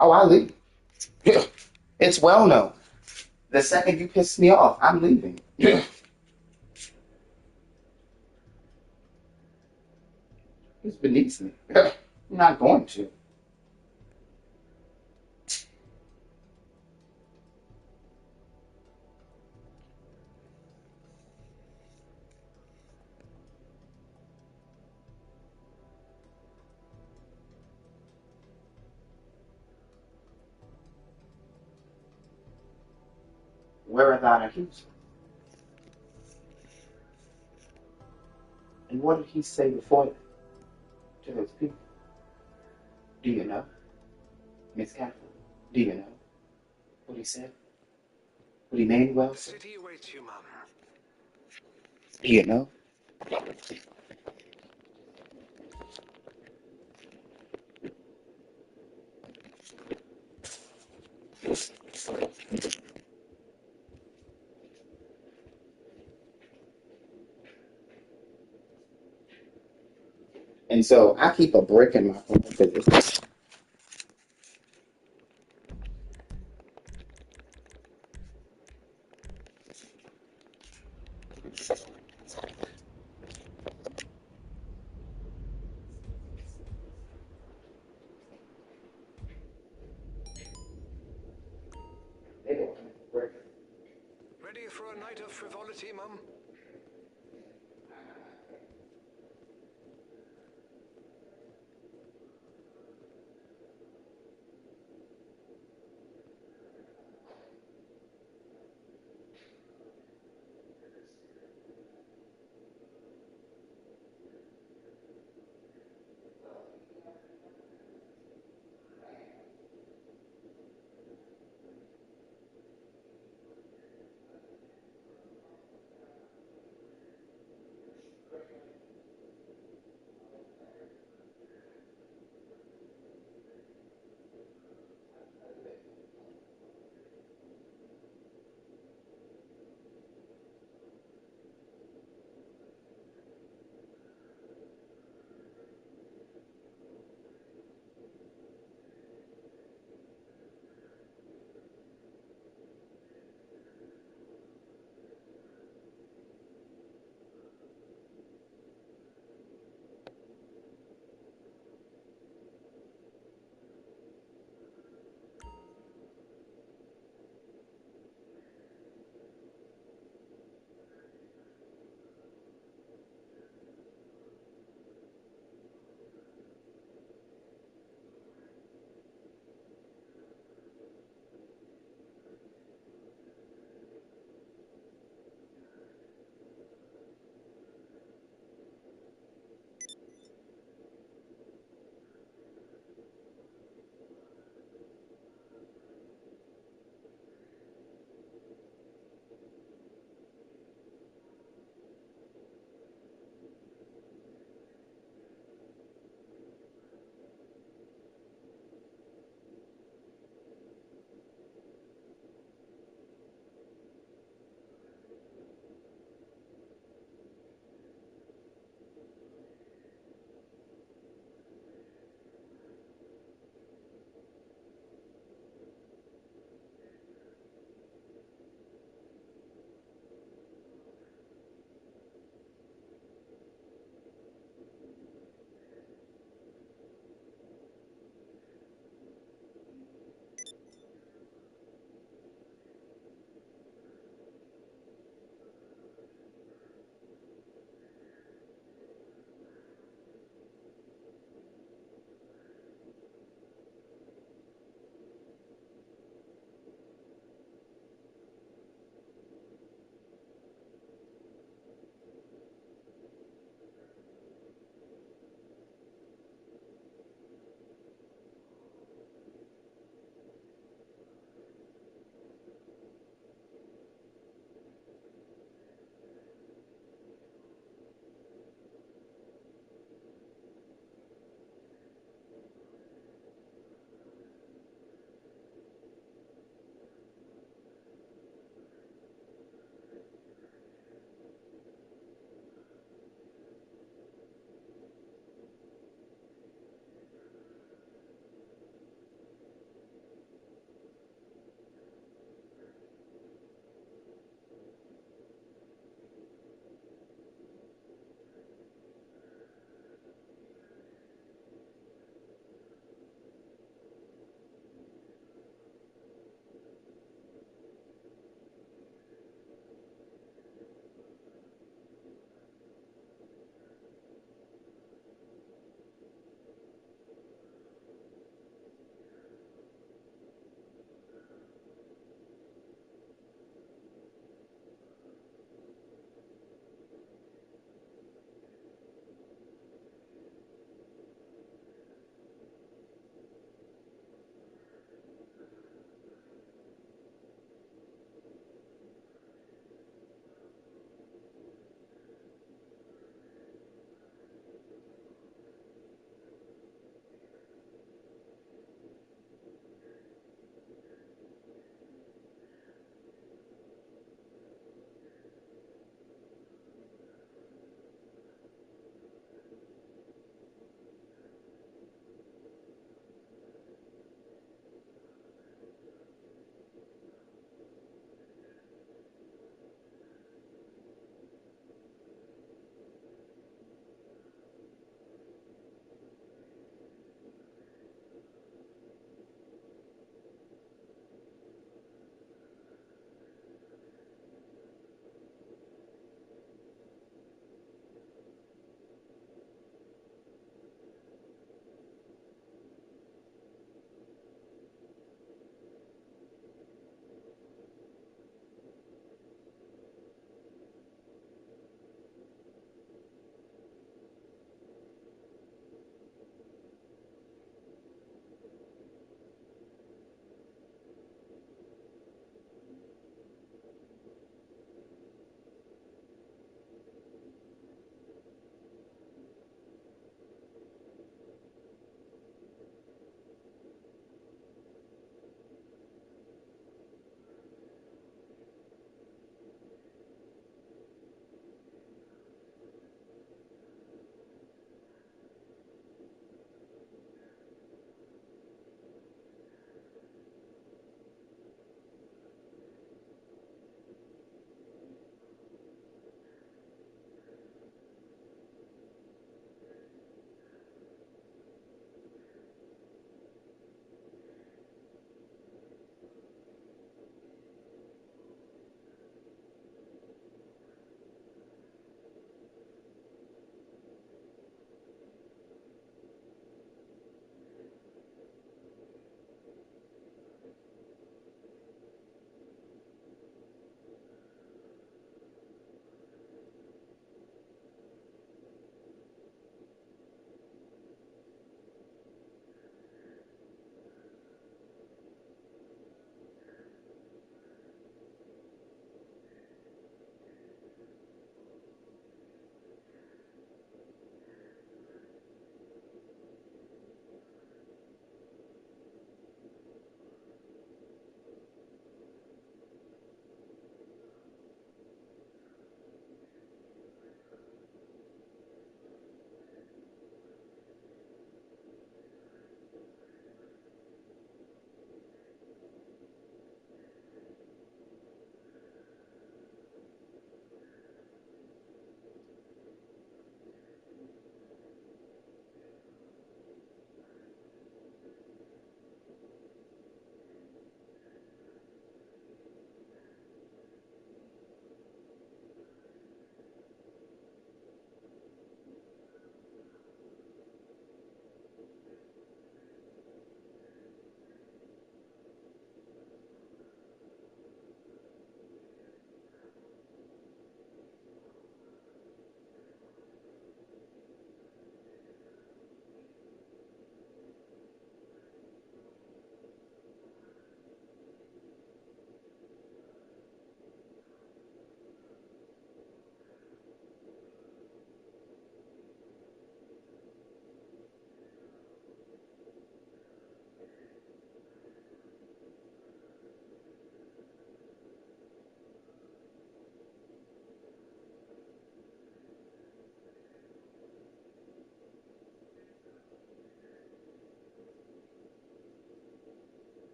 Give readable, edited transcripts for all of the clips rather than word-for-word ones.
Oh, I leave. It's well known. The second you piss me off, I'm leaving. It's beneath me. I'm not going to. Where are thine accusers? And what did he say before that to those people? Do you know, Miss Catherine? Do you know what he said? What Emmanuel The said? city awaits you, Mum. Do you know? And so I keep a brick in my phone because they don't have a brick. Ready for a night of frivolity, Mum?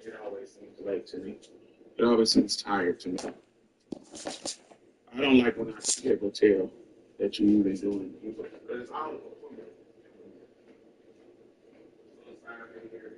It always seems late to me. It always seems tired to me. I don't like when I hear go tell that you've been doing it. But it's all for me. So it's fine to hear.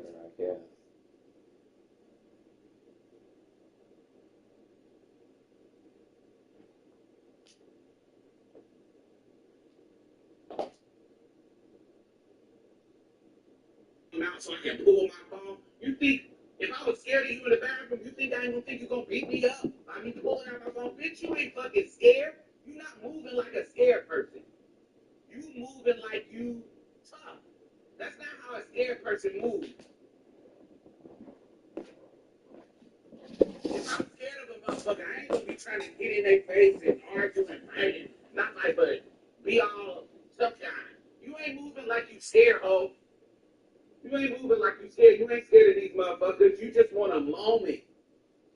other, I guess. Out so I can pull my phone. You think if I was scared of you in the bathroom, you think I ain't gonna think you gonna beat me up? I mean, pulling out my phone. Bitch, you ain't fucking scared. You not moving like a scared person. You moving like you tough. That's not how a scared person moves. If I'm scared of a motherfucker, I ain't gonna be trying to get in their face and argue and fight and not like, but be all tough guy. You ain't moving like you scared, ho. You ain't moving like you scared. You ain't scared of these motherfuckers. You just want a moment.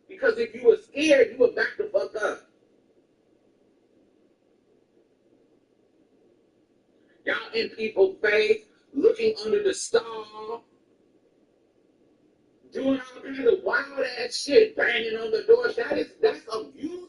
Because if you were scared, you would back the fuck up. Y'all in people's face, looking under the stall, doing all kinds of wild ass shit, banging on the door. That's a beautiful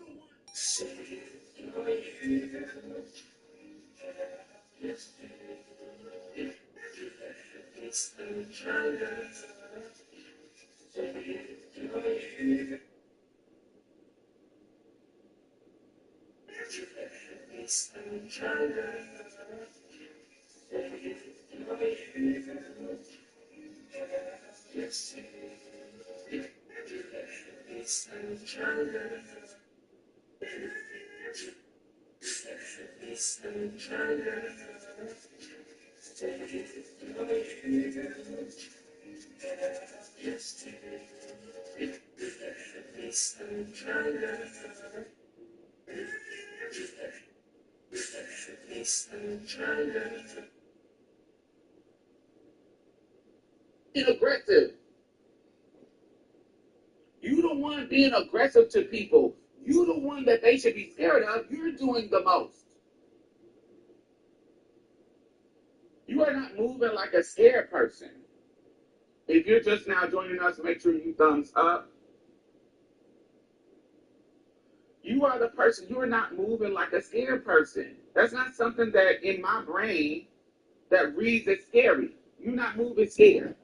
and aggressive. You the one being aggressive to people. You the one that they should be scared of. You're doing the most. You are not moving like a scared person. If you're just now joining us, make sure you thumbs up. You are the person. You are not moving like a scared person. That's not something that in my brain that reads as scary. You're not moving scared.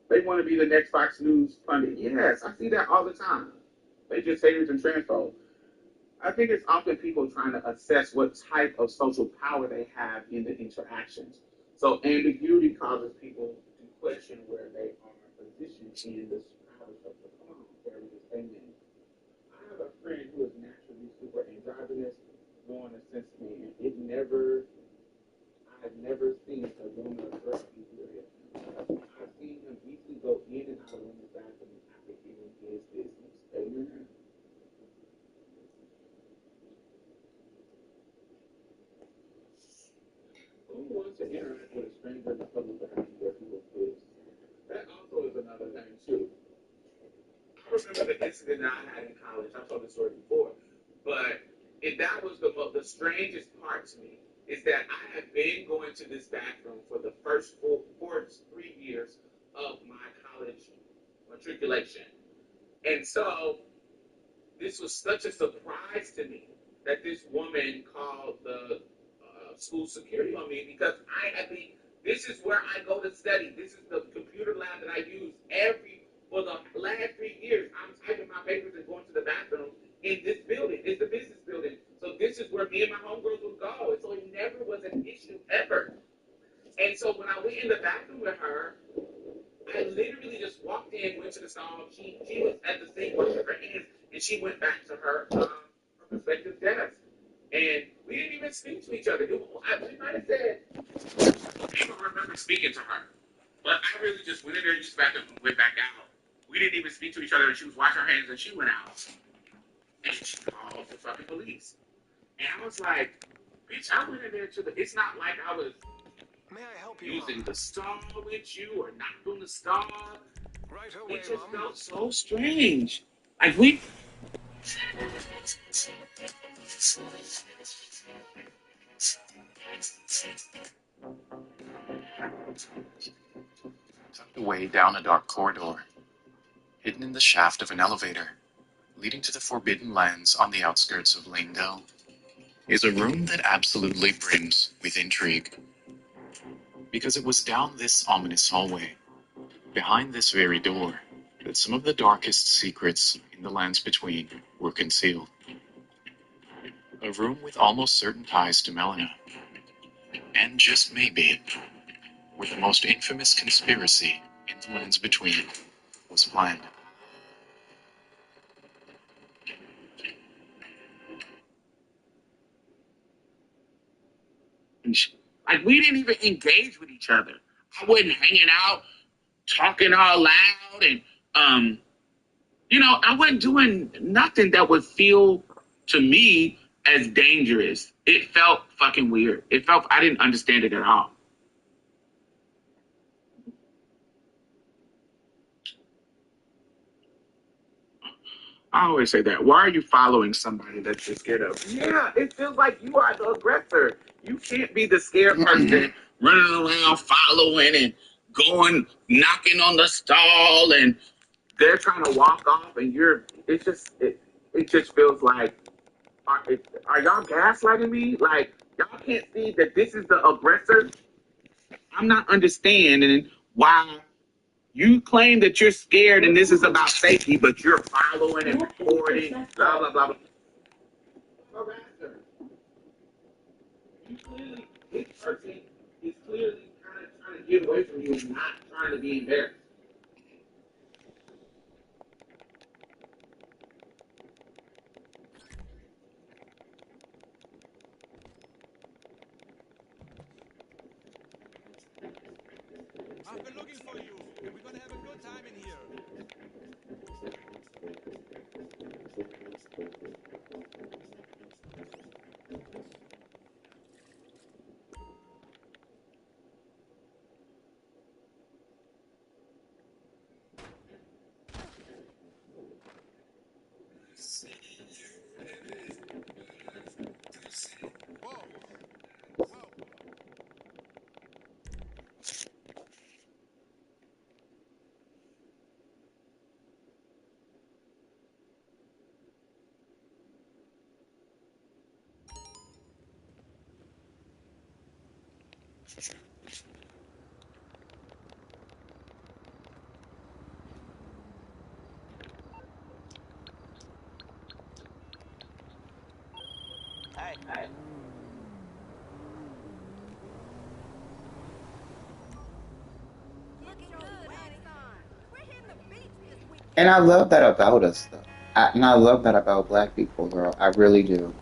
They want to be the next Fox News pundit. Yes, I see that all the time. They just haters and transphobe. I think it's often people trying to assess what type of social power they have in the interactions. So ambiguity causes people to question where they are positioned in this power structure. Come on, carry this thing in. I have a friend who is naturally super androgynous, born a sense man. I've never seen a woman or girl be weird. I've seen him easily go in and out of women's bathroom after getting his business. Amen. Who wants to interact with a stranger in the public behind their people's business? That also is another thing too. I remember the incident that I had in college. I've told this story before, but that was the strangest part to me is that I had been going to this bathroom for the first 3 years of my college matriculation, and so this was such a surprise to me that this woman called the school security on me because this is where I go to study. This is the computer lab that I use for the last 3 years. I'm typing my papers and going to the bathroom in this building. It's the business building. So this is where me and my homegirls would go. And so it never was an issue ever. And so when I went in the bathroom with her, I literally just walked in, went to the stall. She was at the sink washing her hands, and she went back to her respective desk. And we didn't even speak to each other. She might have said, I don't remember speaking to her. But I really just went in there, used the bathroom, and went back out. We didn't even speak to each other, and she was washing her hands, and she went out. And she called the fucking police. And I was like, bitch, I went in there it's not like I was May I help you, using Mum? the stall with you or not doing the stall. Right away, It just Mum. felt so strange. Like we tucked away down a dark corridor, hidden in the shaft of an elevator, leading to the forbidden lands on the outskirts of Langdell, is a room that absolutely brims with intrigue. because it was down this ominous hallway, behind this very door, that some of the darkest secrets in the lands between were concealed. A room with almost certain ties to Melina, and just maybe, where the most infamous conspiracy in the lands between was planned. Like, we didn't even engage with each other. I wasn't hanging out, talking all loud, and I wasn't doing nothing that would feel to me as dangerous. It felt fucking weird. I didn't understand it at all. I always say that. Why are you following somebody that you're scared of? Yeah, it feels like you are the aggressor. You can't be the scared person running around following and going, knocking on the stall, and they're trying to walk off, and it just feels like, are y'all gaslighting me? Like, y'all can't see that this is the aggressor? I'm not understanding why you claim that you're scared and this is about safety, but you're following and recording, blah, blah, blah, blah. Harasser. This person is clearly kind of trying to get away from you and not trying to be embarrassed. I've been looking for you. We're gonna have a good time in here. Whoa. Whoa. And I love that about us, though. And I love that about Black people, girl. I really do.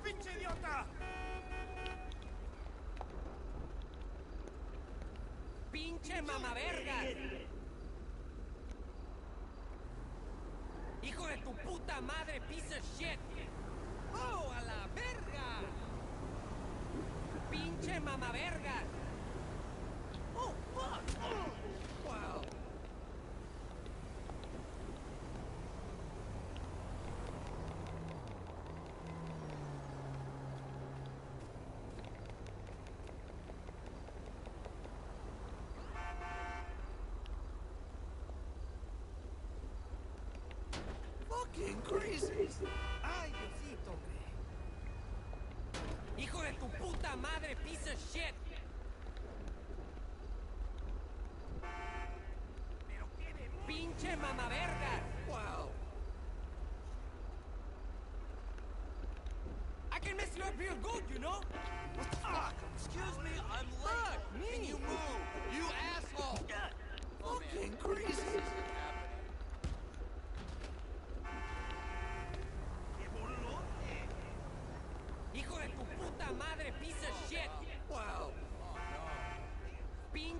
¡Pinche idiota! ¡Pinche mamaverga! ¡Hijo de tu puta madre, piece of shit! ¡Oh, a la verga! ¡Pinche mamaverga! ¡Oh, fuck! Wow. Fucking crazy. Ay, Diosito, hombre. Hijo de tu puta madre, piece of shit. Pinche mamaverga. Wow. I can mess you up real good, you know? What the fuck? Excuse me, I'm late. Me? Can you move? You asshole. Fucking crazy.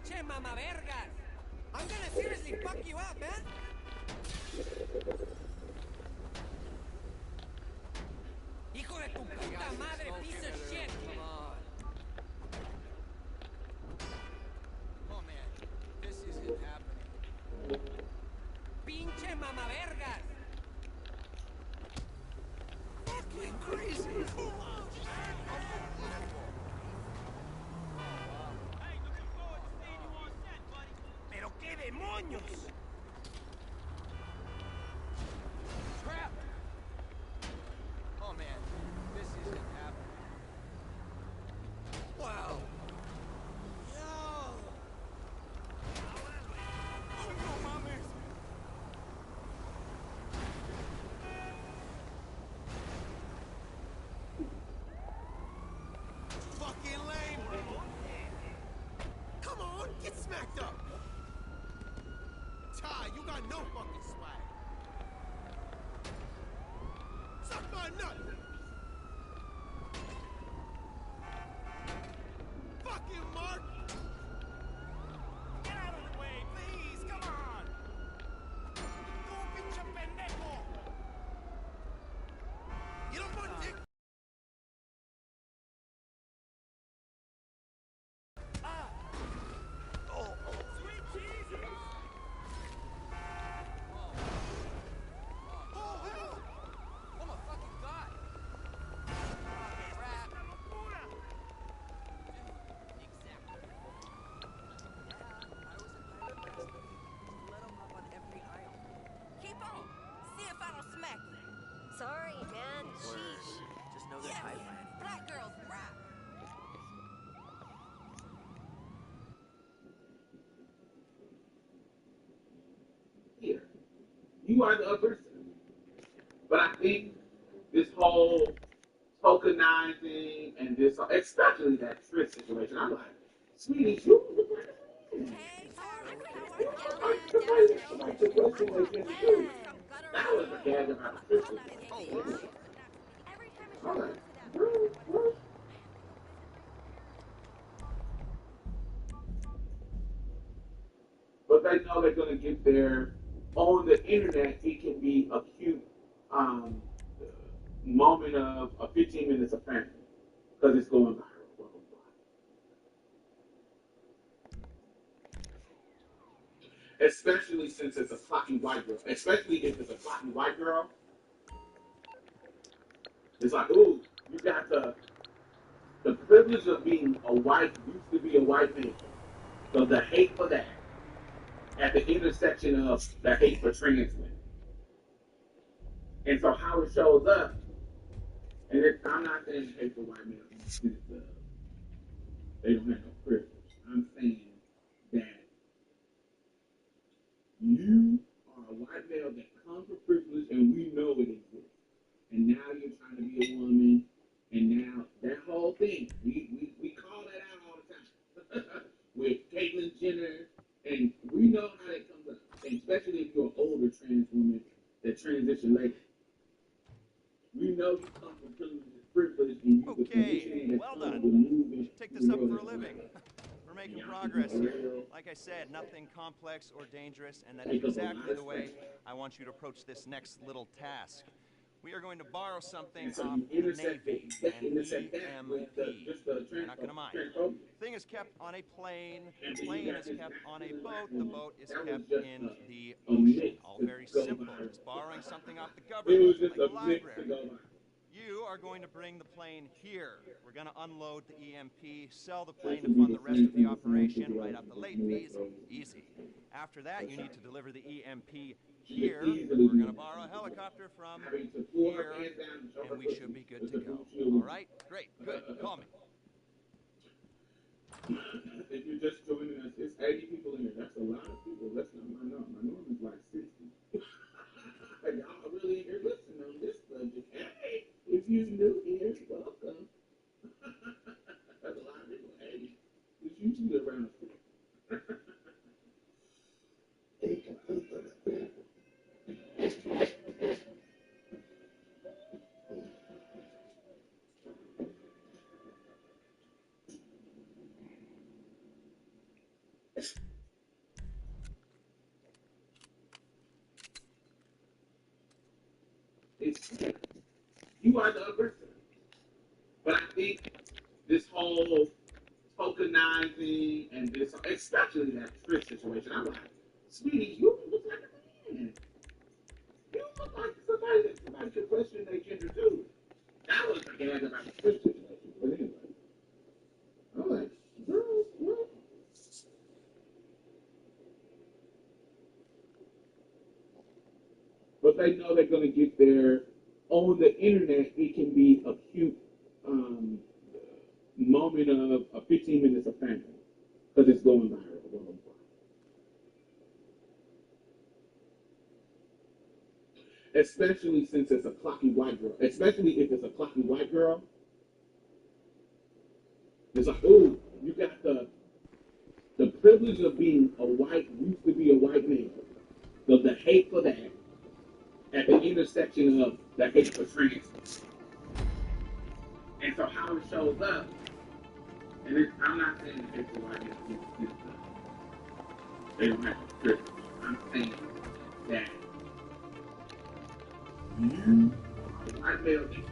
Pinche mamavergas! I'm gonna seriously fuck you up, man! Hijo de tu puta madre, piece of shit! Come on. Oh man, this isn't happening. Pinche mamavergas! Fucking crazy! Hey, looking forward to seeing you on set, buddy. Pero qué demonios! Crap! Oh man, this isn't happening. Wow! Yo! Oh no mames! Fucking lame! Come on, get smacked up! Ty, you got no fucking swag! Suck my nut! Fucking Mark! Get out of the way, please! Come on! Tú, pinche pendejo! You don't want dick! Ah! Oh, sweet Jesus! Oh, hell! Oh my fucking god! Crap! Exactly. I was in pilot last week. Let him up on every aisle. Keep on. See if I don't smack you. Sorry, man. Sheesh. Just know that Yes. Black girls rock. Here, you are the aggressor. But I think this whole tokenizing and this, especially that Trish situation, I'm like, sweetie, you. Hey, Charlie, how are You you? know, like the question was in the truth. Some That was guttery. the gag about the Trish Oh, situation. what? Every time it I'm comes like, to that. but they know they're going to get there on the internet. It can be a cute um, moment of 15 minutes of fame because it's going viral. Especially since it's a cocky white girl. Especially if it's a cocky white girl. It's like, ooh, you got the privilege of being a white, used to be a white man. So the hate for that at the intersection of the hate for trans women. And so how it shows up, and I'm not saying hate for white men, they don't have no privilege. I'm saying that you are a white male that comes with privilege and we know it exists. And now you're trying to be a woman, and now that whole thing, we call that out all the time. With Caitlyn Jenner, and we know how that comes up. And especially if you're an older trans woman that transition later. We know you come from privilege and you Okay, well done. Take this up for a living. We're making progress here. Like I said, nothing complex or dangerous, and that is exactly the way I want you to approach this next little task. We are going to borrow something so off the Navy, an EMP. You're not going to mind. The thing is kept on a plane, the plane is kept on a boat, the boat is kept in the ocean. All very simple, just borrowing something off the government, like a library. You are going to bring the plane here. We're going to unload the EMP, sell the plane to fund the rest of the operation, write out the late fees. Easy. After that, you need to deliver the EMP here. We're going to borrow a helicopter from here, and we should be good to go. All right? Great. Good. Call me. If you're just joining us, it's 80 people in here. That's a lot of people. That's not my norm. My norm is like 60. Y'all really here listening on this subject. Hey, if you're new here, welcome. That's a lot of people. 80. It's usually around 50. It's you are the aggressor. But I think this whole tokenizing and this, especially that Trish situation, I'm like, sweetie, you look like a man. You look like somebody could question their gender too. That was again about the Trish situation. But anyway, I'm like, girl, what? But they know they're going to get there. On the internet, it can be a cute moment of 15 minutes of fame because it's going viral. Especially since it's a clocky white girl. Especially if it's a clocky white girl. It's like, oh, you got the privilege of being a white, used to be a white man. So the hate for that at the intersection of the hate for trans. And so how it shows up, and I'm not saying the hate for white men, they don't have the privilege. I'm saying that you, white male, and you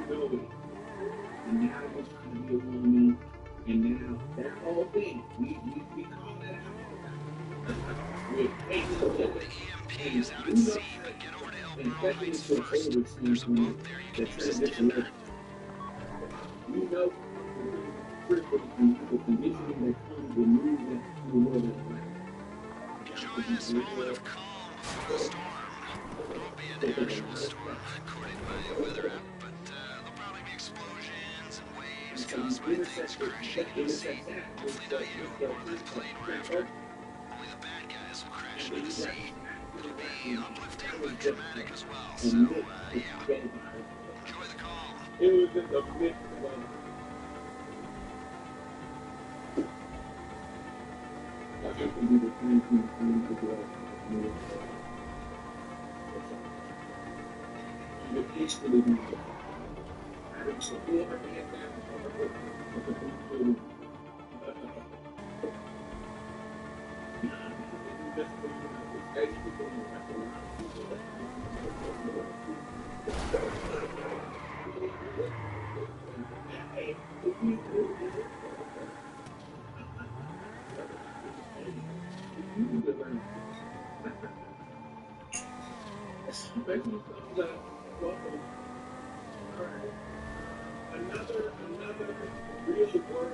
know it. And now you're trying to be a woman, and now that whole thing, we call that out. We're taking the EMP is out at sea, but get over to El Brownlands first. There's a boat there you can use as timber. You know, the conditioning that comes with moving to the world is like. Enjoy this moment of calm before the storm. It won't be an actual storm, according to my weather app, but there'll probably be explosions and waves caused by things crashing into the sea. Hopefully not you, or the plane we're after. Only the bad guys will crash into the sea. It'll be uplifting but dramatic as well, so yeah. Enjoy the calm. It was just a mix of I have to do the same thing to go. The kids to live in I don't support her hands down. Another real world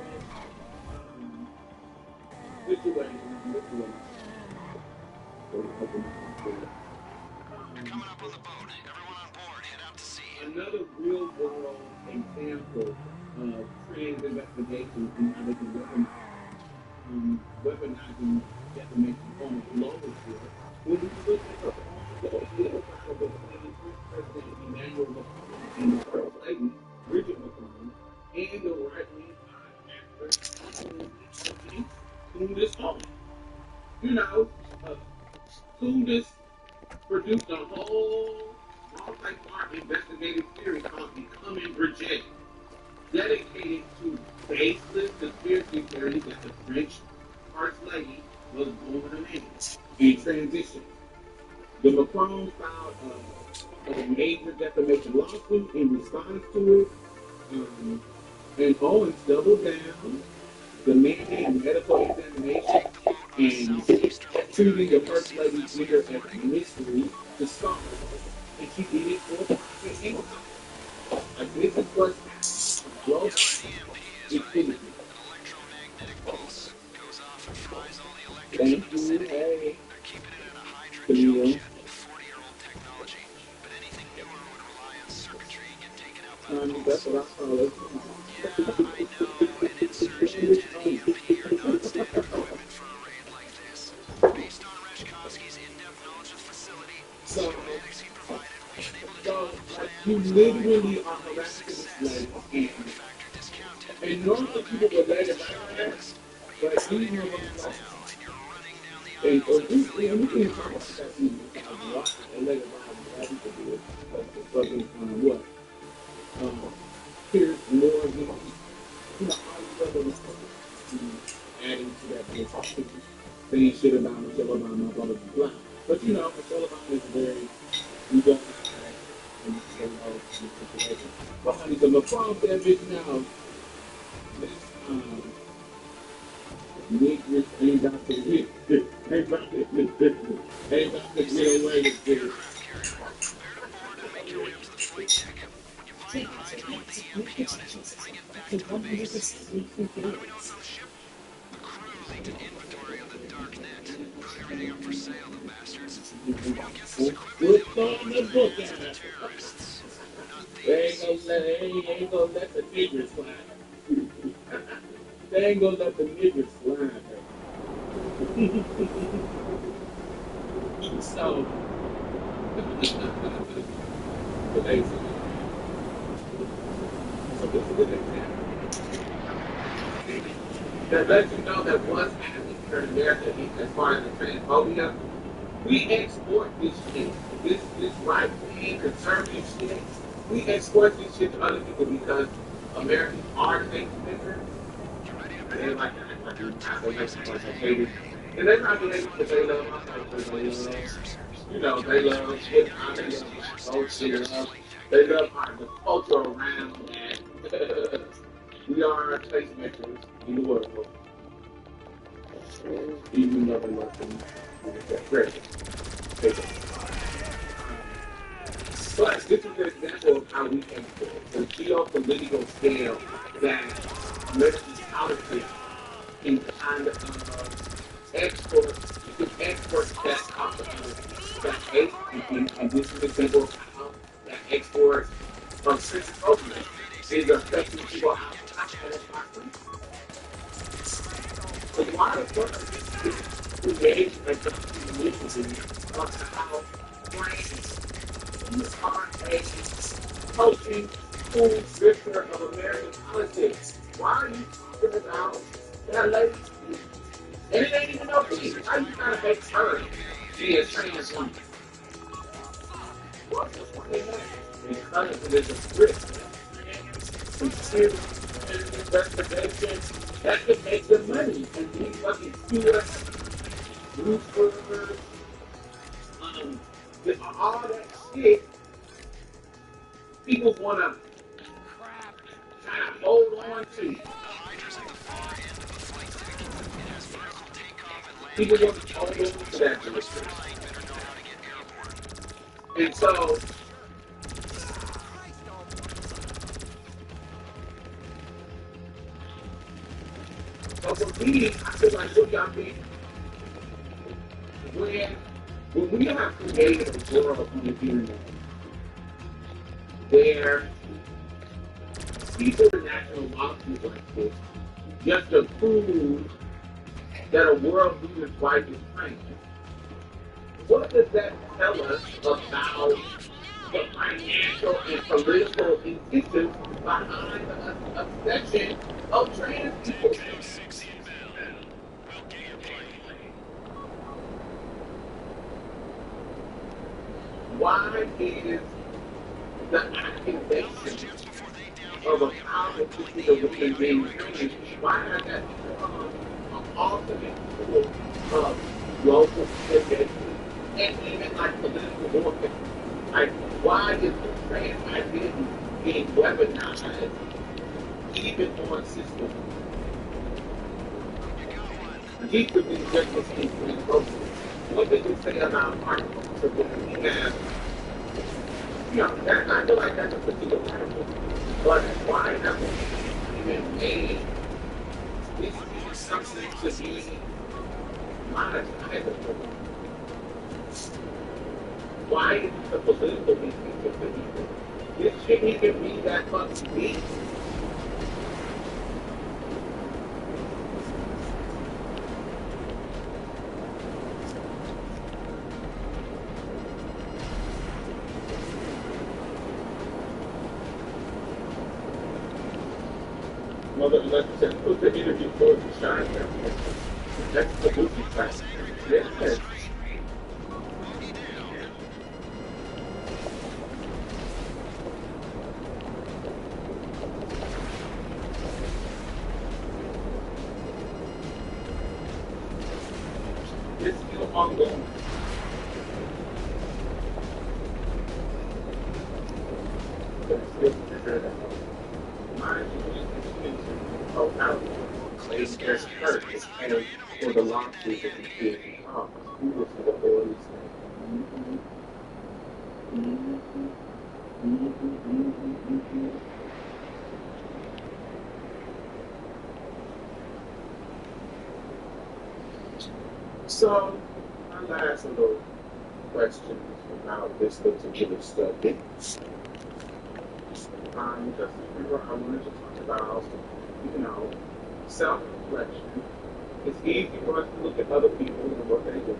situation. They're coming up on the boat. Everyone on board, head out to sea. Another real world example of trans investigation and how they can weaponizing defamation on a global scale. When you look at the political side of the President Emmanuel Macron and the First Lady Bridget Macron and the right-wing actor Candace Owens. You know, Candace produced a whole multi-part investigative series called Becoming Bridget, dedicated to baseless conspiracy theories that the French First Lady was born a man and transitioned. The Macron filed a major defamation lawsuit in response to it, and Owens doubled down, demanding medical examination and treating the First Lady's gender as a mystery to start. And she did it for profit income. Like this is what growth is finished. Electromagnetic pulse goes off and fries all the electrics in the vicinity. They're keeping it at a hydrogen junction, 40-year-old technology, but anything newer would rely on circuitry and get taken out by the pulse. That's what I call it. Yeah, I know, an insurgent and EMP are non-standard equipment for a raid like this. Based on Reshkovsky's in-depth knowledge of the facility, schematics he provided, we've been able to come up with a plan. You literally are harassing this lady. And normally people would let it out, but you know what's like. And we can talk about that a lot. And let it out. We can do it. But what? Here's more of you know, all these other adding to that whole topic, saying shit about Michelle Obama, blah, blah, blah. But you know, Michelle Obama is very ego high and you know, in the situation. But honey, so LeBron that bitch now, this niggas ain't got to get, ain't got to get away with this. What's on the book at? They ain't gonna let the niggas slide. They ain't gonna let the niggas slide. So, but they so this is an example. That lets you know that once African American, as far as the transphobia, we export this shit, this right wing conservative shit. We export this shit to other people because Americans are the nation maker. And they like to act like they're babies. And they're not doing it because they love my country. They love, you know, they love what I they love my culture. They love the culture around that. We are tastemakers in the world. Even though they love to get that credit. But this is an example of how we can, the geopolitical scale that American politics can kind of export, you can export that optimism, that hate, and this is an example of how that export of xenophobia is affecting people outside of the country. So why the fuck is engaged in a initiative of how France is a coaching school sister of American politics? Why are you talking about that lady? And it ain't even no peace. How you trying to make her be a trans woman? What's the point of that? Because there's a risk. Sincere investigation that could make them money. And these fucking US roofers, all that shit, people want to try to hold on to. People want to hold on to that bullshit. And so, for me, I feel like, what y'all mean? When we have created a world on the internet where people national lawsuits like this just to prove that a world leader's wife is pregnant, what does that tell us about the financial and political intentions behind the obsession of trans people? Why is the accusation of a powerful particular woman being trans, why has that become an ultimate tool of local engagement and even like political warfare? Like, why is the trans identity being weaponized even on system? These could be just as equally focused. What did you say about our culture when we have, you know, that, I feel like that's a particular article, but why have we even made this something to be monetizable? Why is the political interest of the people? This shouldn't even be that much deep. Mother, like you said, put the energy towards the shine there. That's the movie class. Yes. It's still ongoing. But it's still considered mind you, oh, out. It's just hurt. It's paid for the losses that the kids cause. You listen to what they always say. So, my last little question about this particular study. Just remember, I wanted to talk about, self-reflection. It's easy for us to look at other people and what they do.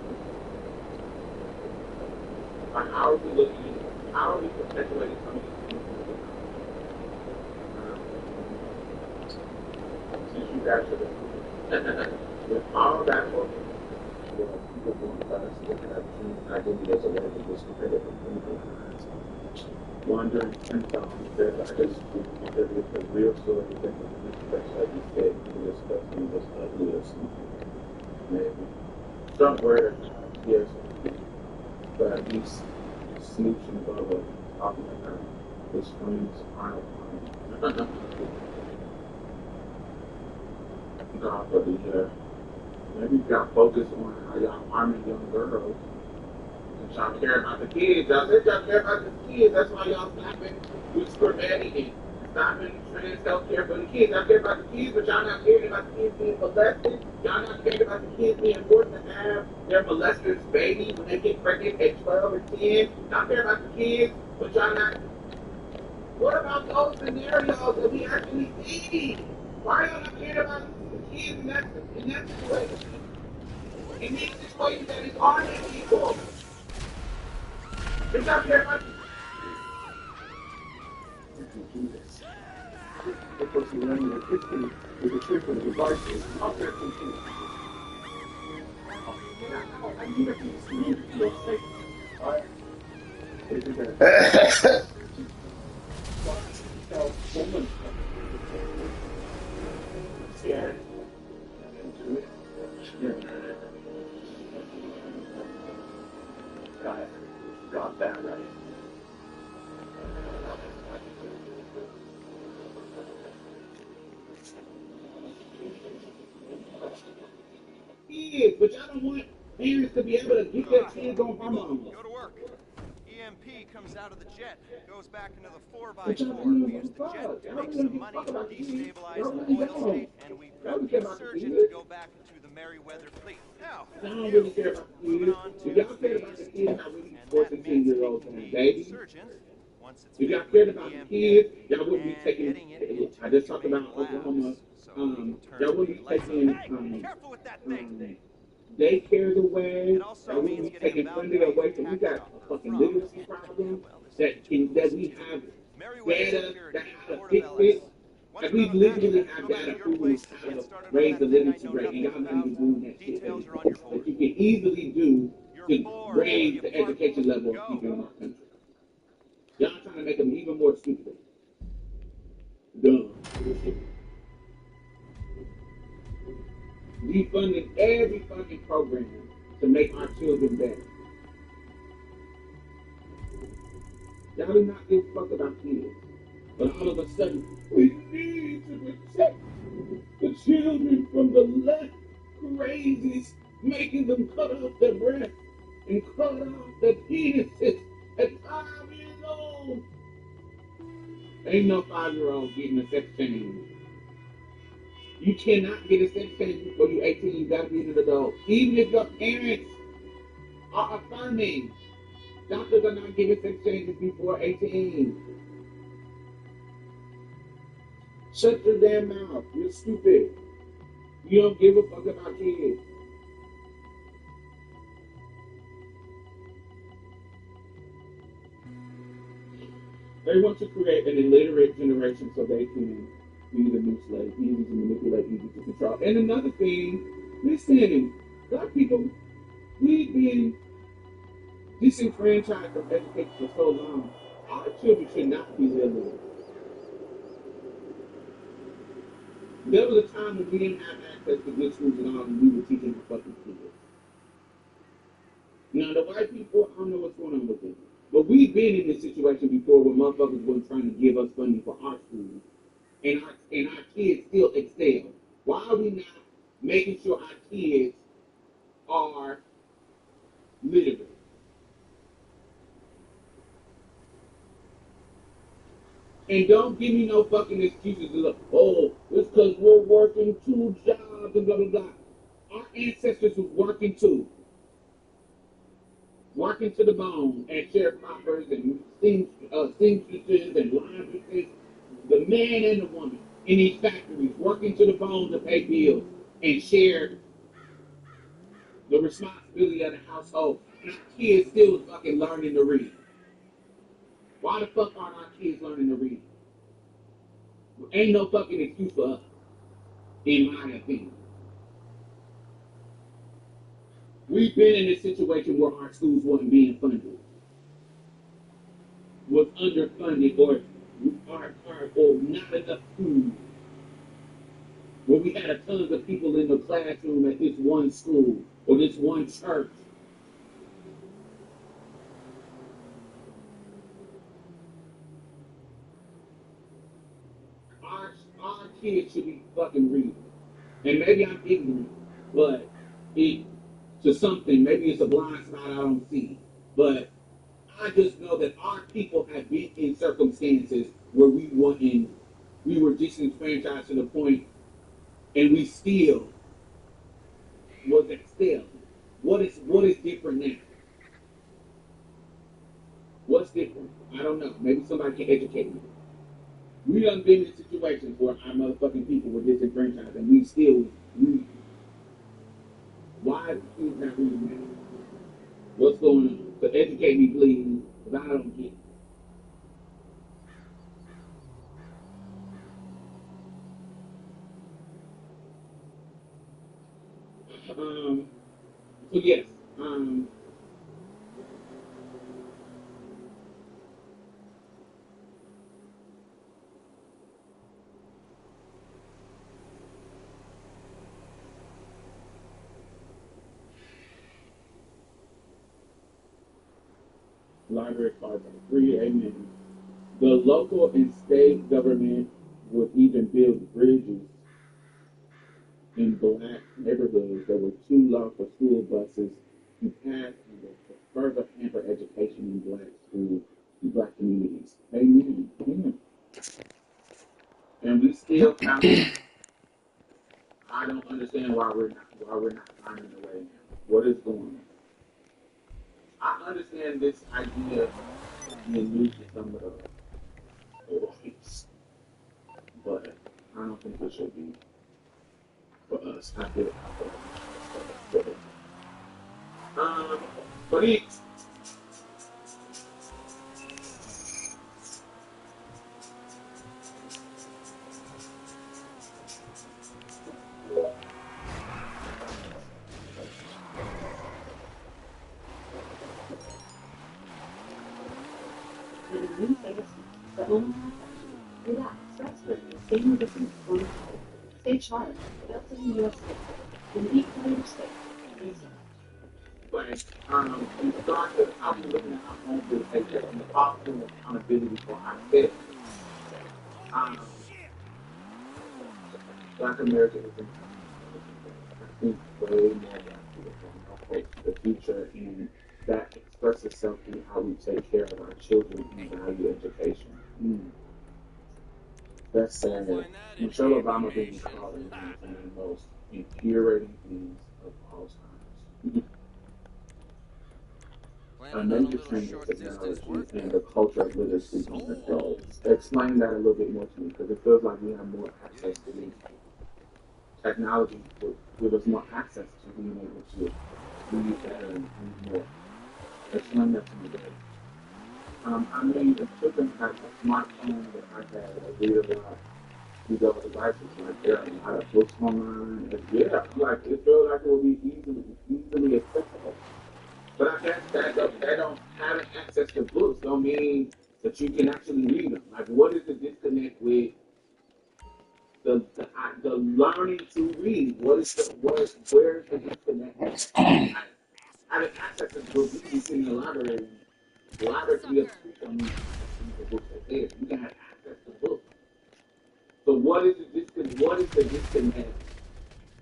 But how are we looking? How are we perpetuating some of these things? Since you guys are with all that work, people going to us looking at identity as a way to discredit people. Wondering and talking said, I just want there is a real story that like you said, this stuff, this ugly or something. Maybe. Somewhere, yes. But at least Snoops and Bubba talking about his friends aren't fine. God, for the year. Maybe you got focused on how y'all arming young girls. And y'all care about the kids. Y'all said y'all care about the kids. That's why y'all stopping with spermatic and stopping trans health care for the kids. Y'all care about the kids, but y'all not caring about the kids being molested. Y'all not caring about the kids being forced to have their molesters baby when they get pregnant at 12 or 10. Y'all care about the kids, but y'all not. What about those scenarios that we actually see? Why are y'all not caring about the kids in that situation? In these situations that is harming people. It's not fair. You can do this. The person running the kitchen with the trick of the devices out there can do it. I need to feel safe. All right? Woman. Scared. Do it. Got that right. Kids, but y'all don't want parents to be able to get their kids on hormones. Go to work. EMP comes out of the jet, goes back into the 4x4. We use the jet to make some money, destabilize the oil state, and we prep the insurgent to go back into the Merryweather fleet. Now, moving on to y'all care about the kids, I really 14-year-olds and babies. If y'all cared about the kids, y'all wouldn't be taking. I just talked about Oklahoma. Y'all wouldn't be taking daycares away. Y'all wouldn't be taking funding away. So we got a fucking literacy problem that we have data that how to fix it. Like we literally have data proving how to raise the literacy rate, and y'all not even doing that shit that you can easily do to raise the education level of people in our country. Y'all trying to make them even more stupid. Dumb. Defunding every fucking program to make our children better. Y'all do not give a fuck about kids. But all of a sudden, we need to protect the children from the left crazies, making them cut off their breath and cut off their penises at 5 years old. Ain't no 5-year-old getting a sex change. You cannot get a sex change before you're 18. You gotta be an adult. Even if your parents are affirming, doctors are not giving sex changes before 18. Shut your damn mouth. You're stupid. You don't give a fuck about kids. They want to create an illiterate generation so they can be the new slave, easy to manipulate, easy to control. And another thing, listen, black people, we've been disenfranchised from education for so long. Our children should not be illiterate. There was a time when we didn't have access to good schools and all, and we were teaching our fucking kids. Now, the white people, I don't know what's going on with them. But we've been in this situation before where motherfuckers were trying to give us funding for our schools. And our kids still excel. Why are we not making sure our kids are literate? And don't give me no fucking excuses to look, oh, it's because we're working 2 jobs and blah, blah, blah. Our ancestors was working too. Working to the bone and sharecroppers and seamstresses and laundresses. The man and the woman in these factories working to the bone to pay bills and share the responsibility of the household. And our kids still fucking learning to read. Why the fuck aren't our kids learning to read? Ain't no fucking excuse for us, in my opinion. We've been in a situation where our schools wasn't being funded, was underfunded, or not enough food. Where we had a tons of people in the classroom at this one school or this one church. Our kids should be fucking reading. And maybe I'm ignorant, but to something, maybe it's a blind spot I don't see. But I just know that our people have been in circumstances where we were disenfranchised to the point, and we still was excelling. What is different now? What's different? I don't know. Maybe somebody can educate me. We done been in situations where our motherfucking people were disenfranchised, and we still read. Why is kids not reading now? What's going on? So educate me, please, because I don't get it. So yes, library cards are free, amen. The local and state government would even build bridges in black neighborhoods that were too low for school buses to pass to further hamper education in black schools, in black communities. Amen. Amen. And we still have, I don't understand why we're not finding a way now. What is going on? I understand this idea being used to some of the rights, but I don't think it should be for us. I feel it. But it's the home relax, rest free, stay in the different phone stay sharp, built in your state, and be clear state. but we start to how we looking at our own behavior and the possible accountability for ourselves. Um, Black America is in I think way more black people from the future, and that expresses itself in how we take care of our children and value education. That's sad. Michelle Obama being called one of the most infuriating things of all times. A major trend in technology and the culture of literacy on adults. Explain that a little bit more to me, because it feels like we have more access to these technology would give us more access to being able to read better and read more. Explain that to me, Dave. I mean, the children have a smartphone, the iPad, they read a lot. These other devices, like there are a lot of books online. And yeah, like it feels like it will be easily accessible. But I guess that don't having access to books don't mean that you can actually read them. Like, what is the disconnect with the learning to read? Where's the disconnect? Having access is But we can sit in the library. The library can be a school on these books right there. You can have access to books. So what is the disconnect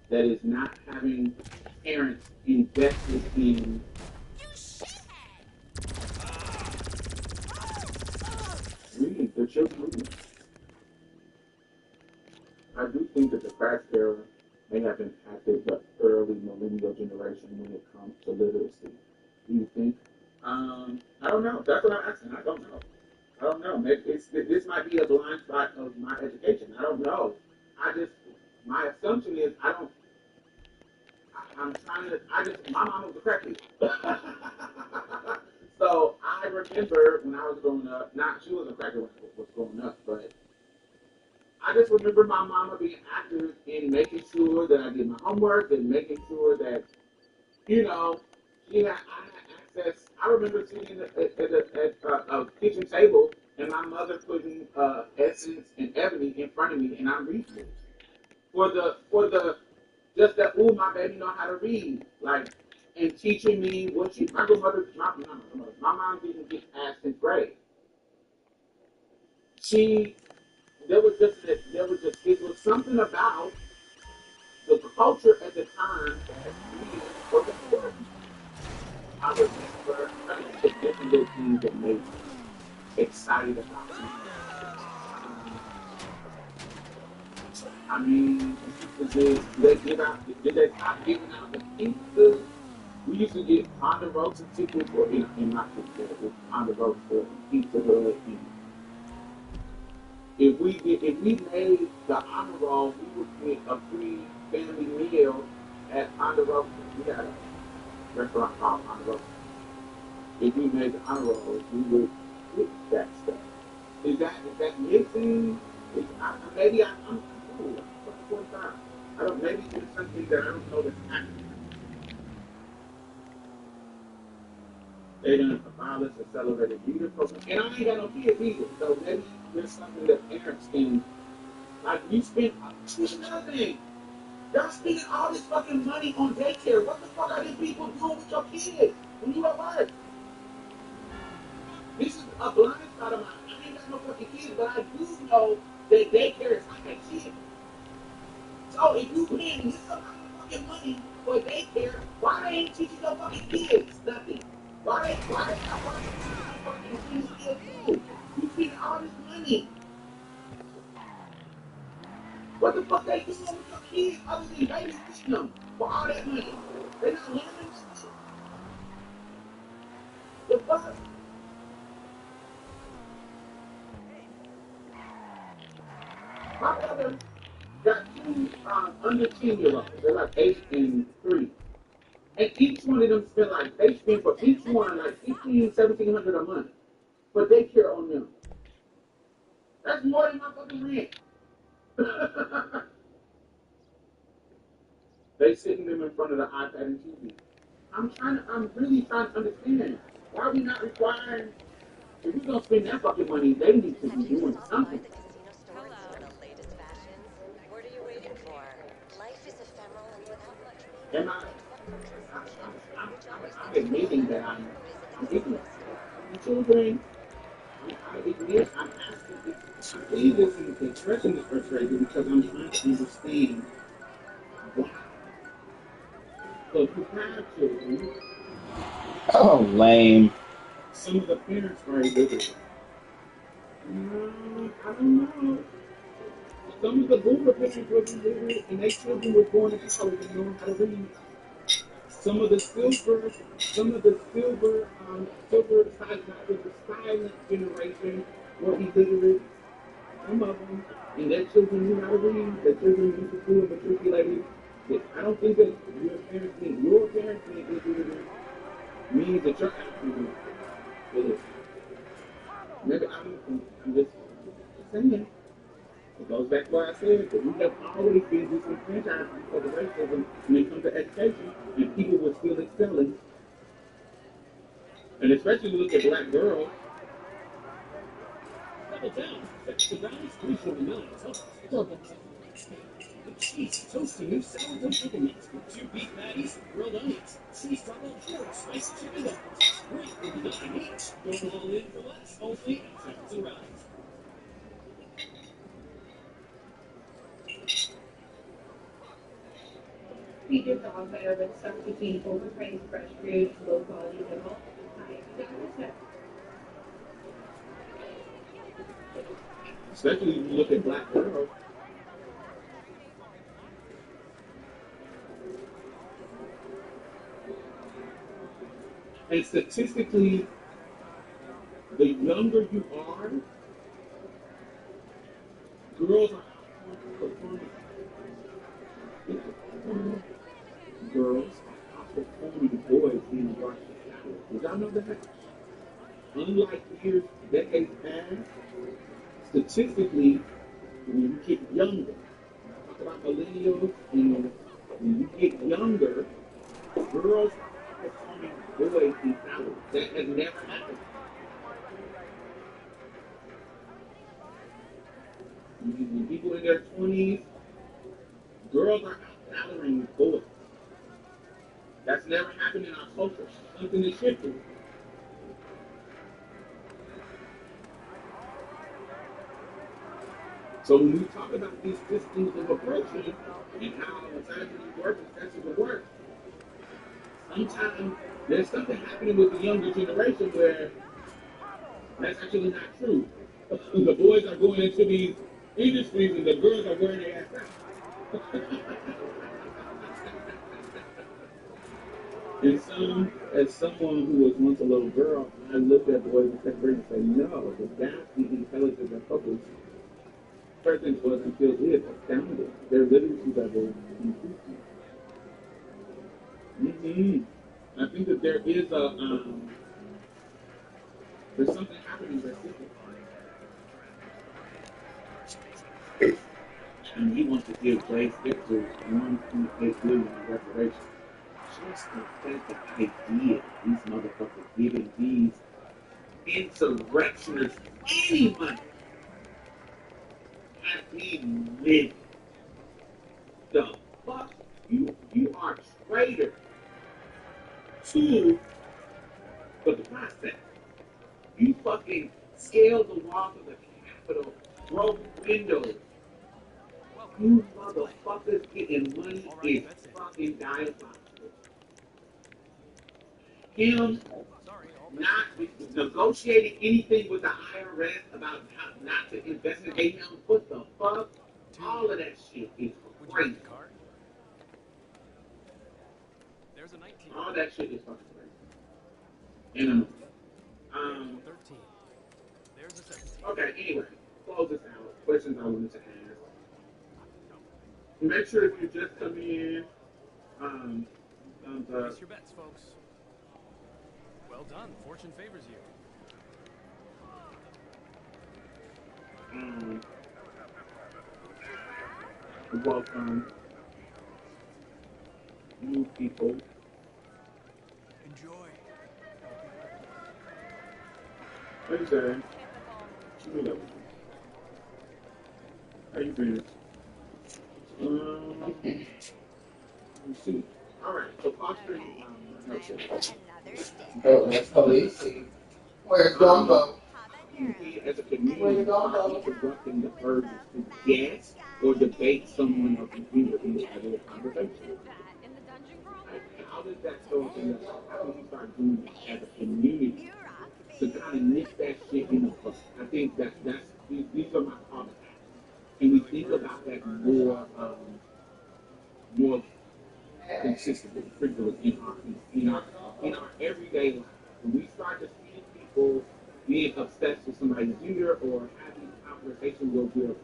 that is not having parents invested in reading, the children reading? I do think that the crash era may have impacted the early millennial generation when it comes to literacy. Do you think? I don't know. That's what I'm asking. I don't know. I don't know. Maybe this might be a blind spot of my education. I don't know. My assumption is I'm trying to, my mom was a crackhead. So I remember when I was growing up, she wasn't a crackhead when I was growing up, but I just remember my mama being active in making sure that I did my homework and making sure that, you know, I had access. I remember sitting at a kitchen table and my mother putting Essence and Ebony in front of me and I'm reading it. Just that, ooh, my baby know how to read. Like, and teaching me what my grandmother, my mom didn't get past 10th grade. It was something about the culture at the time that reading was important. I remember the different little things that made me excited about reading. I mean, did they stop giving out the pizzas? We used to get Ponderosa tickets, or in my picture, it was Ponderosa and Pizza Hut. And if we made the honor roll, we would get a free family meal at Ponderosa. We had a restaurant called Ponderosa. If we made the honor roll, we would get that stuff. Is that missing? Maybe I'm cool. I don't. Maybe there's something that I don't know that's happening. They done abolish accelerated reader program, and I ain't got no kids either. So maybe there's something that parents can, like, you spend. Here's another thing. Y'all spending all this fucking money on daycare. What the fuck are these people doing with your kids when you at work? This is a blind spot of mine. I ain't got no fucking kids, but I do know that daycare is like a shit. So if you paying this amount of fucking money for daycare, why they ain't teaching your fucking kids nothing? Why they not watching fucking things still too? You spend all this money. What the fuck they doing with your kids other than babysitting them for all that money? They not learning this shit. The fuck? My brother got two under 10-year-olds. They're like 8 and 3. And each one of them they spend for each one like $1,500-$1,700 a month. But they care on them. That's more than my fucking rent. They sitting them in front of the iPad and TV. I'm really trying to understand. Why are we not requiring, if we're gonna spend that fucking money, they need to be doing something. What are you waiting for? Life is ephemeral and without much Am I'm admitting that I'm ignorant. Children, I'm ignorant. I'm asking. I believe this is expressing this frustration because I'm trying to understand why. So if you have children, Oh, lame. some of the parents are illiterate. I don't know. Some of the boomer parents were illiterate and their children were born into college and knowing how to read. Some of the silver silent generation were illiterate. Some of them, and their children knew how to read. Their children knew to do and matriculated. I don't think that your parents being illiterate means that you're actually illiterate. Maybe I'm just saying. It goes back to what I said, that we have always been disenfranchised because of racism when it comes to education, and people were still excelling. And especially when you look at black girls. Double down. The brownies 349. Cheese, toasty new sourdough chicken mix with 2 beef patties, grilled onions, cheese truffle, spicy chicken, whatever the stuff between overpriced fresh fruit and low quality kibble. Especially when you look at black girls. And statistically, the younger you are, girls are girls are outperforming boys in regards to talent. Did y'all know that? Unlike years, decades past, statistically, when you get younger, talk about millennials, and when you get younger, girls are outperforming boys in talent. That has never happened. When people in their 20s, girls are out-talenting boys. That's never happened in our culture. Something is shifting. So when we talk about these systems of approaching and how strategy works and strategy will work, sometimes there's something happening with the younger generation where that's actually not true. The boys are going into these industries and the girls are wearing their ass out. And as someone who was once a little girl, I looked at boys in second grade and said, no, the gap in intelligence and focus, present was and still is astounding. Their literacy level increasing. I think that there's something happening that's different. And he wants to give Jay Sixers 1.8 billion in reparations. Just the fact that idea, these motherfuckers giving these insurrectioners any money has me livid. The fuck? You are traitor to the process. You fucking scaled the walls of the Capitol, broke windows. You motherfuckers getting money is fucking diabolical. Him not negotiating anything with the IRS about how not to investigate him. What the fuck? All of that shit is crazy. All that shit is fucking crazy. And 13. There's a 17. Okay, anyway, close this out. Questions I wanted to ask. Make sure if you just come in, place your bets, folks. Well done. Fortune favors you. Welcome new people. Enjoy. How you doing? How you feeling? Let's see. All right. So fostering. Oh, that's police. Where's Gumbo? As a community, interrupting the urges to guess or debate someone or continue in the other conversation. How does that show up in the how do we start doing it as a community to kind of nip that shit in the bud? I think that's these are my comments. And we think about that more consistently, frequently in our everyday life. When we start to see people being obsessed with somebody's gender or having conversations where we're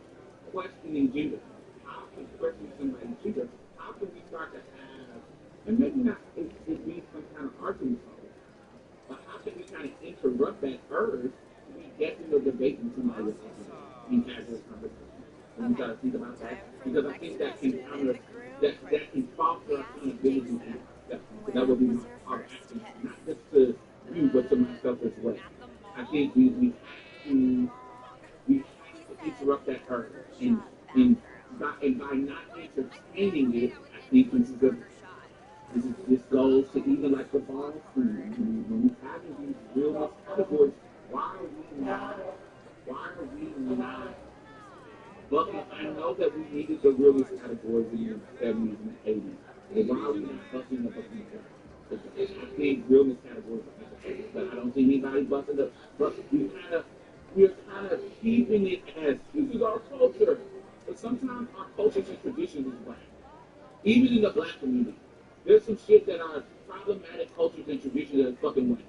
questioning gender, how can we question somebody's gender? How can we start to have, and maybe not it be some kind of argument, but how can we kind of interrupt that urge to be guessing or debating somebody and have this conversation? And we got to think about that because I think that can that can foster accountability in ourselves. So that would be our action, not just to you, but to myself as well. I think we have to interrupt that urge, and by not entertaining it, I think this goes to even like the ball screen. When we having these realness categories, why are we not? But I know that we needed the realist categories in the 70s and 80s. And why are we not busting the fucking guy? I think realness categories are necessary, but I don't see anybody busting up. But we're kind of keeping it as this is our culture. But sometimes our cultures and traditions is black. Even in the black community, there's some shit that are problematic cultures and traditions that are fucking white.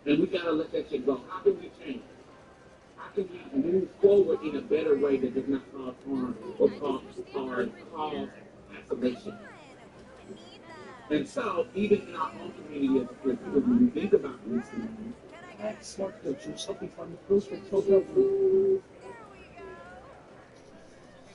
And we gotta let that shit go. How can we change? How can we move forward in a better way that does not cause harm or cause isolation? And so, even in our own community as people, when we think about these things, that's what the truth something from the first one so helpful.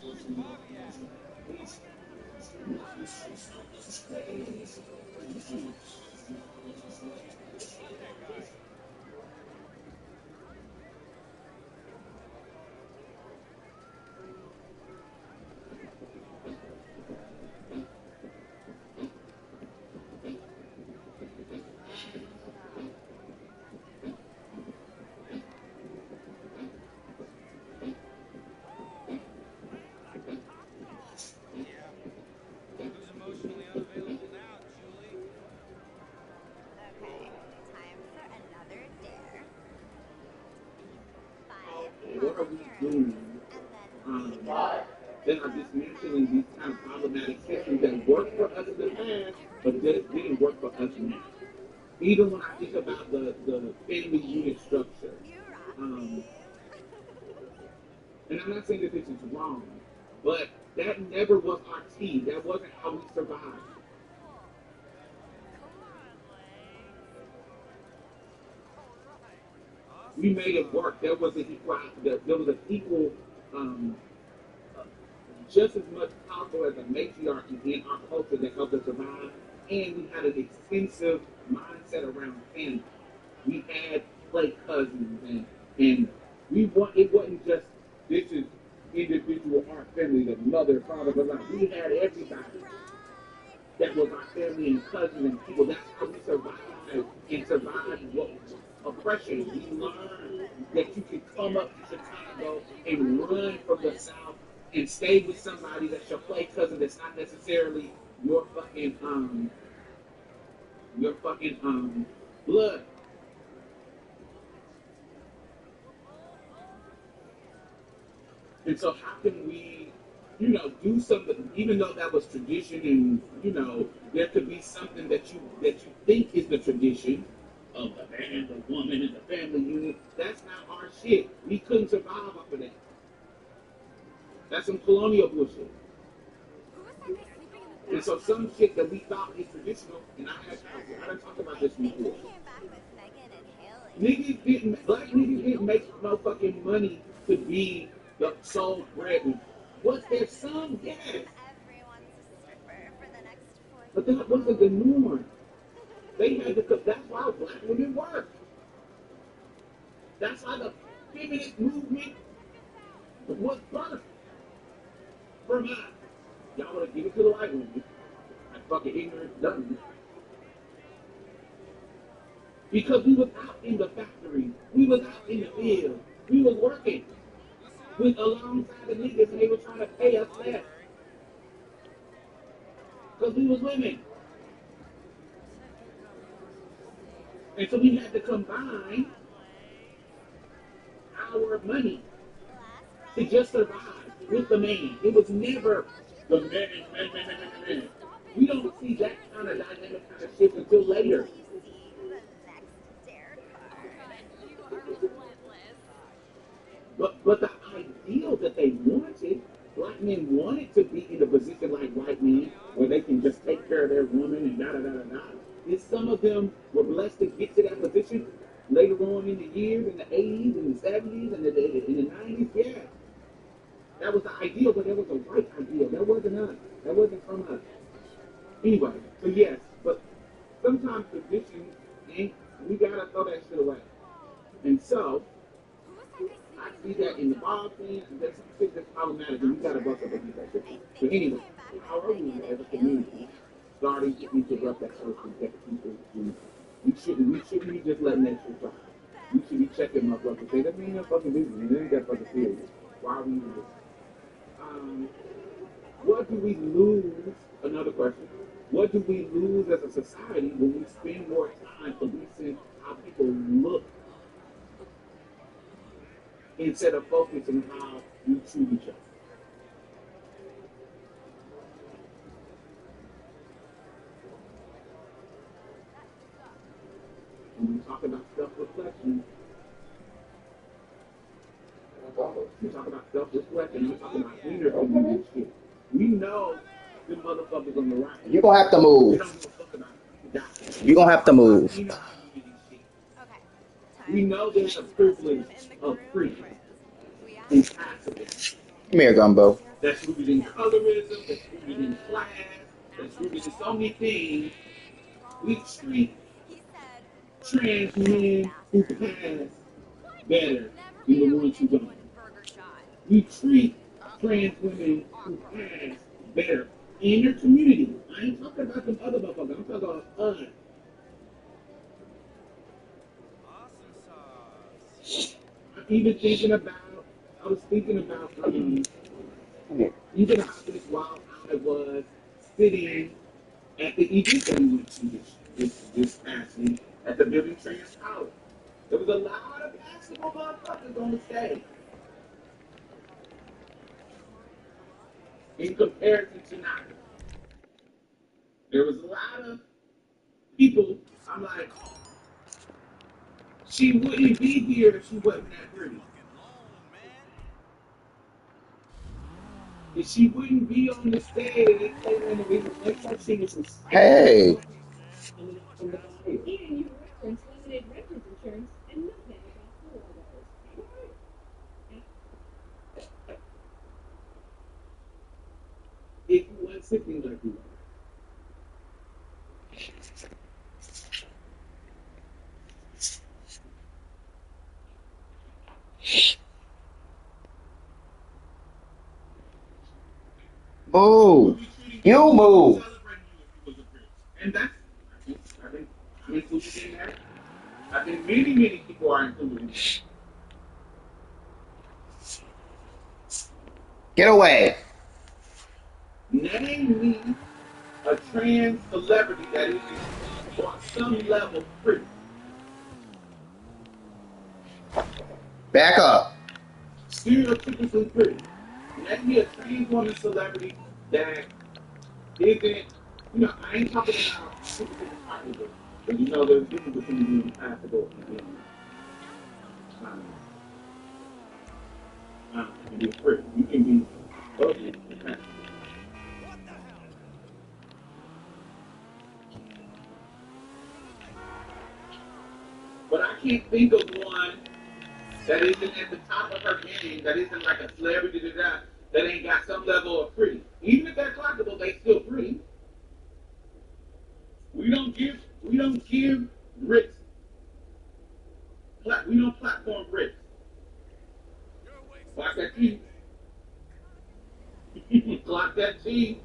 Who's emotionally unavailable now, Julie? Okay, time for another dare. What are we doing? Then are dismantling these kind of problematic systems that work for us in the past, but didn't work for us now. Even when I think about the family unit structure, and I'm not saying that this is wrong, but that never was our team. That wasn't how we survived. We made it work. There was an equal, um, just as much powerful as a matriarchy in our culture that helped us survive, and we had an extensive mindset around family. We had like cousins, and it wasn't just this is individual our family, the mother, father, but like we had everybody that was our family and cousins and people. That's how we survived and survived what oppression. We learned that you can come up to Chicago and run from the South and stay with somebody that's your play cousin that's not necessarily your fucking blood. And so how can we, do something, even though that was tradition and, there could be something that you think is the tradition of the man, the woman, and the family unit. That's not our shit. We couldn't survive off of that. That's some colonial bullshit. And so some shit that we thought is traditional, and I done talked about this before. Black niggas didn't make no fucking money to be the sole breadwinner. Was there some? Yes. But that wasn't the norm. They had to, that's why black women worked. That's why the feminist movement was birthed from us. Y'all want to give it to the white women. Like fucking ignorant dummies. Because we was out in the factory. We was out in the field. We was working with alongside the niggas and they were trying to pay us less. Because we was women. And so we had to combine our money to just survive with the man. It was never the man. We don't see that kind of dynamic kind of shift until later. But the ideal that they wanted, black men wanted to be in a position like white men, where they can just take care of their woman and da-da-da-da-da. And some of them were blessed to get to that position later on in the years, in the 80s, and the 70s, and in the 90s, yeah. That was the ideal, but that was a white ideal. That wasn't us. That wasn't from us. Anyway, so yes, but sometimes traditions we gotta throw that shit away. And so, I see that in the ball thing, there's some shit that's problematic, and we gotta bust up against that shit. But anyway, how are we as a community starting to interrupt that social that people do? We shouldn't be just letting that shit fly. We should be checking motherfuckers. Say, that ain't no fucking business. It ain't that fucking serious. Why are we doing this? What do we lose Another question. What do we lose as a society when we spend more time policing how people look instead of focusing on how we treat each other? When we talk about self-reflection, we talk about self-reflection, we talk about leadership. We know the motherfuckers on the right. You're gonna have to They move. don't give a fuck about that. You're gonna have to move. Okay. We Time know for there's a the privilege costume and the of groom freedom quiz. We and asked pacifism Come here, Gumbo. that's rooted in colorism, that's rooted in class, that's National rooted in so Mall. many things. We Wrong. treat He said, Burger trans Shot men who bathroom. pass What? better Never than made the out with ones who don't. anyone in Burger Shot. We treat Uh-oh. trans women who Awkward. pass better in your community. I ain't talking about them other motherfuckers. I'm talking about us. Awesome sauce. I'm even thinking about, I was thinking about, even how this while I was sitting at the event that we went to this past week at the Building Trans College. There was a lot of basketball motherfuckers on the stage in comparison to now. There was a lot of people, I'm like, she wouldn't be here if she wasn't that pretty. Fucking long, man. If she wouldn't be on the stage, and it was like she was Hey. from the fire. And you reference limited renters insurance and nothing about homeowners. If you weren't sitting like you were. Move. You move. And that's, I think, I'm included in that. I think many people are included in that. Get away. Name me a trans celebrity that is on some level pretty. Back up. Stereotypically pretty. Name me a trans woman celebrity that isn't, I ain't talking about people being popular, but there's a difference between being passable and being and being pretty. You can be ugly and passable. What the hell? But I can't think of one that isn't at the top of her game, that isn't like a celebrity that ain't got some level of pretty. Even if they're clockable, they still pretty. We don't give bricks. We don't platform bricks. Clock that T. Clock that T.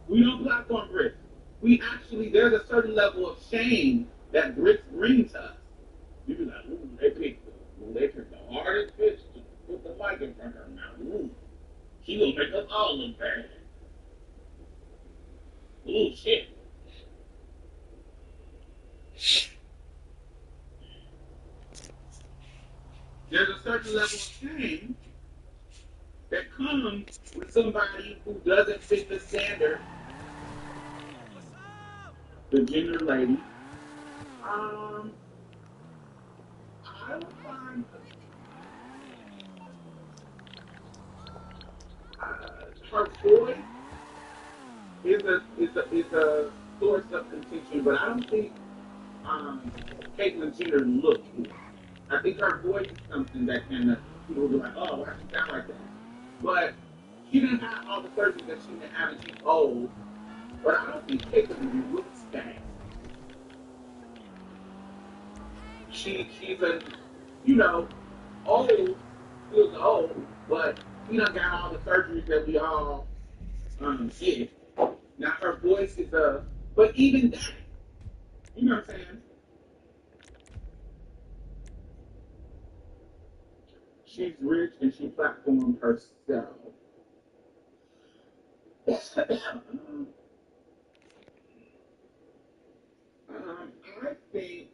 We don't platform bricks. There's a certain level of shame that bricks bring to us. You be like, ooh, they picked the hardest bitch to put the mic in front of her mouth. Ooh, she gonna make us all look bad. Ooh, shit. There's a certain level of shame that comes with somebody who doesn't fit the standard, the gender lady. I would find her voice is a source of contention, but I don't think Caitlyn Jenner looked good. I think her voice is something that people will be like, oh, why does she sound like that? But she didn't have all the surgery that she didn't have, and she's old. But I don't think Caitlyn looks bad. She's old, still old, but she done got all the surgeries that we all did. Now her voice is but even that, you know what I'm saying? She's rich and she platformed herself. I think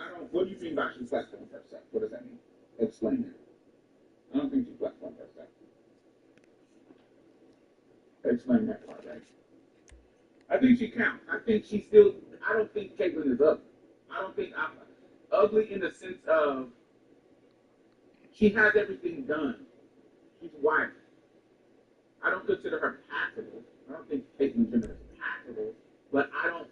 I don't. What do you mean by she flexed on herself? What does that mean? Explain that. I don't think she flexed on herself. Explain that part, right? I think she counts. I think she still. I don't think Caitlyn is ugly. I don't think I'm ugly in the sense of she has everything done. She's white. I don't consider her passable. I don't think Caitlyn Jenner is passable, but I don't.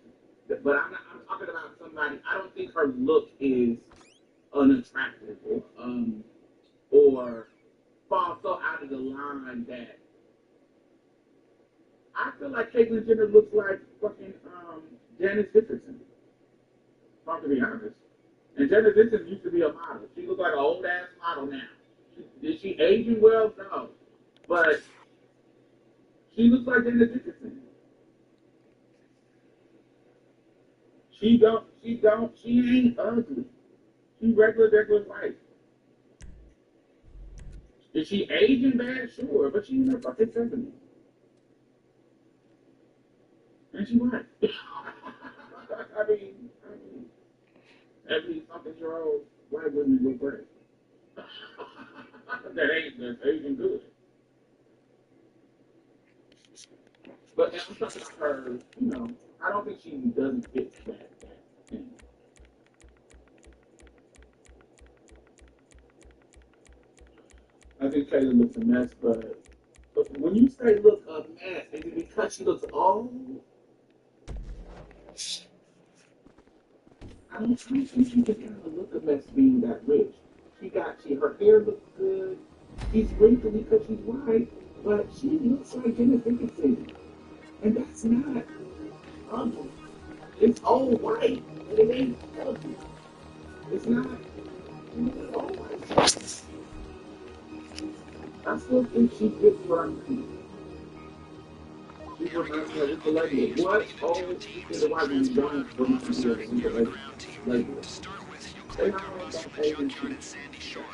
But I'm talking about somebody. I don't think her look is unattractive or falls so out of the line that I feel like Caitlyn Jenner looks like fucking Janice Dickinson. If I'm to be honest. And Janice Dickinson used to be a model. She looks like an old ass model now. Is she aging well? No. But she looks like Janice Dickinson. She ain't ugly. She regular white. Is she aging bad? Sure, but she's in her fucking 70s. And she white. I mean, every something-year-old white woman look great. That's aging good. But I'm talking about her, I don't think she doesn't fit that thing. I think Kayla looks a mess, but when you say look a mess, is it because she looks old? I don't think she can kind of look a mess being that rich. Her hair looks good. She's wrinkly because she's white, but she looks like Jennifer Dickinson. And that's not ugly. It's all white, but it ain't ugly. It's not all white. I still think she fits what I'm thinking. She reminds me of Rita Lady. What old the white woman don't remind me of Rita Lady? They not all about aging people.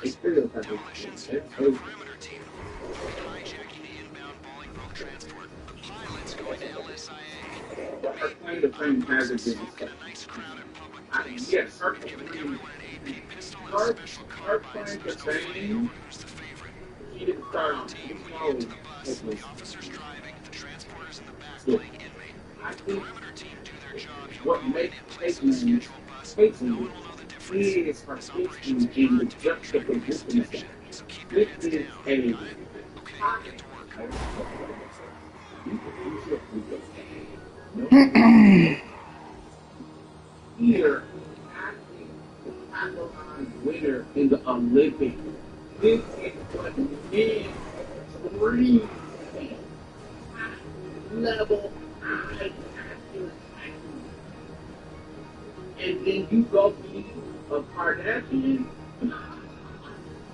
It's stereotyping. That's aging. But her claim to fame hasn't been established. Yes, her claim to fame, she didn't start off slow. Yeah. I think what makes Caitlyn Caitlyn is her history in the juxtaposition of that. This is a here acting the Catalan winner in the Olympics. This is what men dream level high acting. And then you go be a Kardashian.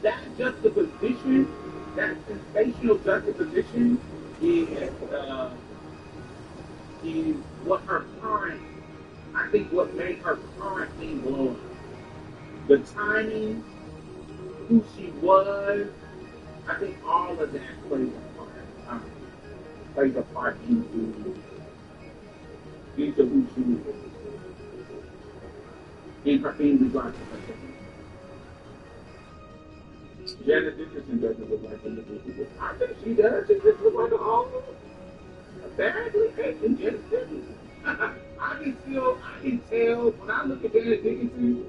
That juxtaposition, that sensational juxtaposition is what her current, I think what made her current thing blow up. The timing, who she was, I think all of that plays a part into who she is. In regards to her. Janet Dickinson doesn't look like an individual. I think she does. She just looks like an old, badly aged Janet Dickinson. I can tell when I look at Janet Dickinson,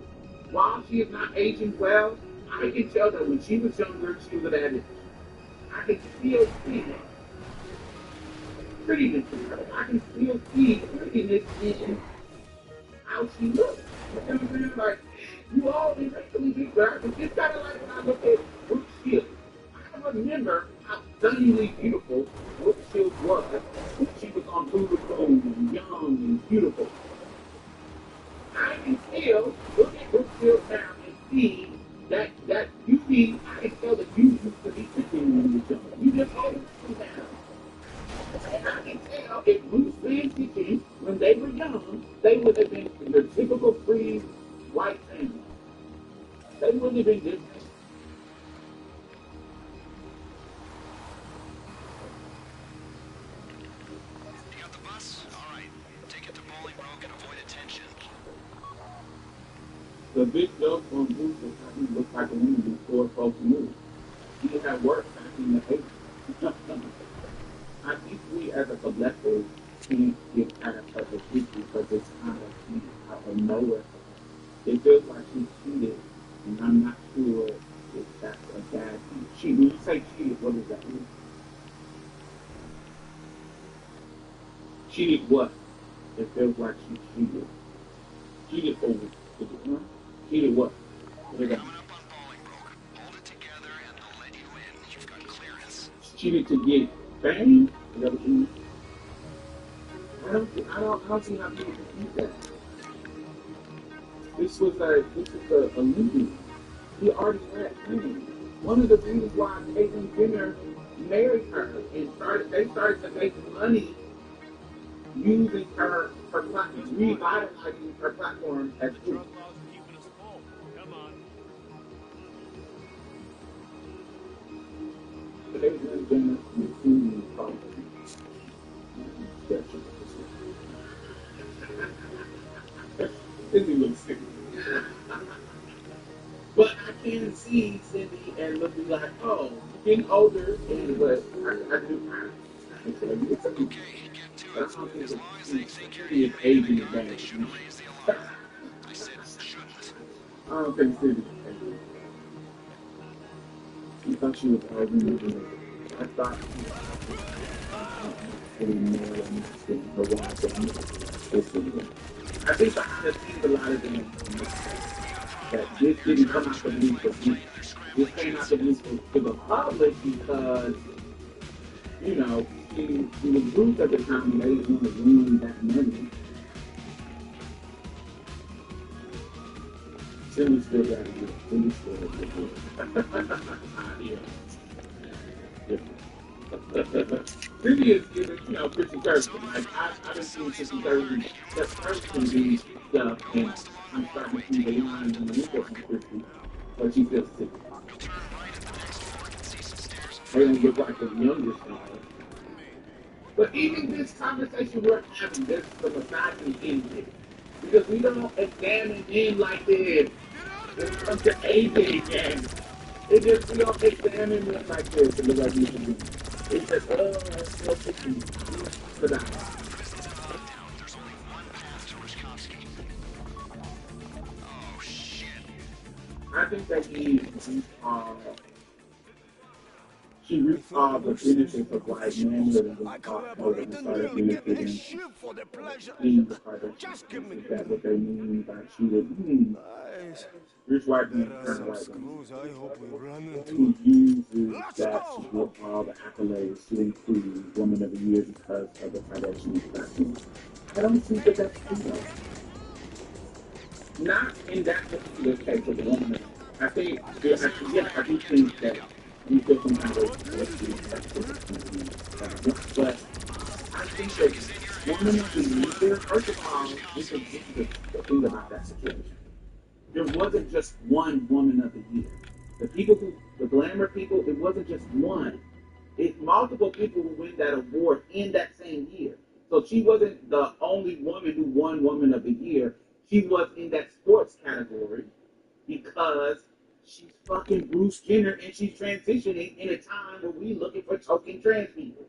while she is not aging well, I can tell that when she was younger, she was an addict. I can still see prettiness in her. I can still see prettiness in how she looks. You know what I'm saying? Like, you all eventually get back. It's kind of like when I look at Brooke Shields. I don't remember how stunningly beautiful Brooke Shields was when she was on Blueberry and young and beautiful. I can still look at Brooke Shields now and see that beauty. I can tell that you used to be sitting when you were young. You just always come down. And I can tell if Bruce Van Kitchen, when they were young, they would have been the typical free white family. They wouldn't have been different. The big joke on Bruce was how he looked like a woman before folks knew. He had work back in the 80s. I think we as a collective can't get past her history because it's kind of out of nowhere. It feels like she cheated, and I'm not sure if that's a bad thing. When you say cheated, what does that mean? Cheated what? It feels like she cheated. Cheated over. Cheated what? What does that mean? Cheated to get fame? Is that what you mean? I don't see how people can do that. This was a movie. He already had fame. One of the reasons why Caitlyn Jenner married her and they started to make money using her platform, revitalizing her platform as food. Caitlyn Jenner is food probably. Cindy looks sick. But I can see Cindy and look like, oh, getting older, and but I do. It's okay. But I don't think she is aging advantage. I don't think Cindy is aging. She thought she was arguing with me. I thought she was getting more than her wife. I think behind the scenes, a lot of them that this didn't come out the blue for me. This came out the blue for the public because, you know, she was Bruce at the time and they didn't want to ruin that money. Cindy still got to do it. Cindy still got to do it. Cindy is, you know, Christian Thurston. Like, I've been seeing Christian Thurston, that Thurston do stuff, and I'm starting to see the lines in the window from Christian, but she's still sick. They don't look like the youngest one. But even this conversation we're having, there's some misogyny in it. Because we don't examine men like this. When it comes to aging, and it just, we don't examine men like this and the way we do. It's just, it's so tricky. But I think that she reached all the benefits of white manhood and then talked over and started benefiting being the part of is that what they mean by she was rich white man kind of white who uses that to get all the accolades to include Woman of the Year because of the Kardashian platform. I don't think that that's true though. Not in that particular case of the woman. I think there's actually, yeah, I do think that we feel some kind of but I think that woman of the year, first of all, this is the thing about that situation. There wasn't just one woman of the year. The glamour people, it wasn't just one. It's multiple people who win that award in that same year. So she wasn't the only woman who won Woman of the Year. She was in that sports category because she's fucking Bruce Jenner and she's transitioning in a time where we looking for token trans people.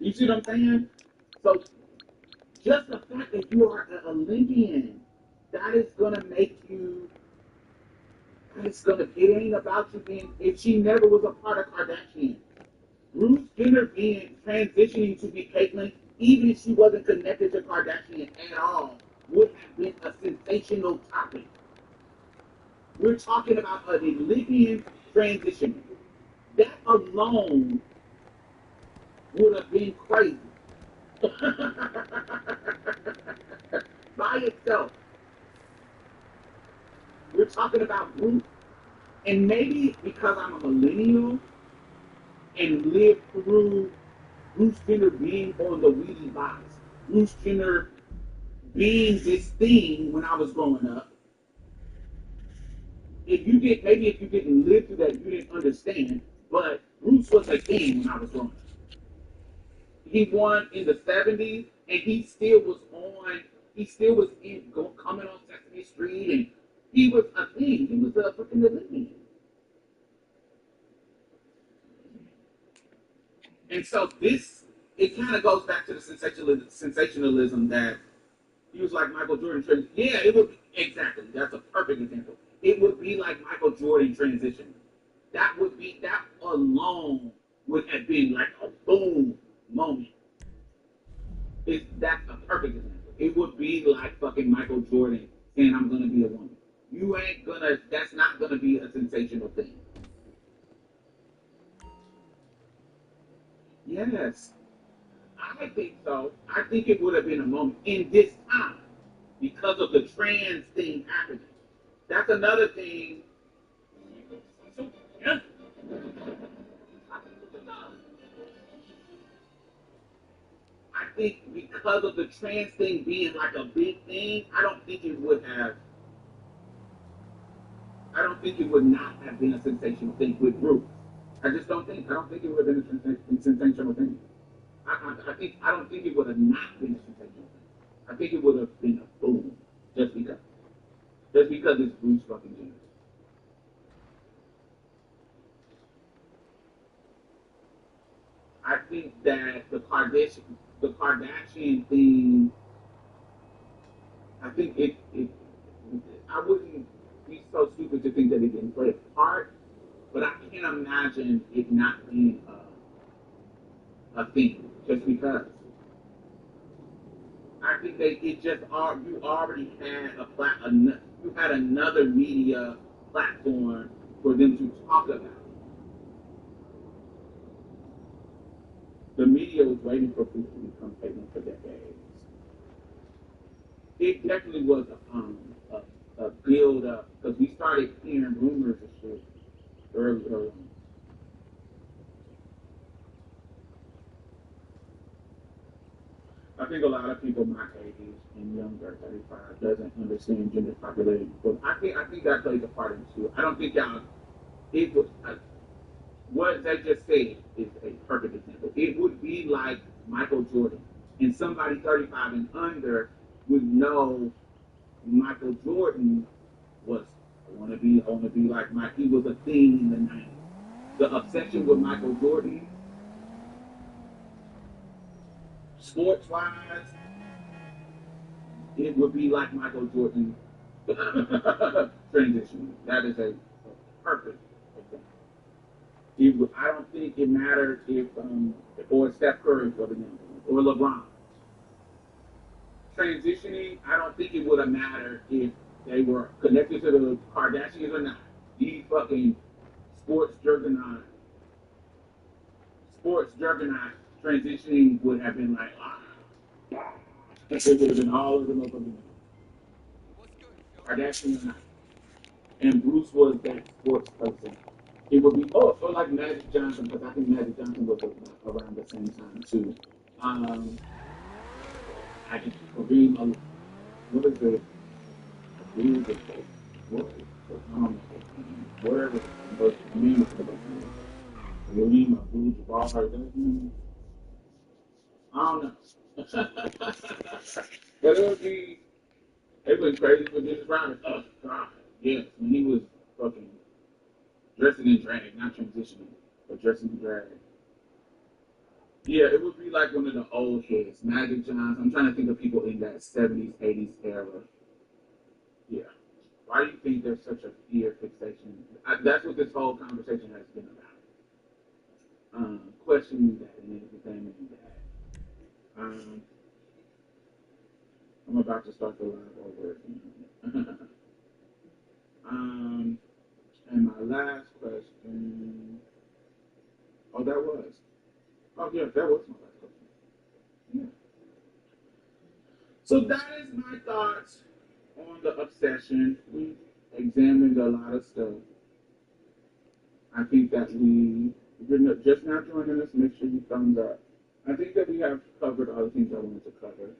You see what I'm saying? So just the fact that you are an Olympian, that is gonna make you. It ain't about you being. If she never was a part of Kardashian, Bruce Jenner being transitioning to be Caitlyn, even if she wasn't connected to Kardashian at all, would have been a sensational topic. We're talking about an Olympian transitioning. That alone would have been crazy. By itself. We're talking about Bruce. And maybe because I'm a millennial and lived through Bruce Jenner being on the Wheaties box, Bruce Jenner being this thing when I was growing up. If you didn't live through that, you didn't understand. But Bruce was a thing when I was growing up. he won in the 70s, and he still was on. He still was coming on Sesame Street, and he was a thing. He was a freaking elite. And so it kind of goes back to the sensationalism that he was like Michael Jordan. Yeah, it would exactly. That's a perfect example. It would be like Michael Jordan transition. That alone would have been like a boom moment. That's a perfect example. It would be like fucking Michael Jordan saying, "I'm gonna be a woman." You ain't gonna. That's not gonna be a sensational thing. Yes, I think so. I think it would have been a moment in this time because of the trans thing happening. That's another thing. Yeah. I think because of the trans thing being like a big thing, I don't think it would have. I don't think it would not have been a sensational thing with Bruce. I just don't think. I don't think it would have been a sensational thing. I don't think it would have not been a sensational thing. I think it would have been a boom just because. Just because it's Bruce fucking Jenner. I think that the Kardashian thing. I think I wouldn't be so stupid to think that it didn't play a part, but I can't imagine it not being a thing just because. I think you already had you had another media platform for them to talk about. The media was waiting for people to become famous for decades. It definitely was a build up because we started hearing rumors and shit early on. I think a lot of people my age and younger, 35, doesn't understand gender population. But I think that plays a part in it too. I don't think y'all. It was what they just said is a perfect example. It would be like Michael Jordan, and somebody 35 and under would know Michael Jordan was. I want to be like Mike. He was a thing in the 90s. The obsession with Michael Jordan, sports wise, it would be like Michael Jordan transition. That is a perfect example. I don't think it mattered if or Steph Curry, for example, or LeBron transitioning. I don't think it would have mattered if they were connected to the Kardashians or not. These fucking sports juggernaut, transitioning would have been like it would have been all of them up in Kardashian or not. And Bruce was that sports person. It would be so like Magic Johnson because I think Magic Johnson was around the same time too. I can Kareem. What is it? What? Wherever, but Kareem was the Kareem Abdul-Jabbar. I don't know. But it was crazy for Dennis Rodman. Oh, God. Yes, when he was fucking dressing in drag, not transitioning, but dressing in drag. Yeah, it would be like one of the old kids, Magic Johnson. I'm trying to think of people in that 70s, 80s era. Yeah. Why do you think there's such a fear fixation? That's what this whole conversation has been about. Questioning that and examining that. I'm about to start the live over again. And my last question. Oh, that was. Oh, yeah, that was my last question. Yeah. So that is my thoughts on the obsession. We examined a lot of stuff. I think that if you're just now joining us, make sure you thumbs up. I think that we have covered all the things I wanted to cover.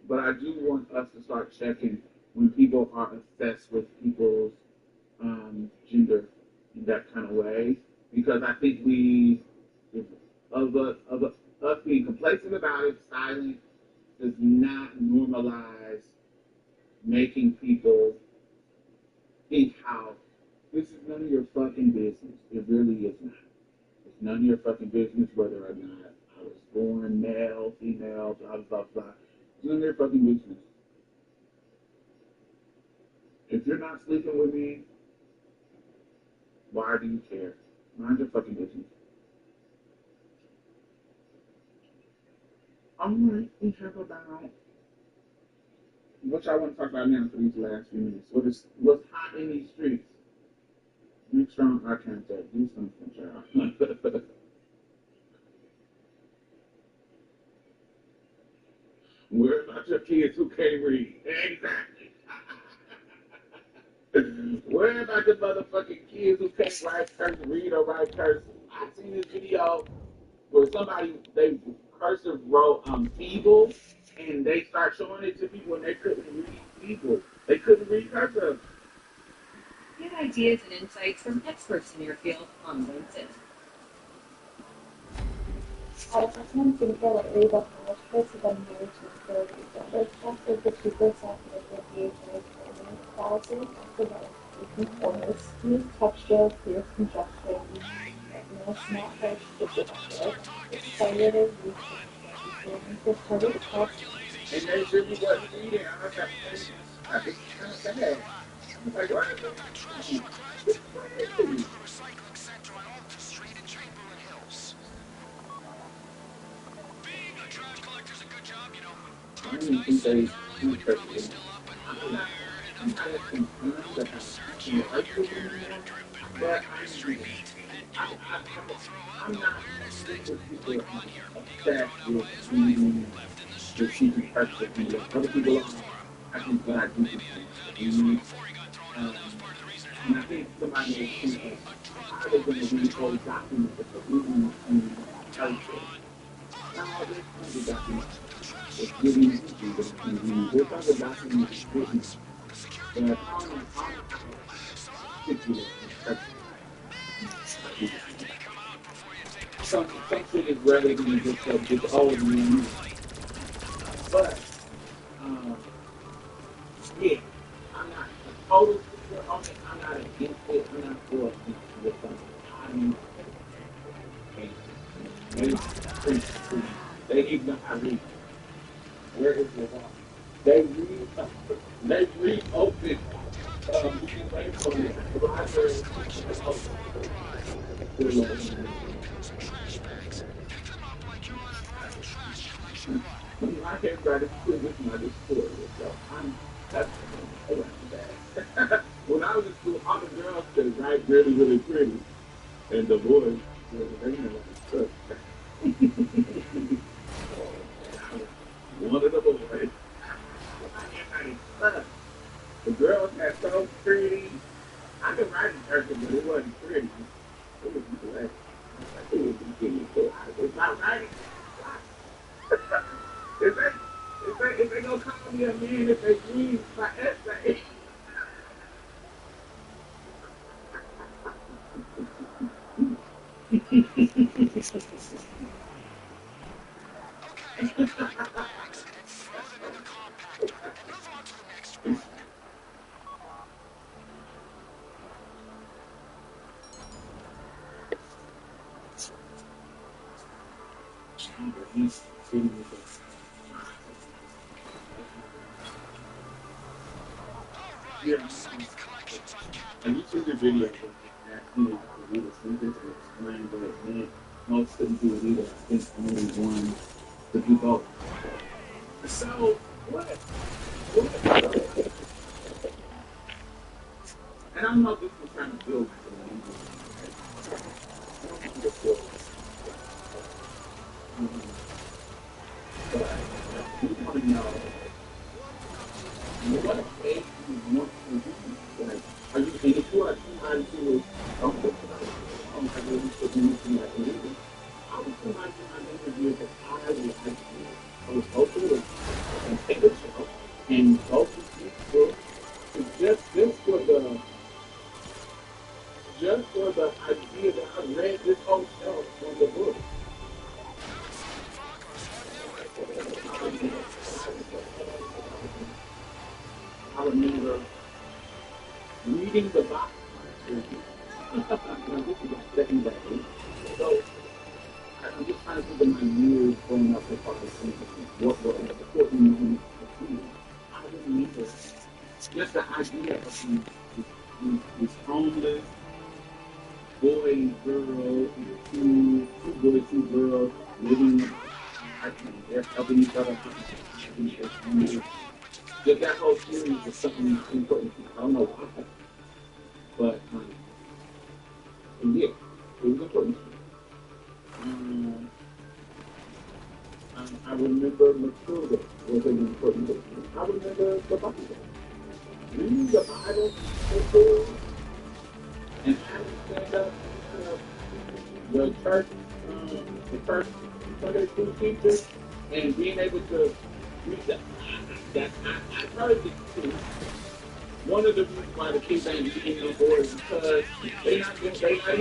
But I do want us to start checking when people are obsessed with people's gender in that kind of way because I think us being complacent about it, silent, does not normalize making people think how this is none of your fucking business. It really is not. It's none of your fucking business whether or not I was born male, female, blah, blah, blah. It's none of your fucking business. If you're not sleeping with me, why do you care? Mind your fucking business. Alright, we have about what y'all want to talk about now for these last few minutes. What's hot in these streets? Make strong eye contact. Do something, child. Where about your kids who can't read? Exactly. Where about the motherfucking kids who can't read or write cursive? I seen this video where they cursive wrote feeble, and they start showing it to people and they couldn't read feeble. They couldn't read cursive. Get ideas and insights from experts in your field on LinkedIn. Advertisement filter read of manuscripts when used in theory. The text is the cheapest and negotiated training quality of the speaking formats. Use texture, clear congestion, redness, not harsh disruptive. Excited research the target text. And they really wasn't reading. I was like, it's kind of sad. I was like, what? It's crazy. I don't even think they interested. I'm not as concerned about commercials anymore, but I'm not with people obsessed with reading the secret parts of me. Other people are. I think that I do things. And I think somebody will think, how are they going to read all the documents that they're reading in culture? Now, there's other documents. It's really easy to read. There's other documents written. But I'm particular. Some shit is rather than just all of me. But, yeah, I'm not a total speaker on it. I'm not against it. I'm not for it. With something. They ignore I read. Where is your walk? They read open. I can't try to put this in my discord, so that's bad. When I was in school, all the girls could write really, really pretty, and the boys, they know what one of the boys. The girls had so pretty. I could write in cursive, but it wasn't pretty. It was black. It was pretty. It's not writing. If they gonna call me a man, if they read my essay. He's sitting with us. Yeah. And you see the video of asking to read a sentence or explain what it meant. Most couldn't do it either. I think only one to do both. So, what? And I don't know if this was trying to build my language. I don't think it's built. But you want to know what age you want to be. Like, are you into it? Are you trying to talk about it? I'm not really putting anything like anything. I was somebody in my interview that I was hoping to take a show and go to people to just for the just for the idea that I read this whole show from the book. I remember reading the box. Now, this is like second grade. So I'm just trying to think of my years growing up as far as what were important moments for me. I remember just the idea of these homeless boy and girl, two boys, two girls living in a house, and they're helping each other. Just that whole series was something important to me. I don't know why, but yeah, it was important to me. I remember Matilda was an important book. I remember the Bible. Reading the Bible and having stand up the church Sunday school teachers and being able to read that. I heard this too. One of the reasons why the kids ain't getting on board is because they not in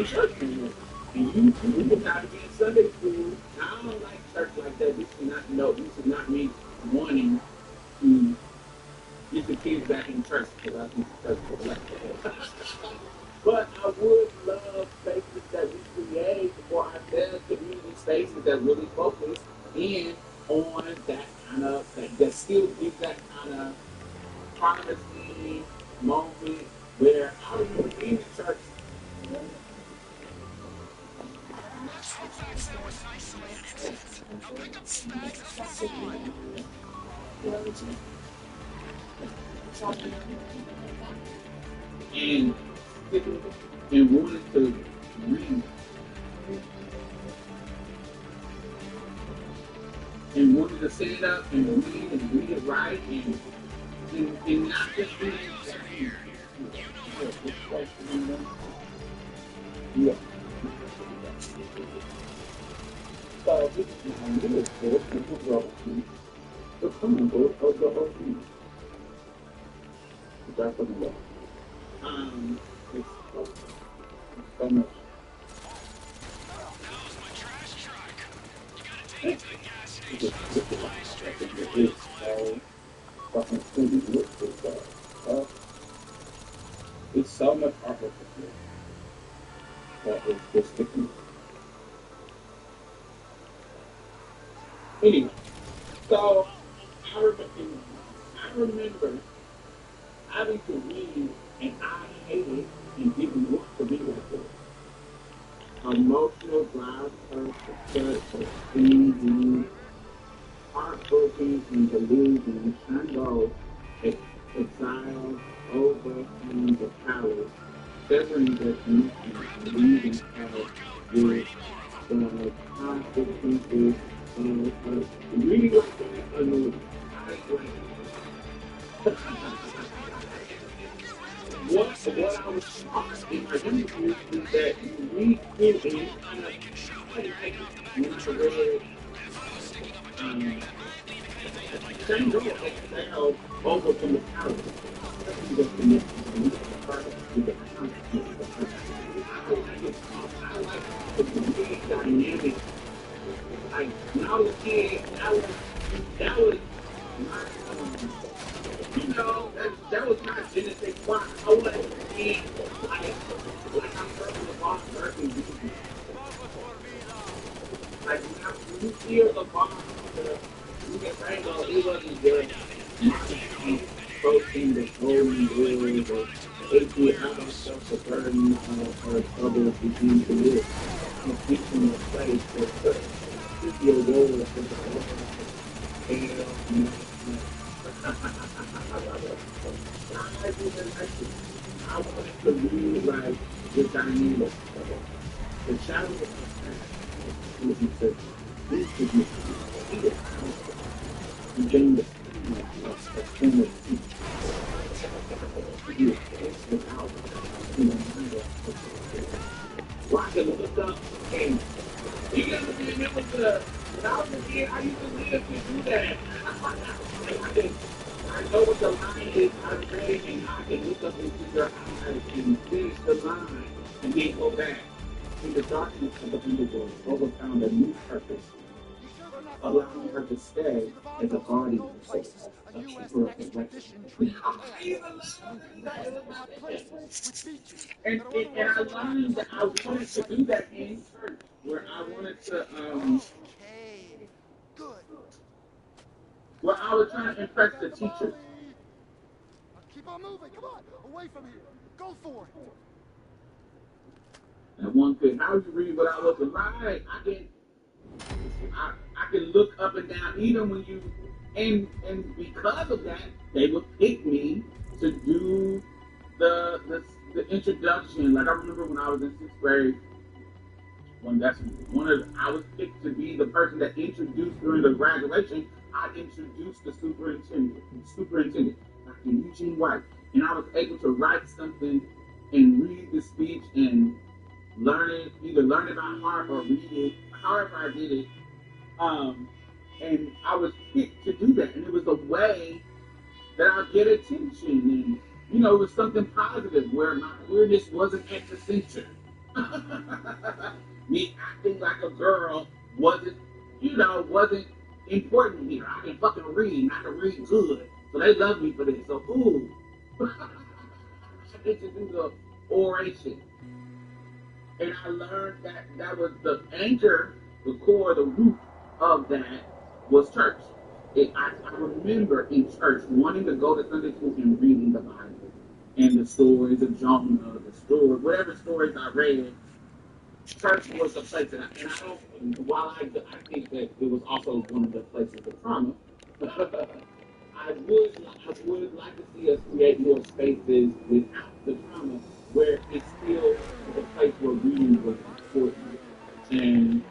church anymore. And you can have to be in Sunday school. Now, I don't like church like that. This is not me wanting to get the kids back in church because I think church for the But I would love spaces that we create for ourselves, community spaces that really focus in on that kind of, that still gives that kind of privacy moment where I remember being in church. And wanted to read and wanted to stand up and read it right and not just read it. Yeah. So this is my middle school, this is the Chronicle of the OC. That's what it was. It's so much. It's so much artwork that is just sticking. Anyway, so I remember having to read, and I hated and didn't want to be like this. Emotional drive, such things, heartbroken and delusion, Shango exiled over the palace, severing their connection and leaving her with the consequences of reading like that annoyed. What I was taught in my interview is that you read through and you kind of when I read Shango exiled over from the palace. The connection and the consequences of her. I like the big dynamic. Like when I was a kid, that was my that was my genetic plot. I wanted to be like I'm from the boss person. Like when you feel the boss, you get Rango, it wasn't just approaching the golden world or taking out of the burden of her trouble begin to live. I'm teaching a place for such your role as a I wanted to read like the dynamic, the shadow of the past. This is you gain the form of speech. You taste the power in the mind of Why the look up and you gotta remember when I was a kid, I used to live to do that. I know what the line is. I'm ready and I can look up into your eyes and finish the line. and then go back in the darkness of the underworld. Rhoda found a new purpose, allowing her to stay as a guardian, a keeper of the record. And I learned that I wanted to do that in church, where I wanted to, Okay. Good. where I was trying to impress the teachers. Keep on moving. Come on. Away from here. Go for it. And one could, how you read what I wasn't right? I can look up and down, even when you, and because of that, they would pick me to do the introduction. Like I remember when I was in sixth grade, I was picked to be the person that introduced during the graduation. I introduced the superintendent, Dr. Eugene White, and I was able to write something and read the speech and either learn it by heart or read it, however I did it. And I was picked to do that, and it was a way that I'd get attention, and it was something positive where my queerness wasn't at the center. Me acting like a girl wasn't important here. I can fucking read, I can read good, so they love me for this. So ooh, I get to do the oration. And I learned that was the anchor, the core, the root of that was church. I remember in church wanting to go to Sunday school and reading the Bible and the stories of Jonah, the story, whatever stories I read. Church was the place that I think that it was also one of the places of trauma. I would like to see us create more spaces without the trauma where it's still the place where reading was important. And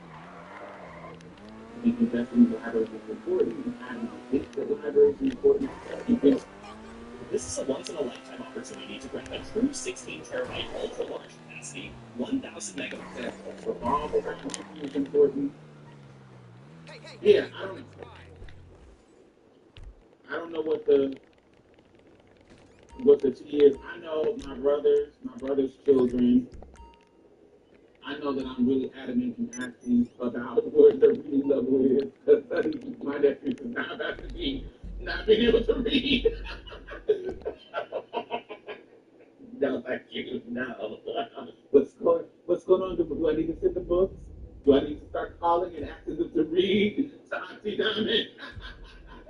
investing in libraries is important. I think that libraries is important. This is a once-in-a-lifetime opportunity to grab a true 16 terabyte ultra-large capacity, 1,000 megabytes. For all the time is important. Yeah, I don't know what the T is. I know my brother's children. I know that I'm really adamant and asking about what the reading level is because my nephew is not about to be not being able to read. No, thank you. No. What's going on? Do I need to send the books? Do I need to start calling and asking them to read to Auntie Diamond?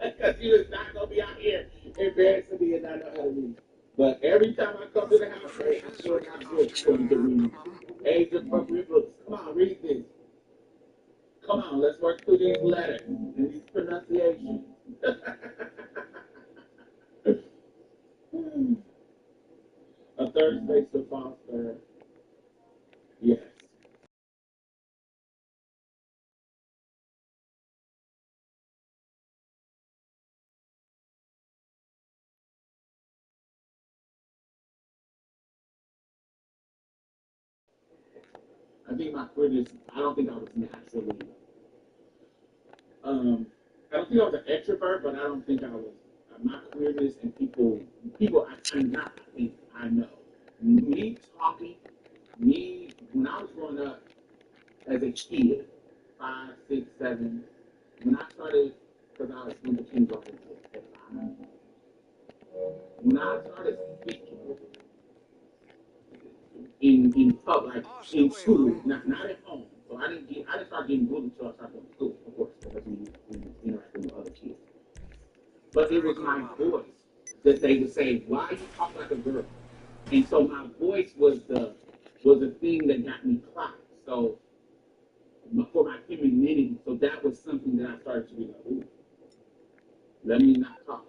Because she is not going to be out here embarrassing me and not know how to read. But every time I come to the house, I feel like I'm books for them to read. Age appropriate books. Come on, read this. Come on, let's work through these letters and these pronunciations. A third space to foster. Yes. I think my queerness, I don't think I was naturally, I don't think I was an extrovert, but I don't think I was, my queerness and people, I know. Me talking, when I was growing up as a kid, 5, 6, 7, when I started, because I was in the kindergarten at 5, when I started speaking in public, like in school, not at home. So I didn't start getting bullied until I started going to school, of course, because we interacting with other kids. But it was my voice that they would say, "Why you talk like a girl?" And so my voice was the thing that got me clocked. So for my femininity, so that was something that I started to be like, "Ooh, let me not talk."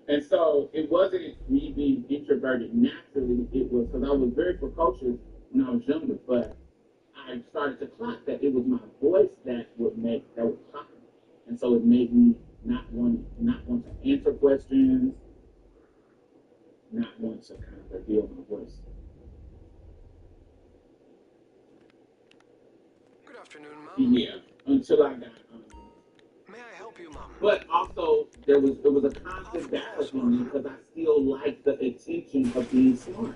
And so it wasn't me being introverted naturally. It was because I was very precocious when I was younger, but I started to clock that it was my voice that would clock me. And so it made me not want to answer questions, not want to kind of reveal my voice. Good afternoon, Mom. Yeah, until I got. May I help you, Mom? But also, it was a constant battle for me because I still like the attention of being smart.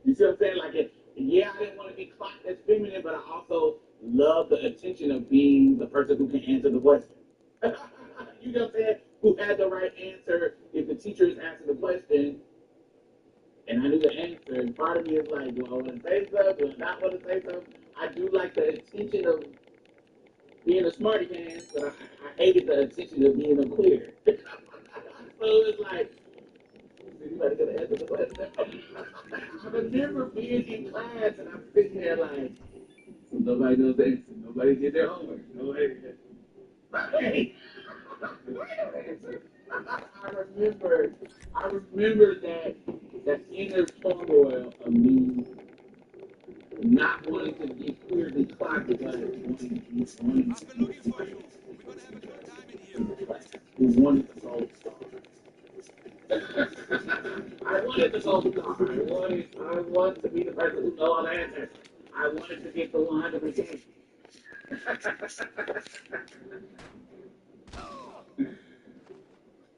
You see what I'm saying? Like, yeah, I didn't want to be clocked as feminine, but I also love the attention of being the person who can answer the question. You know what I'm saying? Who had the right answer if the teacher is asking the question, and I knew the answer, and part of me is like, do I want to say something? Do I not want to say something? I do like the attention of being a smarty man, but I hated the attention of being a queer. So it's like, anybody gonna answer the question? I remember being in class and I'm sitting there like, nobody knows the answer. Nobody did their homework. Nobody did. Hey, I remember that inner turmoil of me not wanting to be clearly clocked, but wanting to be I've been looking for you. We're gonna have a good time in here. who wanted the gold star. I wanted the gold star. I wanted to be the person who knows all the answers. I wanted to get the 100%.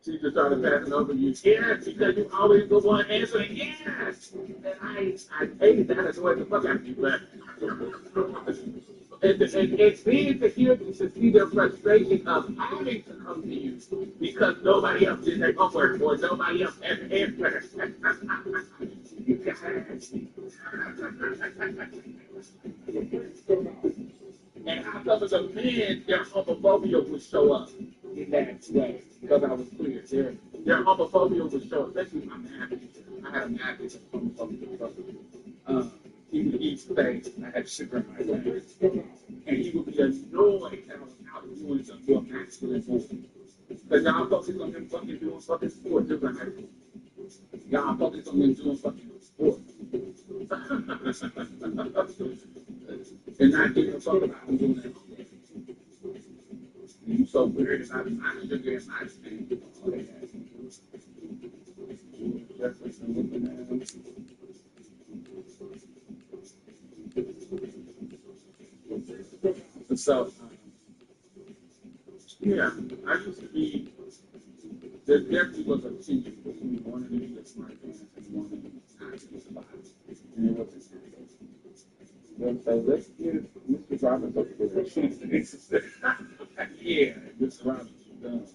Teacher started passing over you. Yes, because you always the one answering yes. And I hated that. That's what the fuck out of you, but it's needed to hear to see their frustration of having to come to you because nobody else did their homework or nobody else has an answer. And how some of the men, their homophobia would show up in that way because I was clear. Their homophobia would show up, especially my math teacher. I had a math teacher homophobia. He would eat steak, I had sugar in my way. And he would be annoyed that I was out doing some more masculine movement. Because y'all focus on him fucking doing fucking sports just like high school. Y'all focus on him doing fucking sports. And not giving a fuck about him doing that. And you so weird about my sugar and my steak. So, yeah, I used to be, there definitely was a tension between wanting to be a smart person and wanting to not to be smart. And it wasn't so let's give Mr. Roberts up for a chance. Yeah, Mr. Roberts, you're done.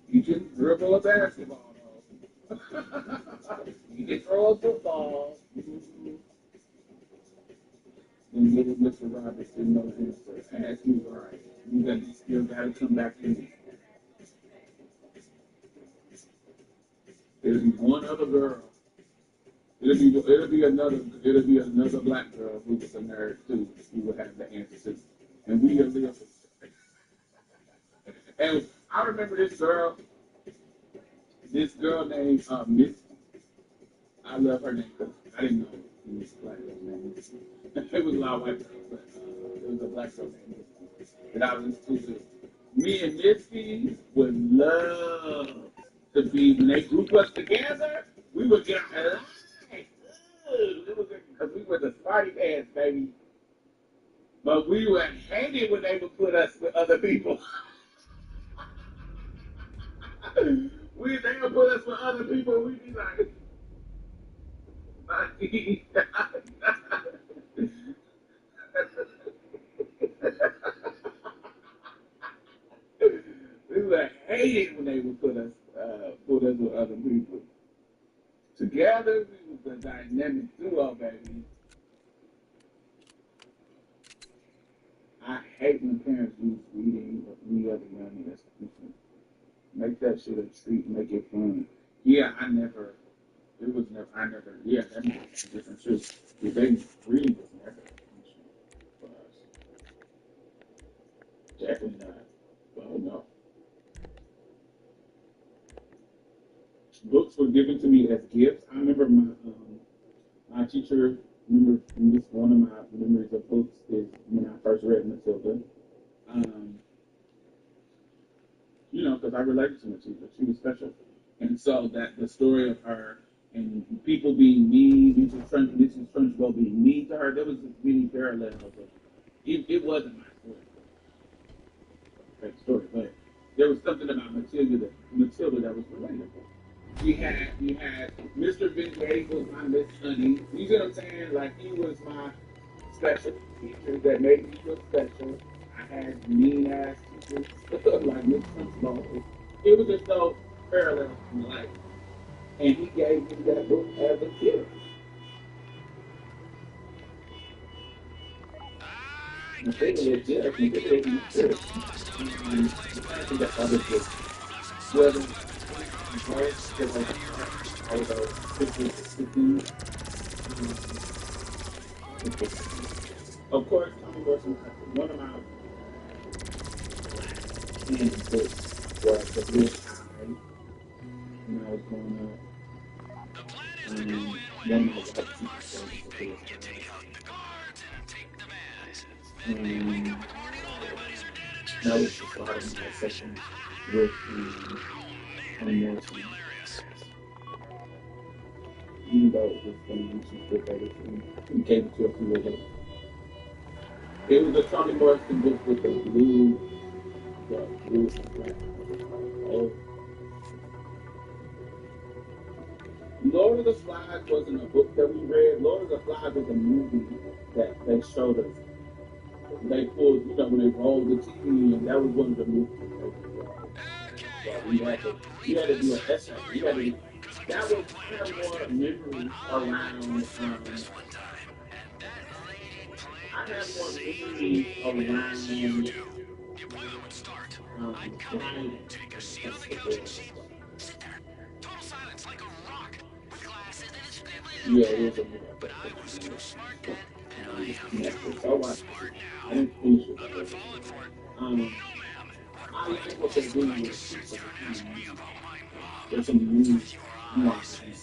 You can dribble a basketball, though. You can throw a football. And little Mr. Roberts didn't know the answer. Ask me, all right, you still got to come back in. There'll be one other girl. It'll be another black girl who was a nerd too, who would have the answer to. And we are living. And I remember this girl named Miss. I love her name because I didn't know it was a black girl's name. It was a lot of white girls, but it was a black girl named Miss. And I was exclusive. Me and Missy would love to be, when they group us together, we would get alive. Because we were the party pants, baby. But we would hate it when they would put us with other people. They would put us with other people, we'd be like, we would hate it when they would put us with other people. Together, we was a dynamic duo, baby. I hate when parents use reading or any other young institution. Make that shit a treat, make it fun. Yeah, that makes a difference too. If they read was never an issue for us. Definitely not. Well, no. Books were given to me as gifts. I remember my teacher. One of my memories of books is when I first read Matilda. Because I related to Matilda. She was special, and so that the story of her and people being mean, Mrs. Trunchbull being mean to her, there was many parallels. It wasn't my story, but there was something about Matilda that was relatable. You had Mr. Vidya was my Miss Honey. You see what I'm saying? Like he was my special teachers that made me feel special. I had mean ass teachers like Miss Principal. It was just so parallel in life. And he gave me that book as a kid. I think it was, yeah, I think it was good. I think that's other books. Whether all those pictures, of course, Tommy Wilson, one of my favorite books was The Blue Eye when I was growing up. One of my white teachers that was just a lot of my sessions with Morrison. Even though it was going to be super better and gave it to a few of them. It was a Tommy Morrison book with the blue and black. Oh. Lord of the Flies wasn't a book that we read. Lord of the Flies was a movie that they showed us. They pulled, when they rolled the TV, and that was one of the movies. We had to do an essay. That was kind of more memories around. I have more memories around. Yeah, it was a movie. So I watched it. I didn't finish it. I like what they're doing with it. There's some new nuances.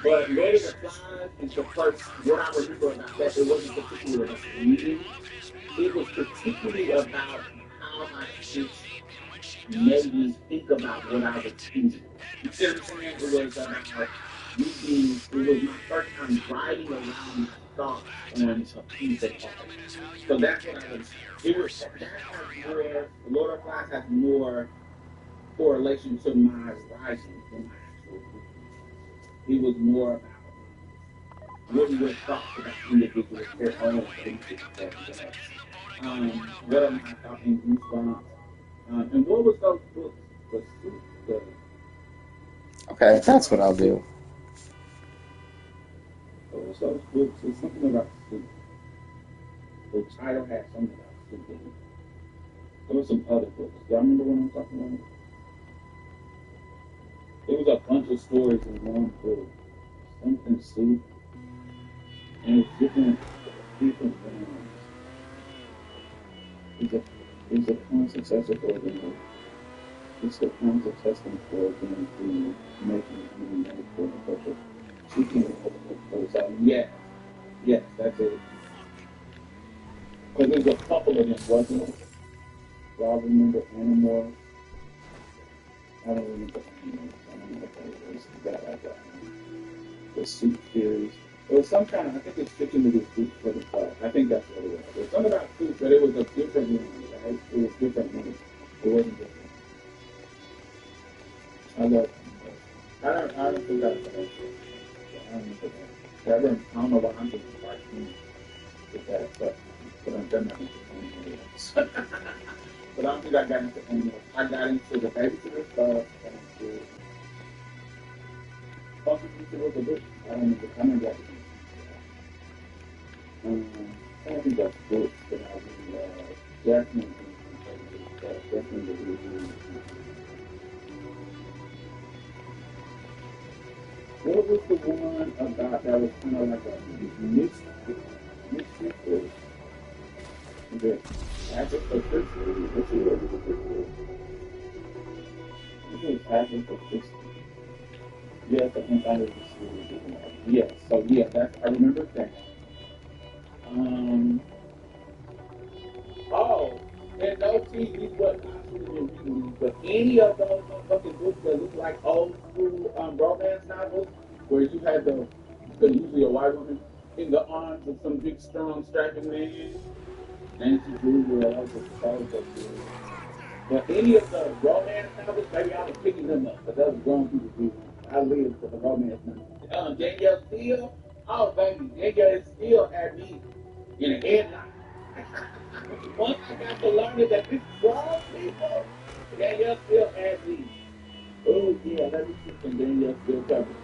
But Lord of the Flies is the first, what I remember about that, it wasn't particularly about reading. It was particularly about how I just made me think about what I was thinking. You see what I'm saying? It was about reading, it was my first time writing around thoughts on a piece of art. So that's what I was, that has more, Lord of the Flies has more correlation to my writing than my actual book. It was more about what we were thoughts about individuals, their own basic stuff. What am I talking Goosebumps? And what was those books? Okay, that's what I'll do. What was those books? It's something about soup. The title had something about soup in it. There were some other books. Y'all remember what I'm talking about? There was a bunch of stories in one book. Something soup. And it's different ones. It's a constant testing for them. It's the constant testing for them to making it for the culture. Speaking of so yes, that's it. Because there's a couple of them, wasn't it? Y'all remember Animal? I don't remember Animal. I don't know what that was. That like that. The soup series. It was some kind of, I think it's sticking to the soup for the class. I think that's what it was. It was something about soup, but it was a different one, right? It was different one. It wasn't different. I don't think I said that. I don't know why I'm thinking cartoon with that, but I'm done that. But I don't think I got into animals. I got into the babysitter stuff and Funky Teacher was a bit. I don't remember. I remember that. I don't think that's books that I really love. Definitely really. What was the one about that was kind of like a mystery book? The Africa Christmas. What's the word for Christmas? I think it was Africa Christmas. Yes, I think that was the series. Yes, so yeah, I remember that. And those TVs wasn't actually reading, but any of those motherfucking books that look like old school romance novels, where you had usually a white woman in the arms of some big, strong, strapping man, Nancy Drew, that was a so But any of the romance novels, maybe I was picking them up, but that was grown people reading. I live for the romance. Danielle still, oh baby, Danielle still had me in a headlock. Once I got to learning that this is wrong, people, Danielle still had me. Oh yeah, let me see some Danielle still covered.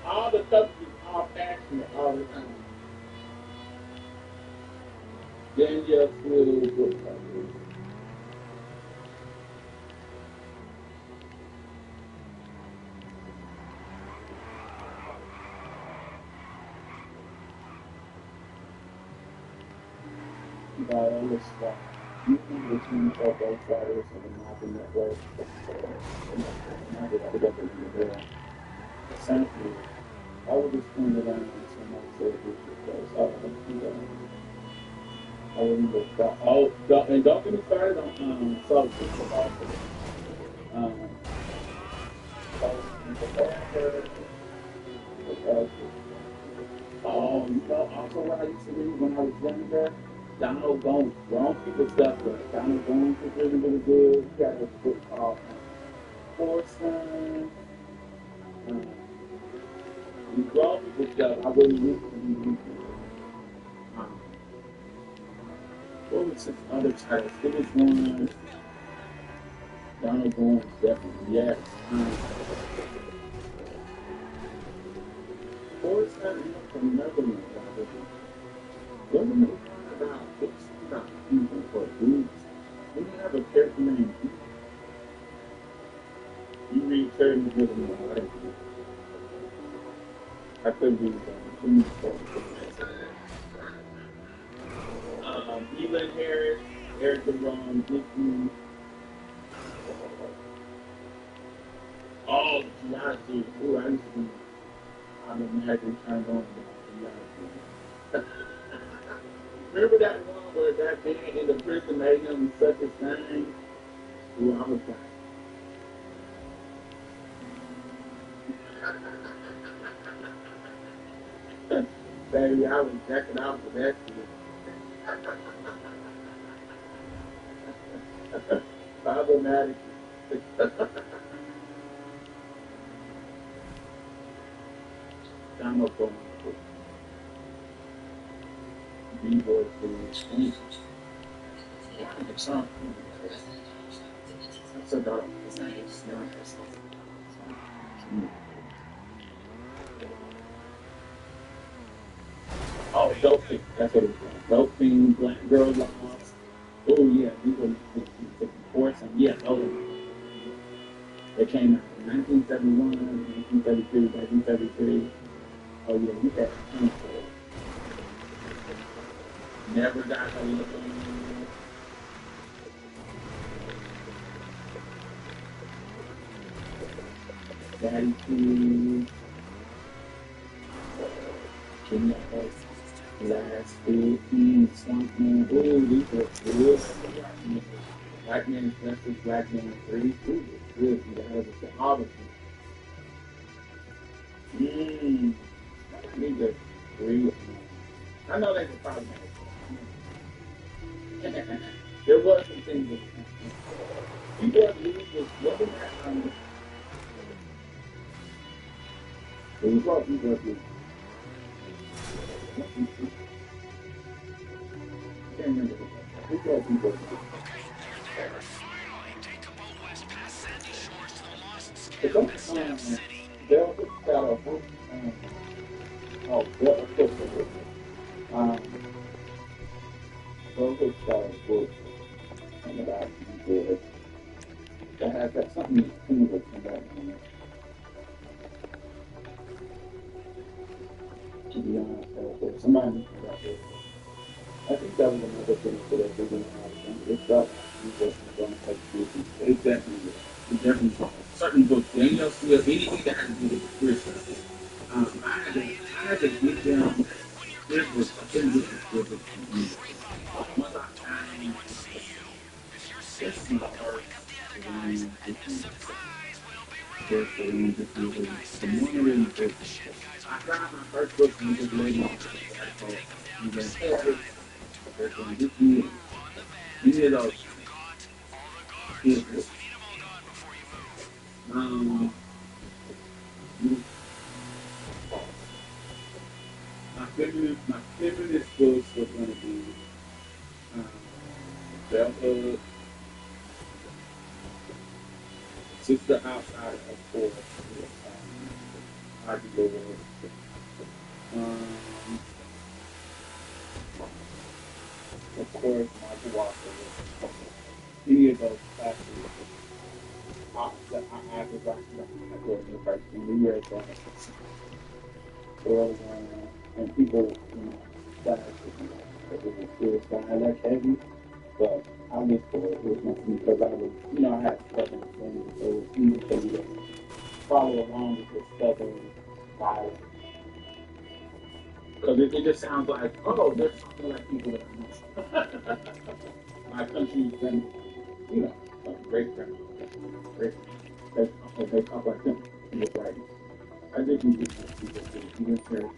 All the stuff is all passionate all the time. Danielle still good coverage. Viola Scott. You can between Football Fighters and the Mountain Network. Now that I got the there. Essentially, I would just point it out and someone said this because I remember that. Oh, and don't get me started on South Football. Um, oh, you know, also what I used to read when I was younger? Donald Gomes, wrong people stuff, but Donald Gomes was really, really good. He got a book called Fortune. These wrong people stuff, I really used to read. What was his other titles? It was one, Donald Gomes, definitely, yes. Fortune, another one, wasn't it about books about people or groups? We have a character named you read Terry Gilliam, right? I could read Elon Harris, Eric Ron, Disney. Oh, Giannis. Ooh, I used to be automatically turned on Giannis. Remember that one where that man in the prison made him such a thing? Ooh, I was like, baby, I was checking out for that shit. Automatically. I'm not going to B-boy to it's not. That's a dog. Oh, Dolphin. That's what it was. Dolphin, Black Girl Lost. Oh, yeah. These were the fourth. Yeah, oh, they came out in 1971, 1972, 1973. Oh, yeah, you got Never got a look on Daddy Key. Kenya Last 15, Swampman. Oh, these were good. Black Man Justice, Black Man 3. Ooh, good. You gotta have the Harvest. I need to read. I know they could probably there was some things that people have used this. Wasn't that who brought people up with? I can't remember who brought people up with. There was about a book. Oh, well, of course there was. Those books about a book and about good. That has that something similar to that. To be honest, somebody got this. I think that was another thing that they didn't have. It's got people going to take business. It definitely is. It definitely is. Certain books, Daniel Steele, anything that has to do with Christmas. I had to get them. This was, I couldn't get this book. Once I found this is the first. The morning book. I found my first book from this lady. You can tell it. There's going to be any of those. You feminist books were going to be um, Bellhood, Sister Outside, of course, Ivy Lord, um, of course, Michael Walker. Any of those classics, I was watching them in the first thing we read that early on, and people, that it was still like heavy, but I look for it with my because I was, I had southern friends, so it was easy for me to follow along with this southern vibe. Because it just sounds like, oh, there's something like people that I know. My country's been, great friends. Great. They talk like them. He was like, I think we just have people to even care.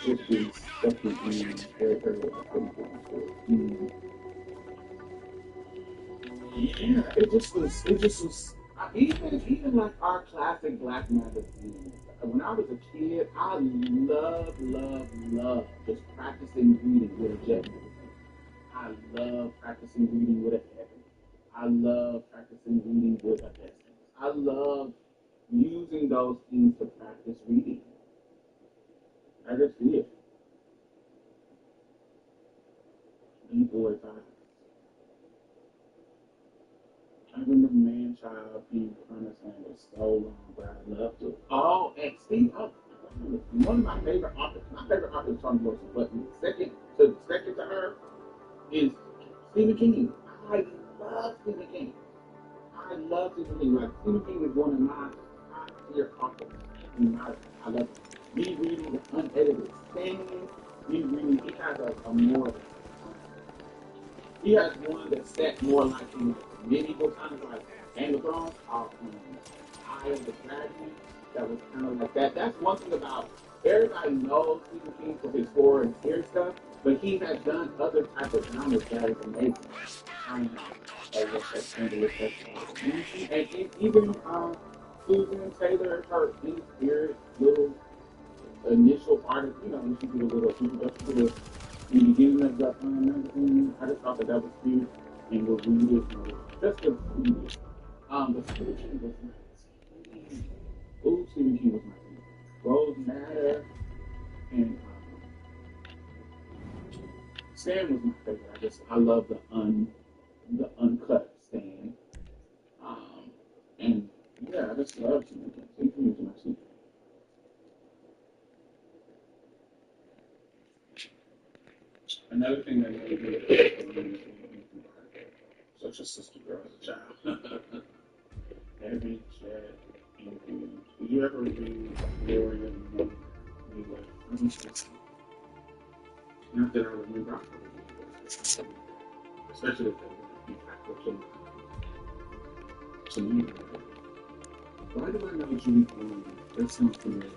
It is definitely very, very important. Yeah, it just was, even like our classic black magazines. When I was a kid, I loved just practicing reading with a J magazine. I love practicing reading with a Heaven. I love practicing reading with a Essence. I love using those things to practice reading. I just see it. B-Boy vibes. I remember Man Child being promised for so long, but I loved it. Oh, and Steve, one of my favorite authors is Toni Morrison, but second to her is Stephen King. I love Stephen King. Like Stephen King is one of my top tier authors. I love it. Me reading the unedited things, me reading, he has one that's set more like in medieval times, like Game of Thrones, Eye of the Dragon. That was kind of like that. That's one thing about everybody knows Stephen King for his horror and scary stuff, but he has done other types of genres that is amazing. And even Susan Taylor, her in spirit little initial artist, when she did a little introduction to the beginning of the magazine, I just thought that was cute and we'll read it. And just to read it. But Stephen King was my team. Ooh, Stephen King was my team. Rose Matter and Stan was my favorite. I love the uncut Stan. And yeah, I just love Stephen King. Stephen King was my team. Another thing that made me such a sister girl as a child. Heavy chat interviews. Did you ever read Gloria and Mother? Not that I remember. Especially if they were to me. Why do I know Judy Blume? That sounds familiar.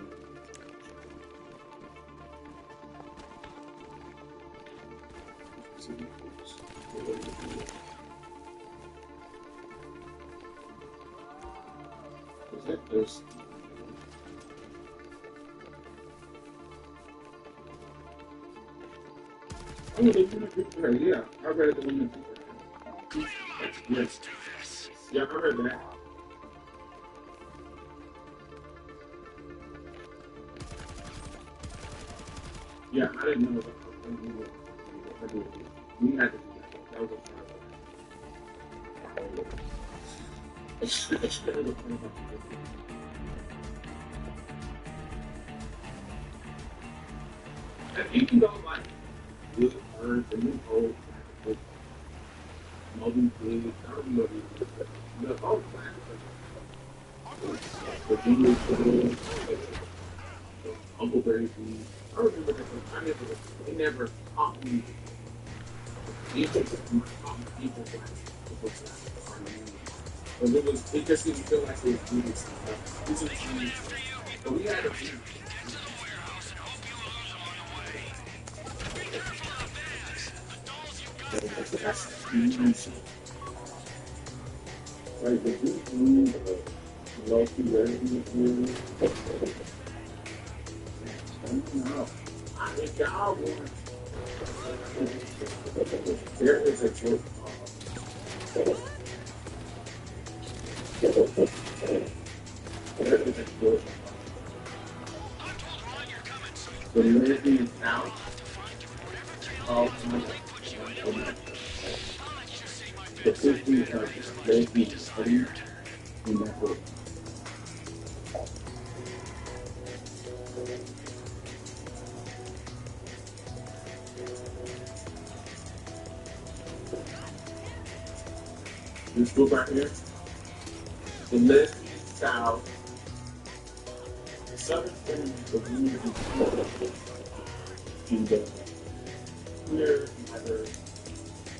Is that this? Oh, the Women Prepare. Yeah, I read the Women Prepare. Yes. Yeah, I read that. Yeah, I didn't know that. I did. We had to do that. That was a part of it. And even though, like, good birds and new old classics, Moby Dick, I don't know the old classics, the Beatles, Huckleberry Finn. I remember that, they never taught me. It just didn't feel like it was doing stuff. But we had a few. Like the low-key No. If y'all want, there is a book there is a book The Lesbian South called The 50 of Lesbian Studies in that book. This book right here, The Lesbian South, Southern Feminist of Women and queer matter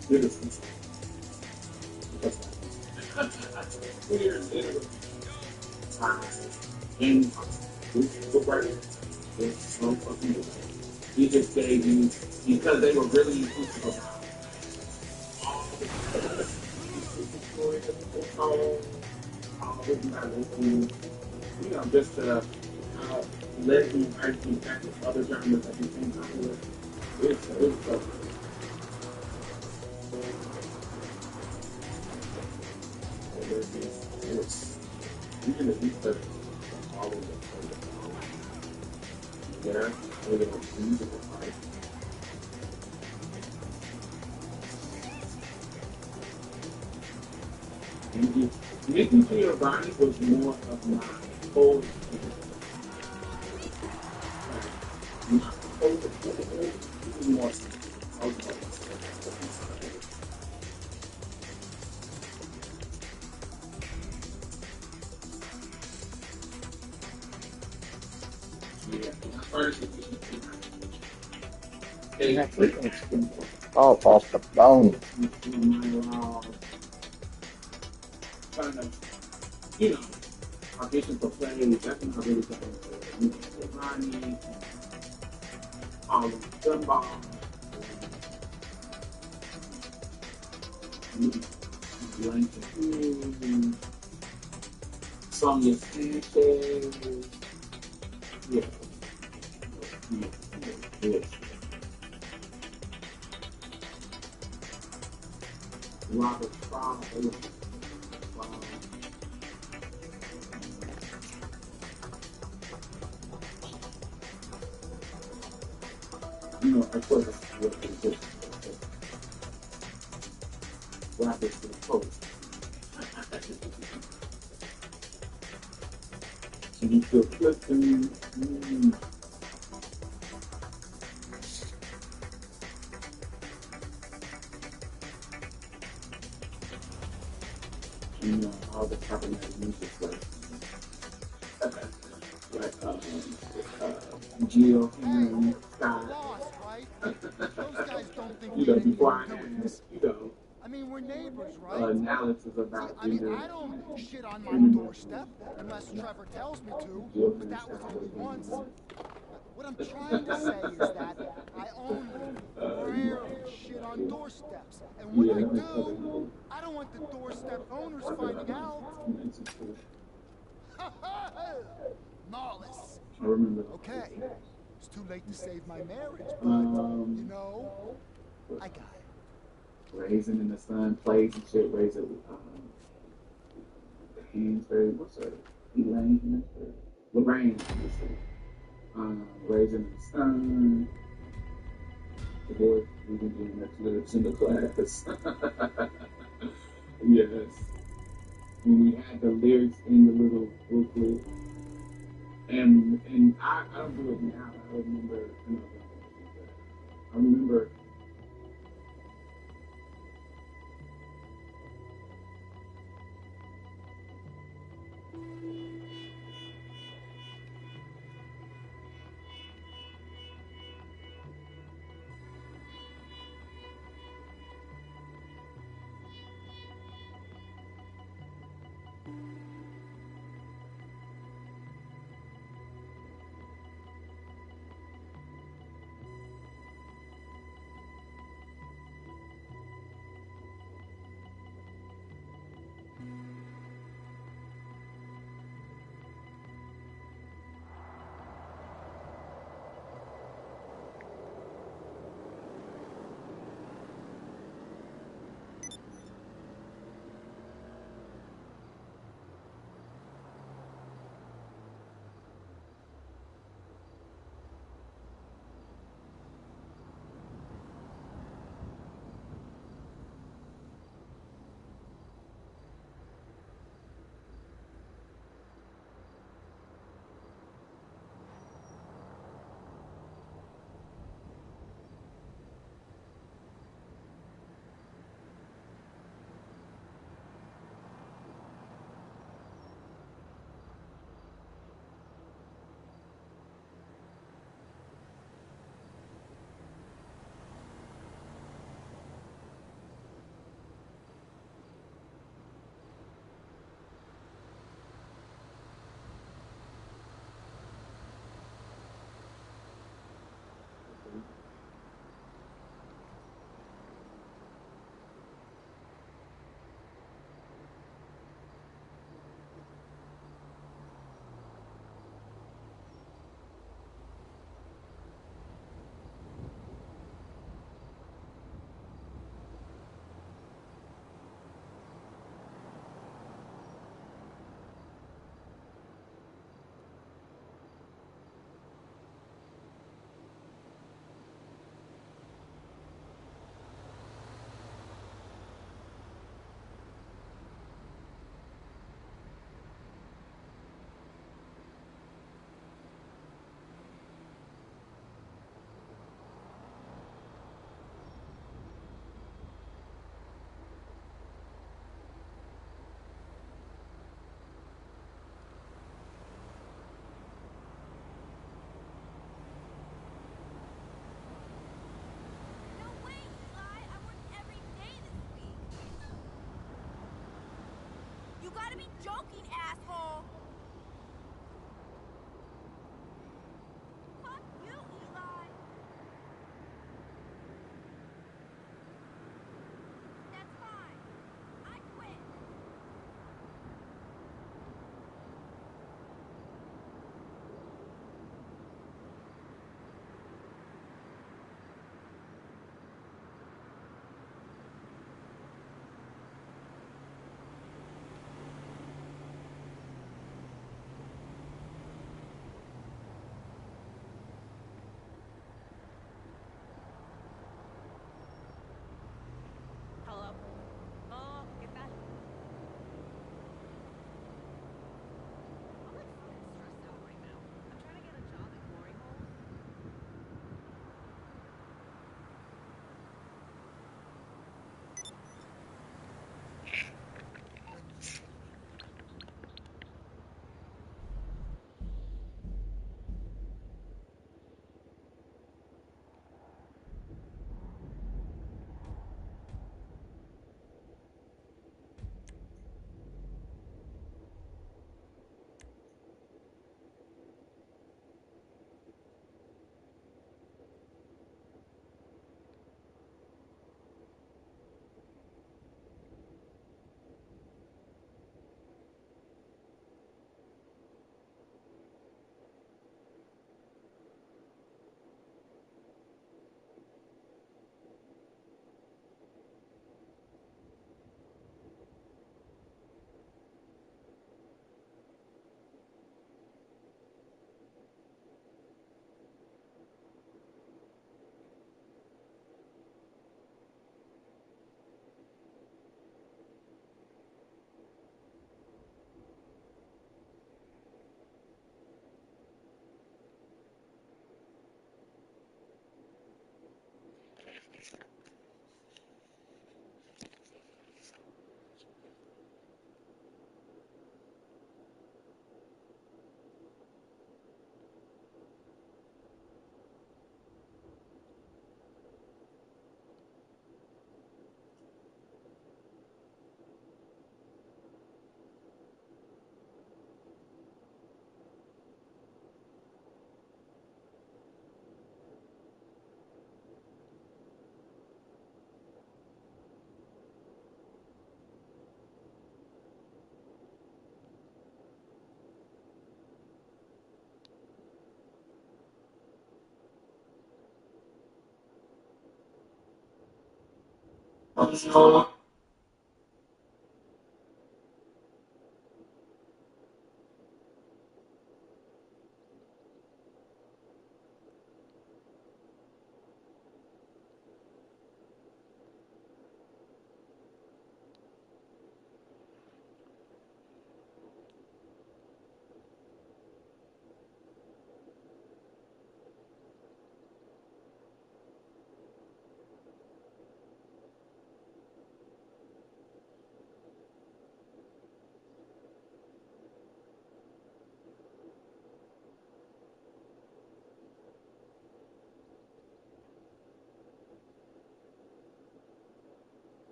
citizens. Queer literary ties in this book right here. It's so fucking good. He just gave you, because they were really inclusive about all the stories that people told, all the lesbian, just how lesbian rights impacted other genres that became popular. It's so good. It's even the research all of the there, with a musical part. And Making to Your Body was more of my whole experience. My whole experience was more alcohol. Yeah, my first Oh, off the bone. kind of, audition for plays. That's when I really got into Ronnie, Gumball, Blank Sonia Sanchez. Yeah. Yes. Robert Frost. Of course, what is this? Robert the Post. So you feel Clifton. All the problematic music, Jill, Henry, Scott. Those guys don't think Before I had, I mean, we're neighbors, right? analysis about I mean, I don't shit on my doorstep unless Trevor tells me to, but that was only once. What I'm trying to say is that I only rarely shit on doorsteps. And when I do, I don't want the doorstep owners finding out. Lawless. I remember. Okay. It's too late to save my marriage, but, I got it. Raisin in the Sun plays and shit. Raisin with Hansberry. What's her? Elaine. Lorraine. Raisin in the Sun. The boy, we've been doing that lyrics in the class. Yes. When we had the lyrics in the little booklet. And I don't do it now. I remember, I remember. smoking, asshole! Fuck you, Eli! That's fine. I quit. Hello? Oh, ¿qué tal? I'm like fucking stressed out right now. I'm trying to get a job at Glory Hole.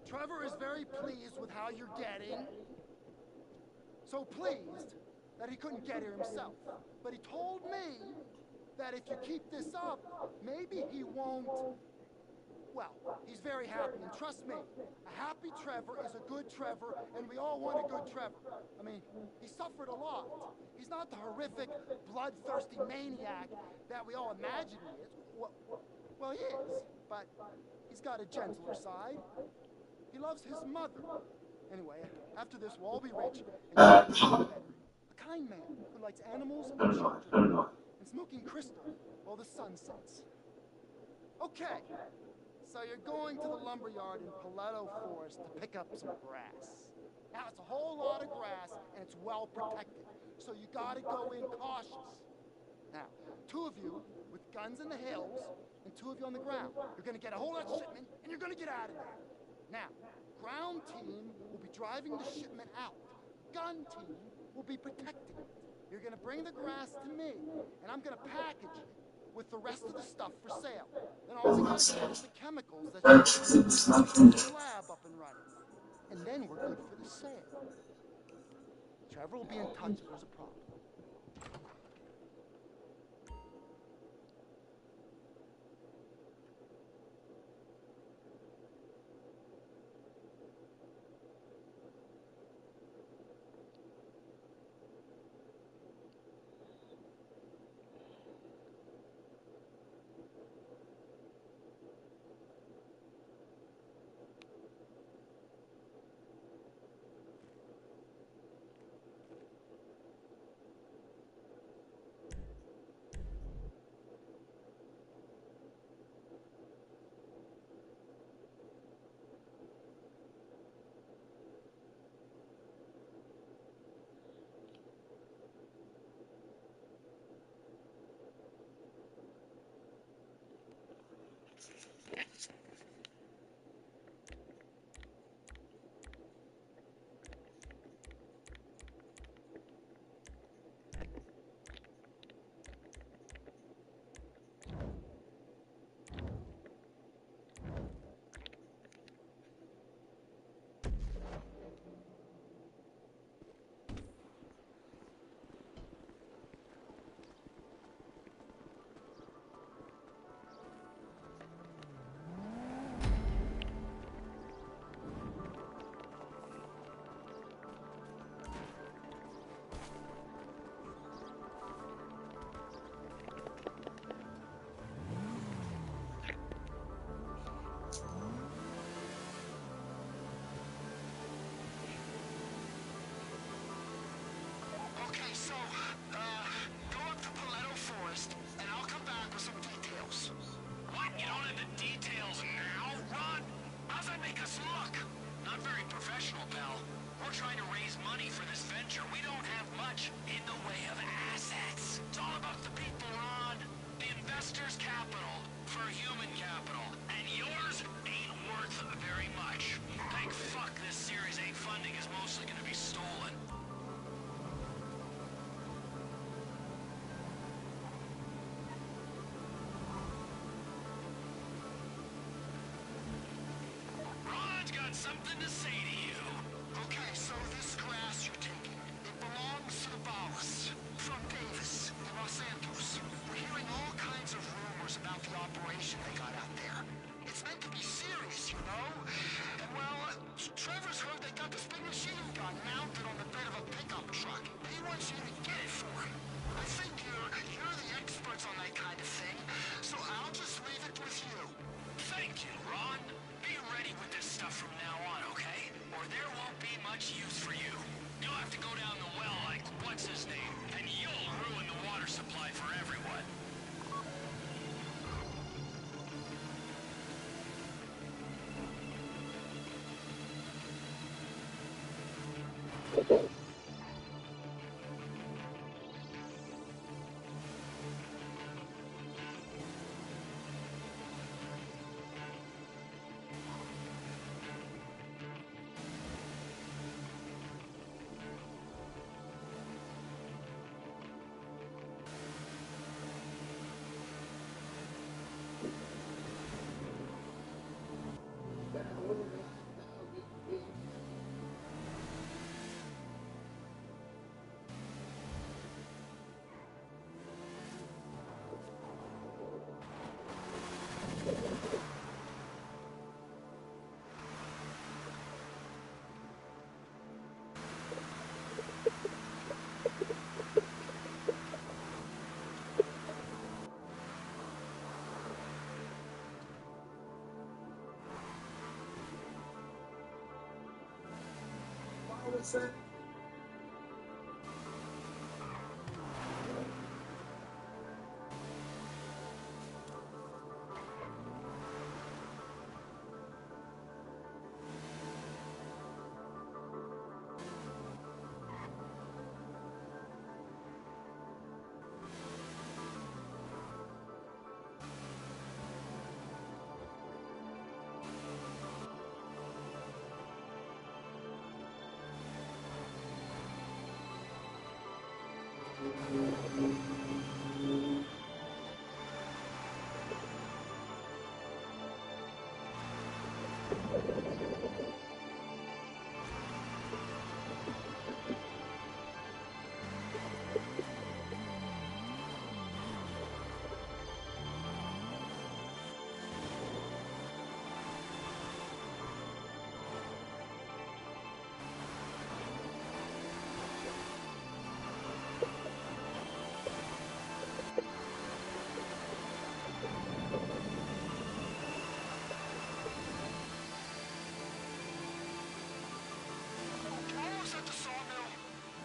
Trevor is very pleased with how you're getting. So pleased that he couldn't get here himself. But he told me that if you keep this up, maybe he won't. Well, he's very happy, and trust me, a happy Trevor is a good Trevor, and we all want a good Trevor. I mean, he suffered a lot. He's not the horrific, bloodthirsty maniac that we all imagine he is. Well, he is, but he's got a gentler side. He loves his mother. Anyway, after this, we'll all be rich and better. A kind man who likes animals and children and smoking crystal while the sun sets. Okay, so you're going to the lumberyard in Paleto Forest to pick up some grass. Now, it's a whole lot of grass, and it's well protected, so you gotta go in cautious. Now, 2 of you with guns in the hills, and 2 of you on the ground. You're gonna get a hold of that shipment, and you're gonna get out of there. Now, ground team will be driving the shipment out. Gun team will be protecting it. You're gonna bring the grass to me, and I'm gonna package it with the rest of the stuff for sale. Then all we gotta do is the chemicals that you get the lab up and running. And then we're good for the sale. Trevor will be in touch if there's a problem. Okay, so, go up to Paleto Forest, and I'll come back with some details. What? You don't have the details now, Ron? How's that make us look? Not very professional, pal. We're trying to raise money for this venture. We don't have much in the way of assets. It's all about the people, Ron. The investor's capital for human capital. And yours ain't worth very much. Thank fuck this Series 8 funding is mostly gonna be stolen. Ron's got something to say to you. Okay, so this grass you're taking, it belongs to the Ballas from Davis in Los Santos. We're hearing all kinds of rumors about the operation they got out there. It's meant to be serious, you know? And well, Trevor's heard they got this big machine gun mounted on the bed of a pickup truck. He wants you to get it for him. I think you're the experts on that kind of thing, so I'll just leave it with you. Thank you, Ron. Be ready with this stuff from now on, okay? Or there won't be much use for you. You'll have to go down the well like, what's his name? And you'll ruin the water supply for everyone. Tomorrow's at the sawmill.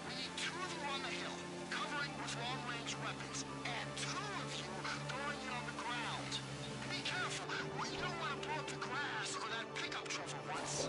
We need 2 of you on the hill, covering with long-range weapons, and 2 of you going in on the ground. Be careful. You don't want to blow up the grass or that pickup truck for once.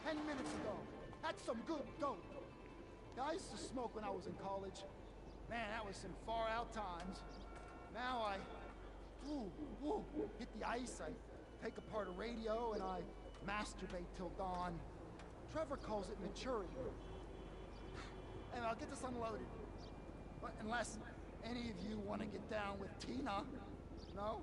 10 minutes ago. That's some good dope. I used to smoke when I was in college. Man, that was some far out times. Now I, hit the ice, I take apart a radio, and I masturbate till dawn. Trevor calls it maturity. And I'll get this unloaded. But unless any of you want to get down with Tina, no?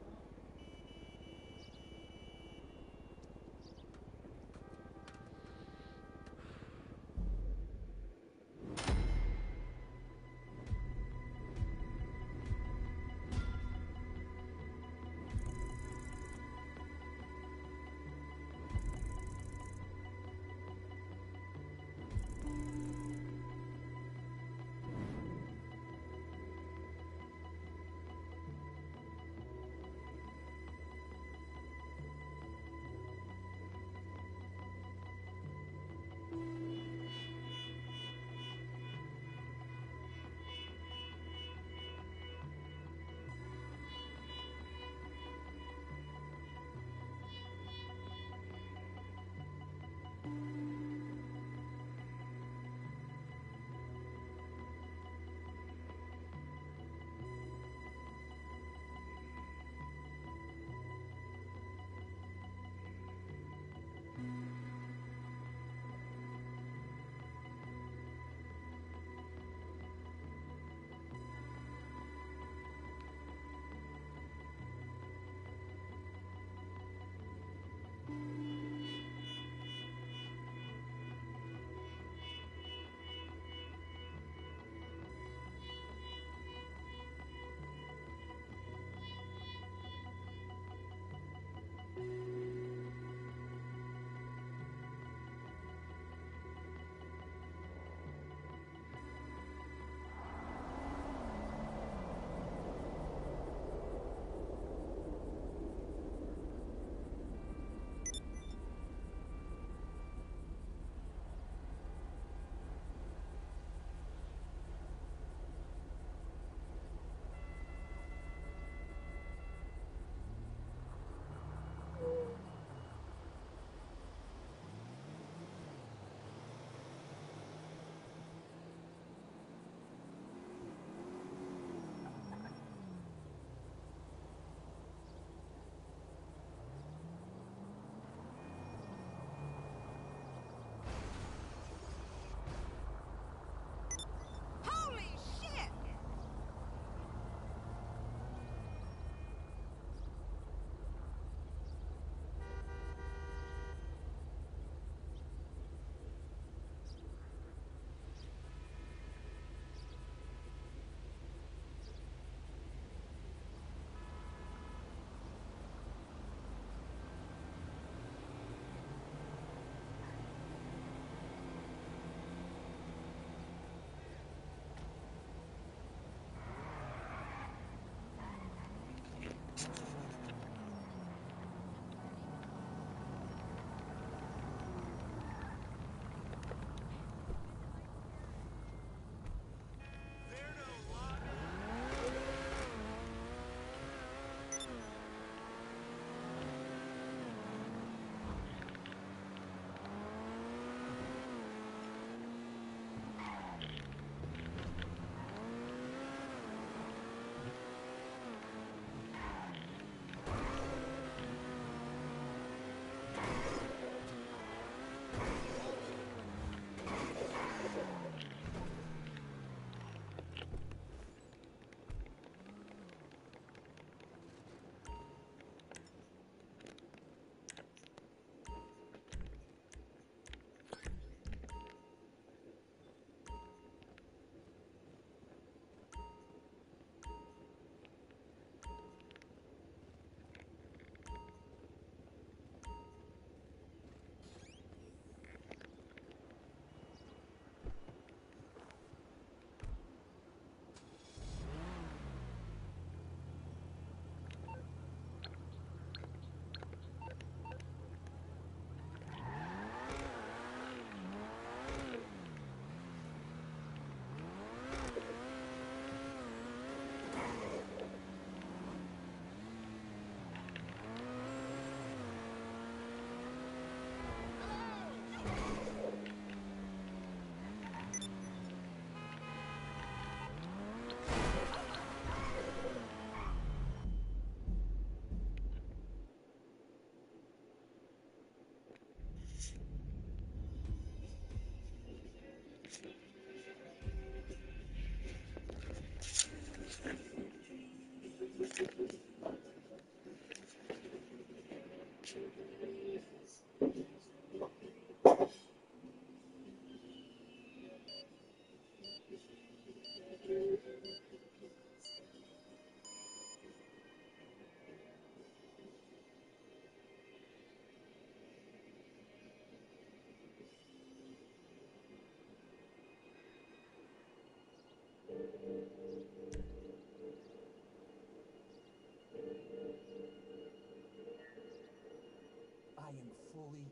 I am fully.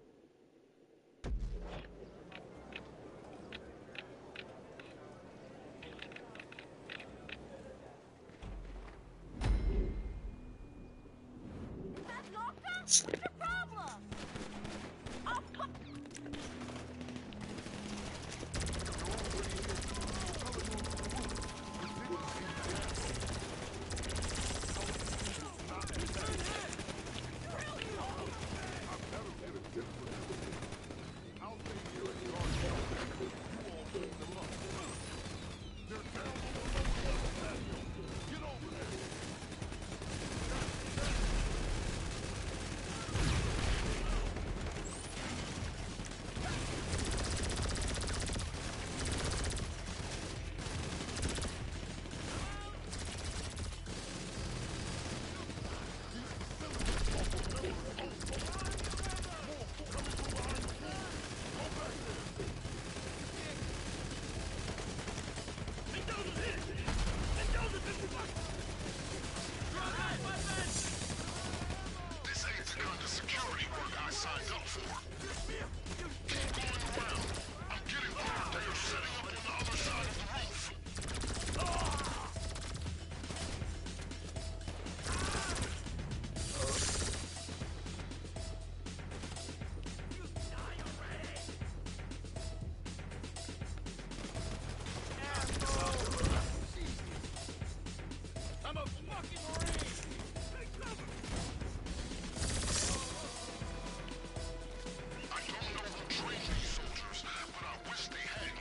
Is that locked up? What's your problem? I'll This ain't the kind of security work I signed up for. Keep going around. I'm getting word they are setting up on the other side of the roof. I'm a fucking Marine! Take cover! I don't know who trained these soldiers, but I wish they had.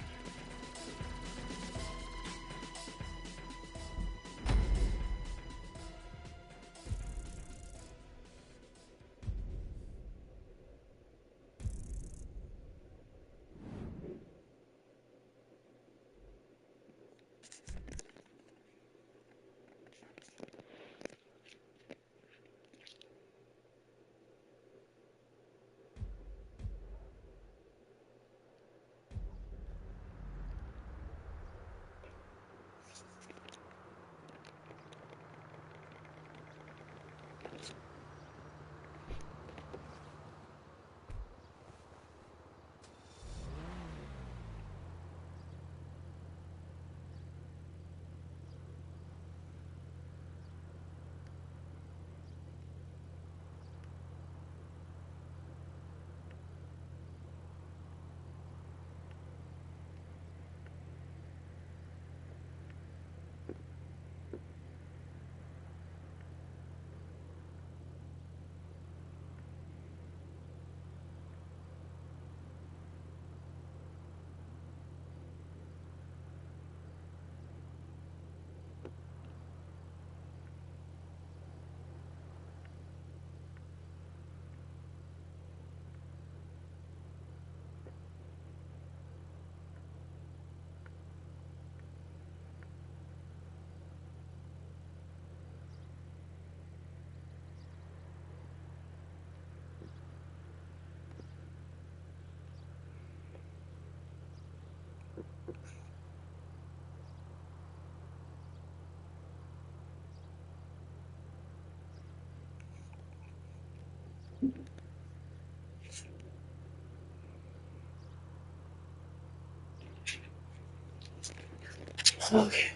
Okay.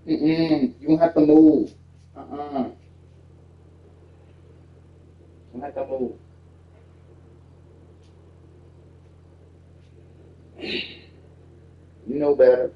You don't have to move. You don't have to move. You know better.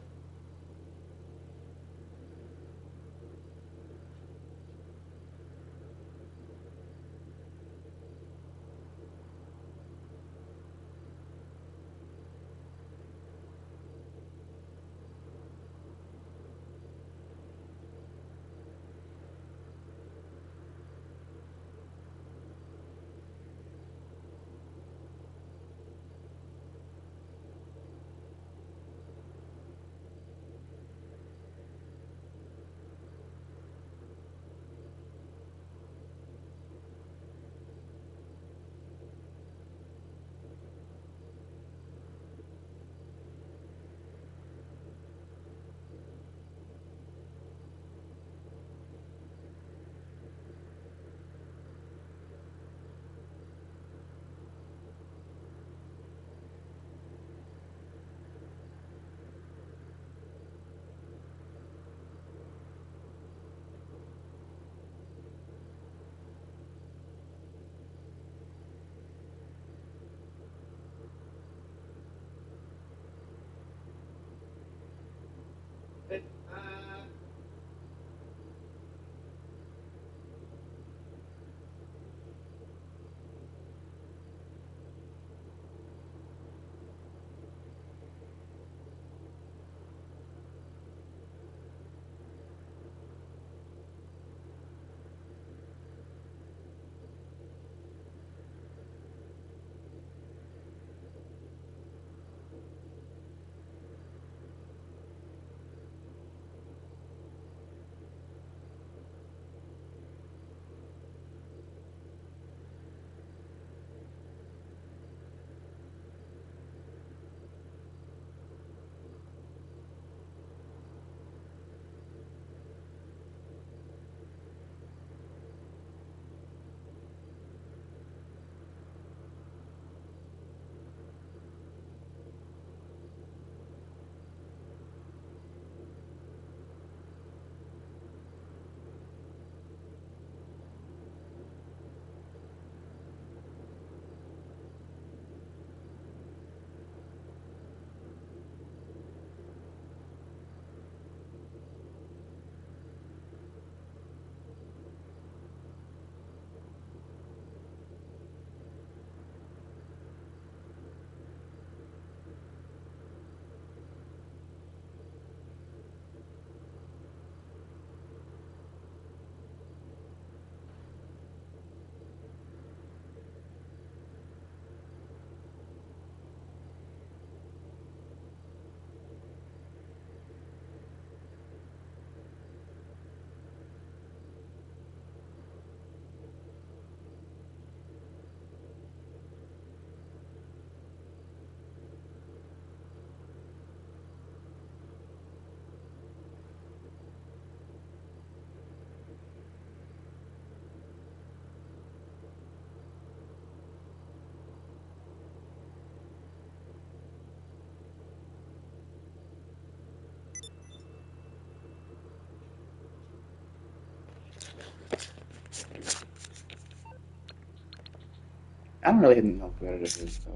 I don't really know how good it is, so.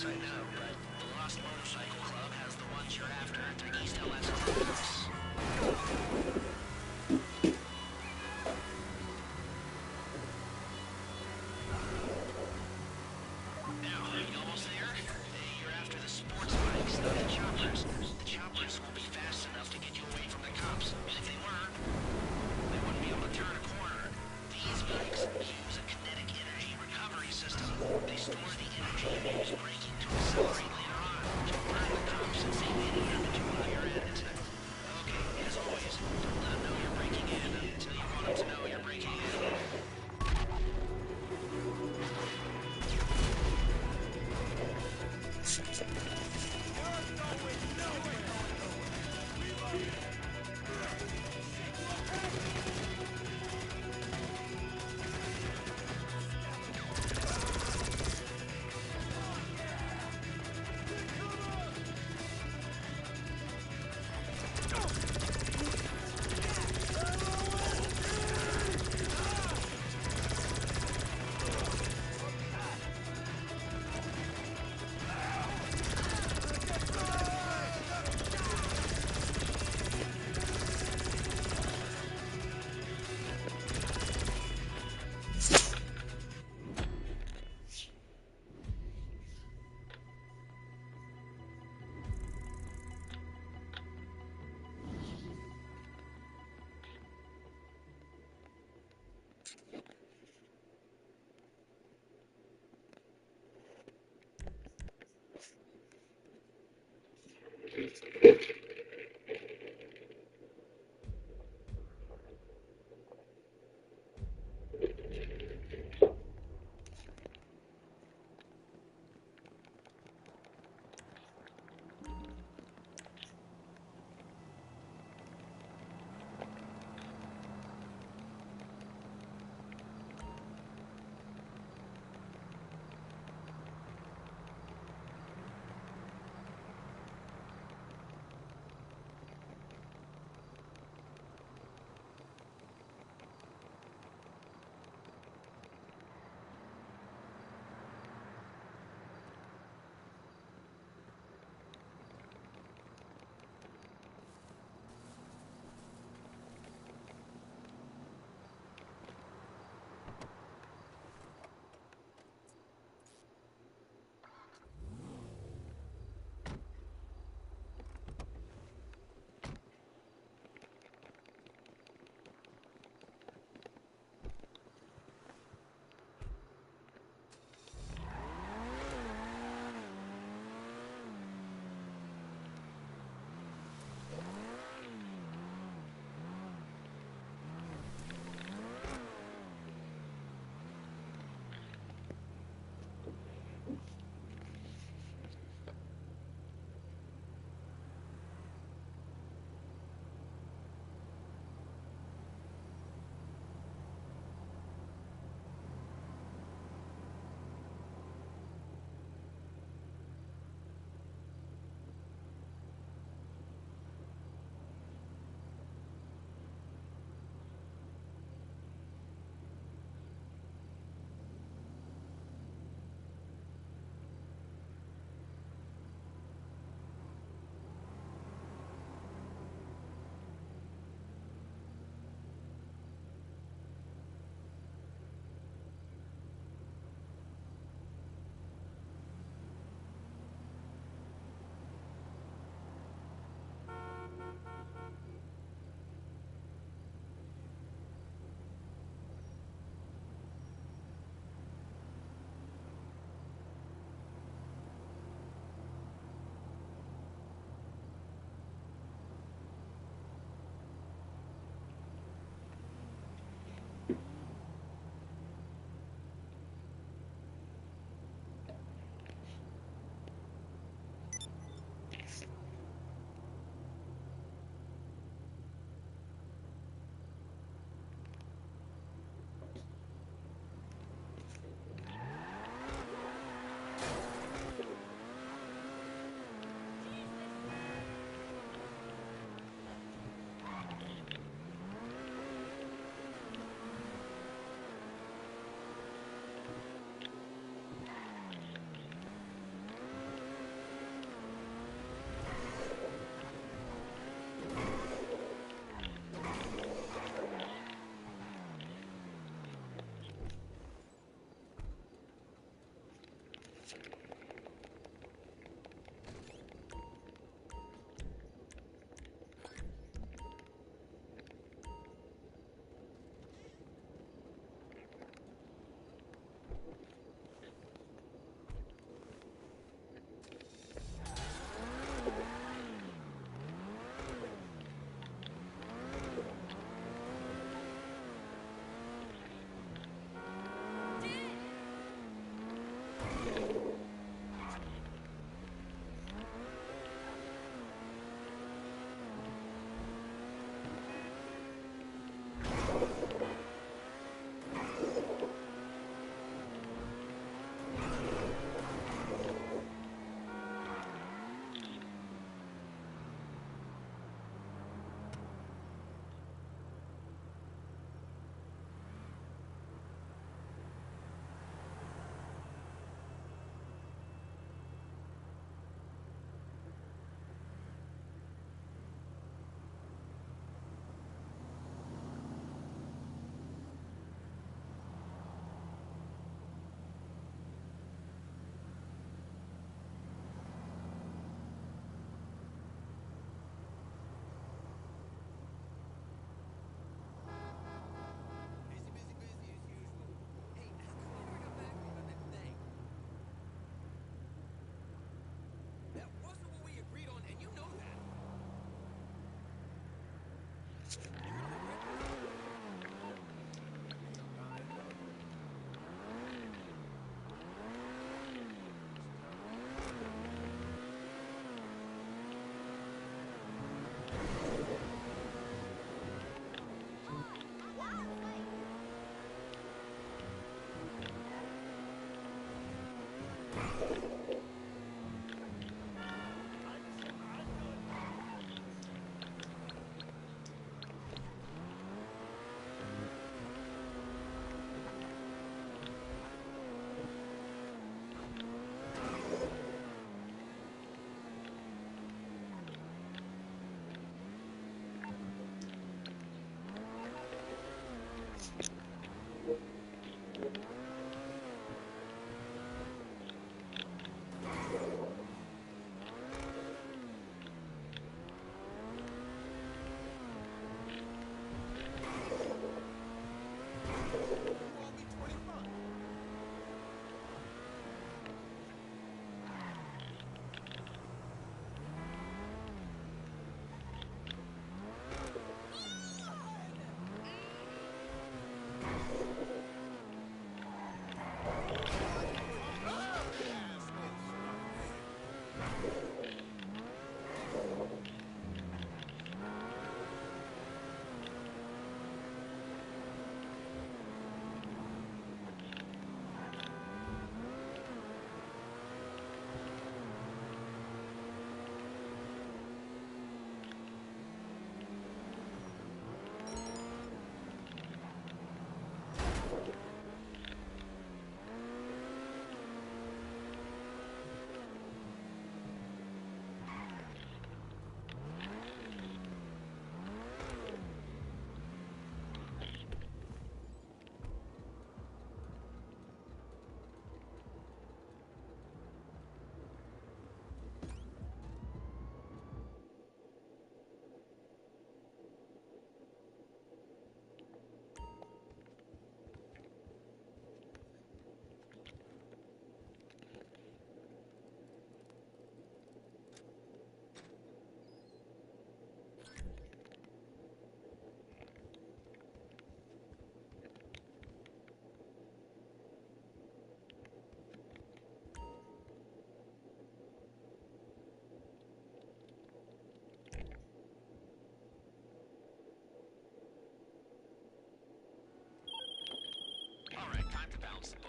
I know, but the Lost Motorcycle Club has the ones you're after at the East LS Courthouse. Now, you almost there? You're after the sports bikes, not the choppers. The choppers won't be fast enough to get you away from the cops. And if they were, they wouldn't be able to turn a corner. These bikes use a kinetic energy recovery system. They store the energy you use braking to accelerate later on, to burn the cops and save any damage while you're at it. Okay, as always, don't let them know you're breaking in until you want them to know you're breaking in.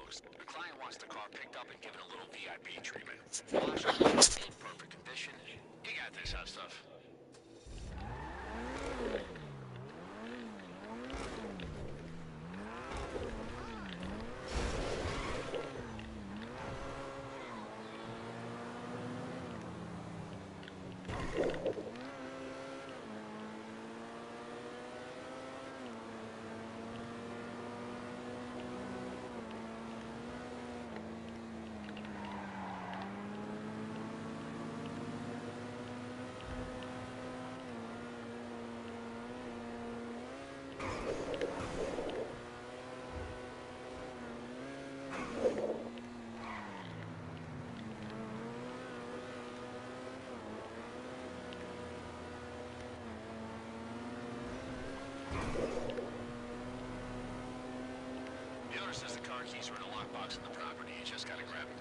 folks. The client wants the car picked up and given a little VIP treatment. Washed, in perfect condition. You got this hot stuff. The owner says the car keys are in a lockbox in the property. You just gotta grab them.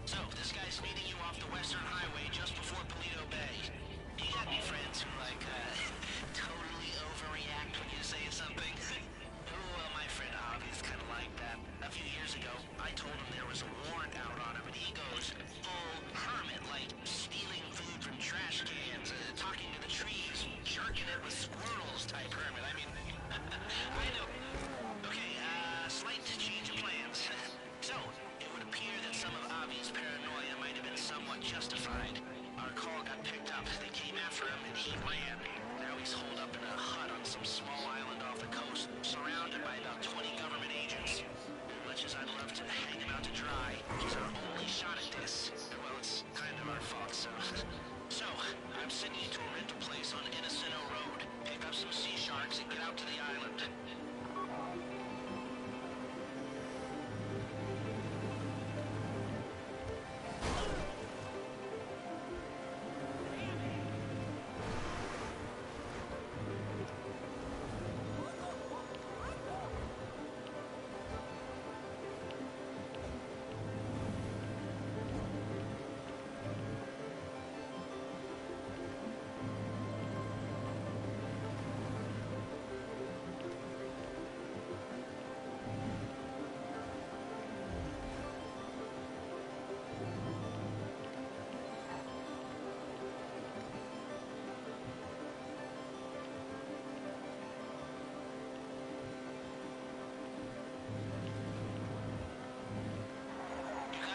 So, this guy's meeting you off the Western Highway just before Paleto Bay. You got any friends who, like, totally overreact when you say something? Well, my friend Avi's kind of like that. A few years ago, I told him there was a warrant out on him, and he goes full hermit, like stealing food from trash cans, talking to the trees, jerking it with squirrels type hermit. I mean, I know. Okay, slight change of plans. So, it would appear that some of Avi's paranoia might have been somewhat justified. Our call got picked up, they came after him, and he ran. Now he's holed up in a hut on some small island off the coast, surrounded by about 20 government agents. Much as I'd love to hang him out to dry, he's our only shot at this. Well, it's kind of our fault, so... So, I'm sending you to a rental place on Innocento Road. Pick up some sea sharks and get out to the island.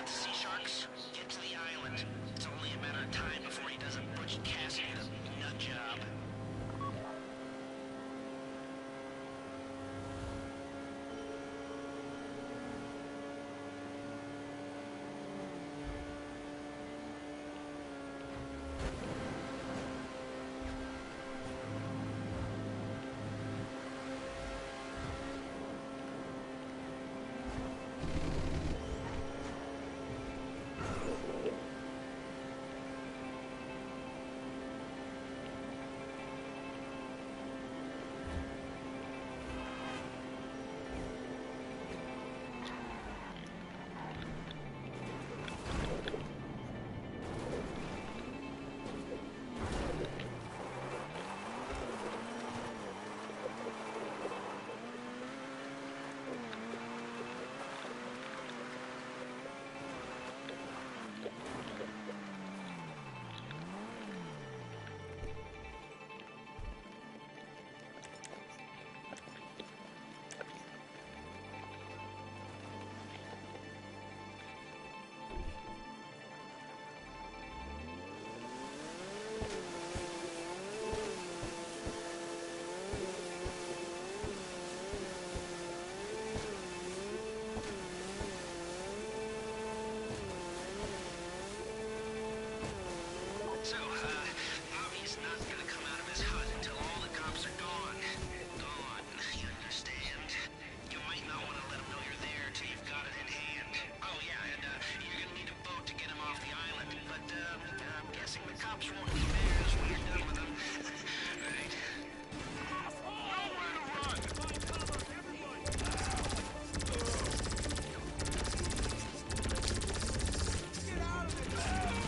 Sea sharks, get to the island. It's only a matter of time before he does a Butch Cassidy to nut job. So, Bobby's not gonna come out of his hut until all the cops are gone. Gone, you understand? You might not want to let him know you're there till you've got it in hand. Oh yeah, and you're gonna need a boat to get him off the island. But I'm guessing the cops won't be there as we're done with him. Right? Nowhere to run! Find cover, everybody! Get out of it!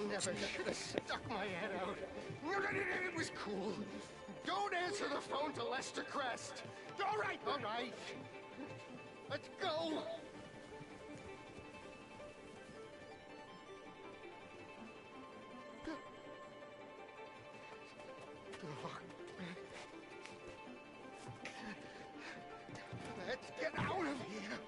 Never should have stuck my head out. It was cool. Don't answer the phone to Lester Crest. All right, all right. Let's go. Let's get out of here.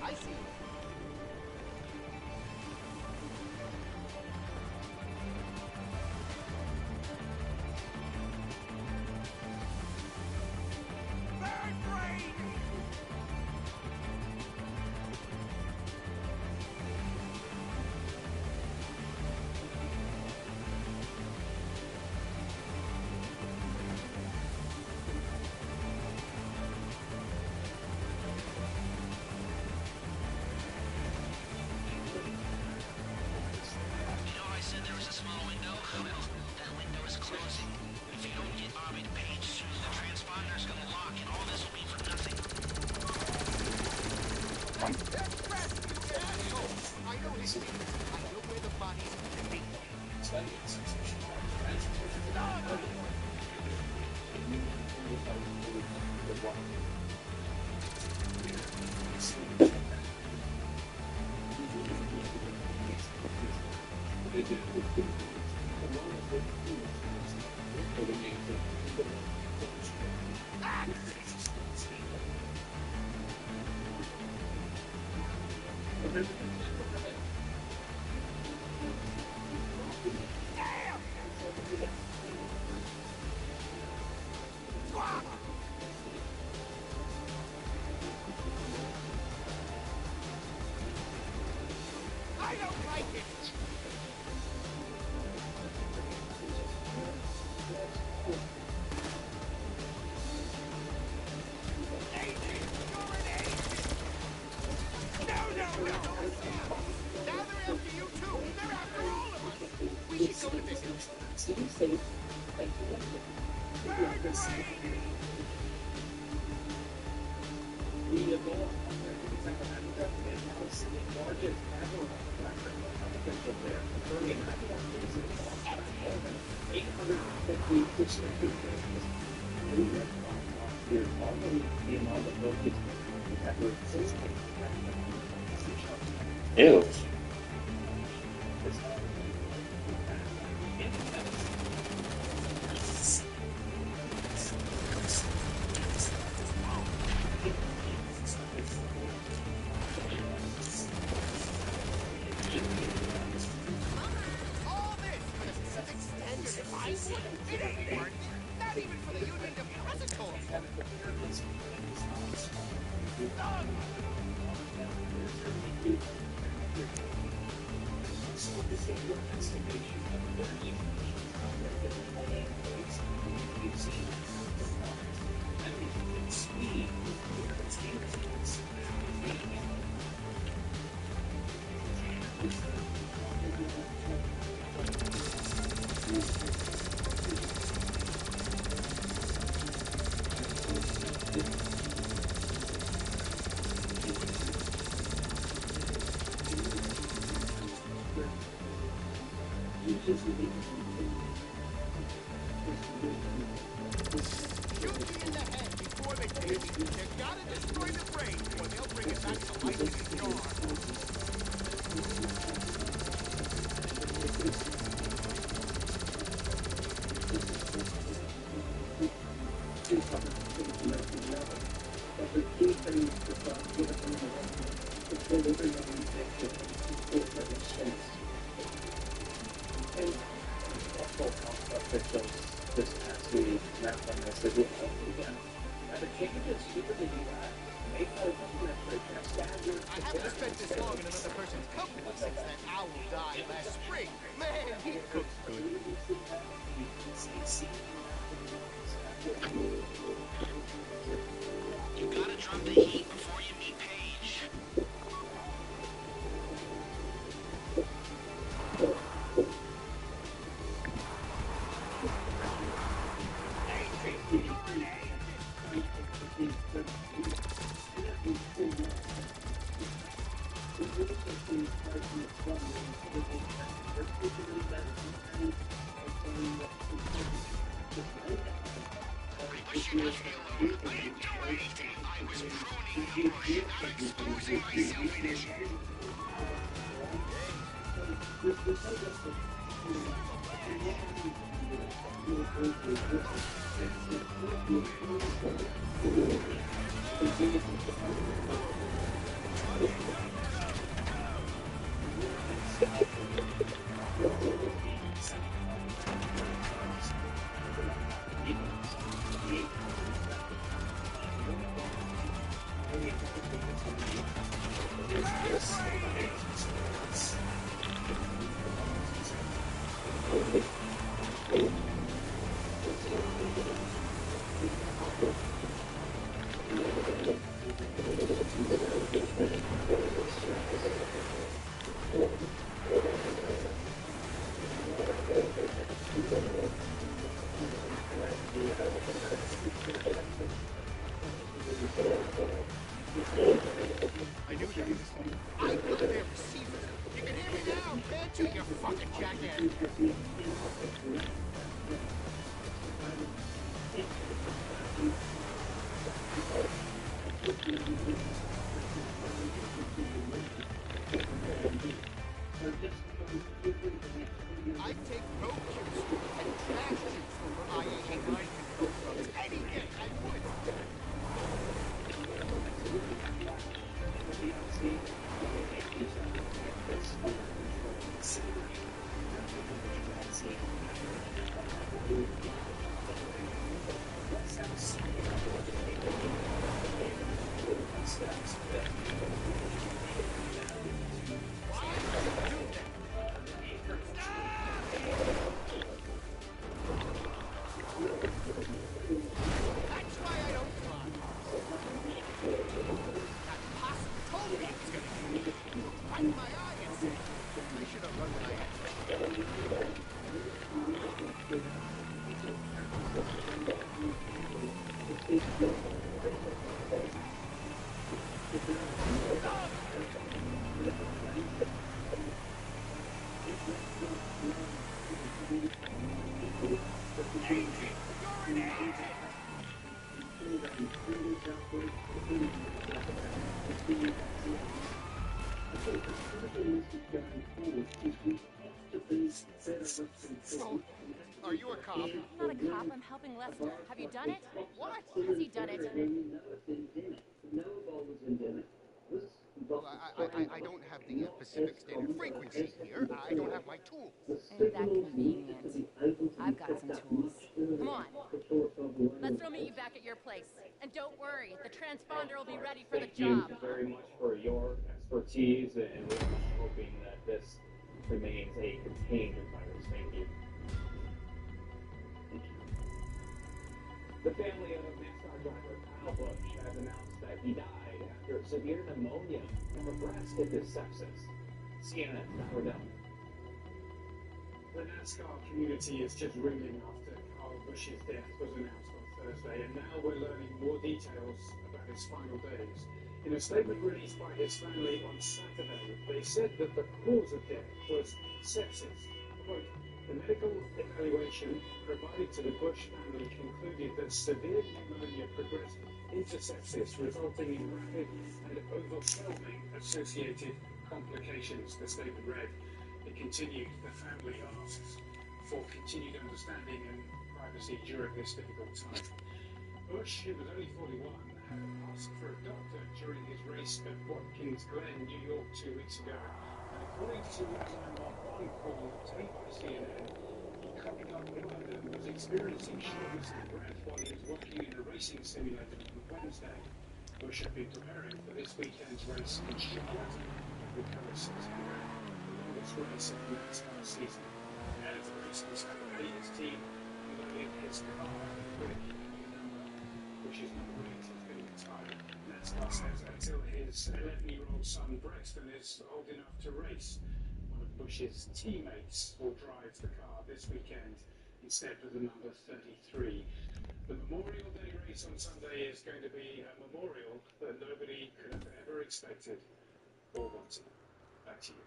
I see. Very brave! I said there was a small window? Well, that window is closing. If you don't get Bobby to page soon, the transponder's gonna lock, and all this will be for nothing. That's Crest, you asshole! I know his secrets. I know where the bodies can be. They did. I don't like it. Agent, you're an agent. No, no, no. Now they're after you too. They're after all of us. We should go to Vidya. Stay safe. Thank you. Bird brain. Ew. All this for the civic standard 5 wouldn't fit anymore. Not even for the Union Depository. Shoot me in the head before they take me. They've got to destroy the brain, or they'll bring it back to life in a jar. I haven't spent this long in another person's company since that owl died last spring. Man, he cooks good. You gotta drop the heat before you meet Paige. I wish you left me alone. I didn't do anything. I was pruning the bush, not exposing myself in it. I knew that. I put their receiver. You can hear me now, can't you, you fucking jackass? I take road juice and trash juice over I-89 control roads any day. I would. Lester, have you done it? What? Has he done it? Well, I don't have the Pacific Standard Frequency here. I don't have my tools. Ain't that convenient? I've got some tools. Come on. Lester will meet you back at your place. And don't worry, the transponder will be ready for the job. Thank you very much for your expertise, and we're just hoping that this remains a contained virus. Thank you. The family of NASCAR driver Kyle Busch has announced that he died after severe pneumonia and progressed into sepsis. CNN, Cordell. The NASCAR community is just ringing after Kyle Busch's death was announced on Thursday, and now we're learning more details about his final days. In a statement released by his family on Saturday, they said that the cause of death was sepsis. Quote, the medical evaluation provided to the Busch family concluded that severe pneumonia progressed into sepsis, resulting in rapid and overwhelming associated complications, the statement read. It continued, the family asks for continued understanding and privacy during this difficult time. Busch, who was only 41, had asked for a doctor during his race at Watkins Glen, New York 2 weeks ago. And according to a 911 call obtained by CNN, he coming up in London was experiencing shortness of breath while he was working in a racing simulator on Wednesday. Busch had been preparing for this weekend's race in Charlotte with Cover 600, the longest race of the NASCAR season. As the race on Saturday, his team loaded his car with a new number, which is number 8, has been retired. NASCAR says until his 11-year-old son Braxton is old enough to race, one of Busch's teammates will drive the car this weekend instead of the number 33. The Memorial Day race on Sunday is going to be a memorial that nobody could have ever expected or wanted. Back to you.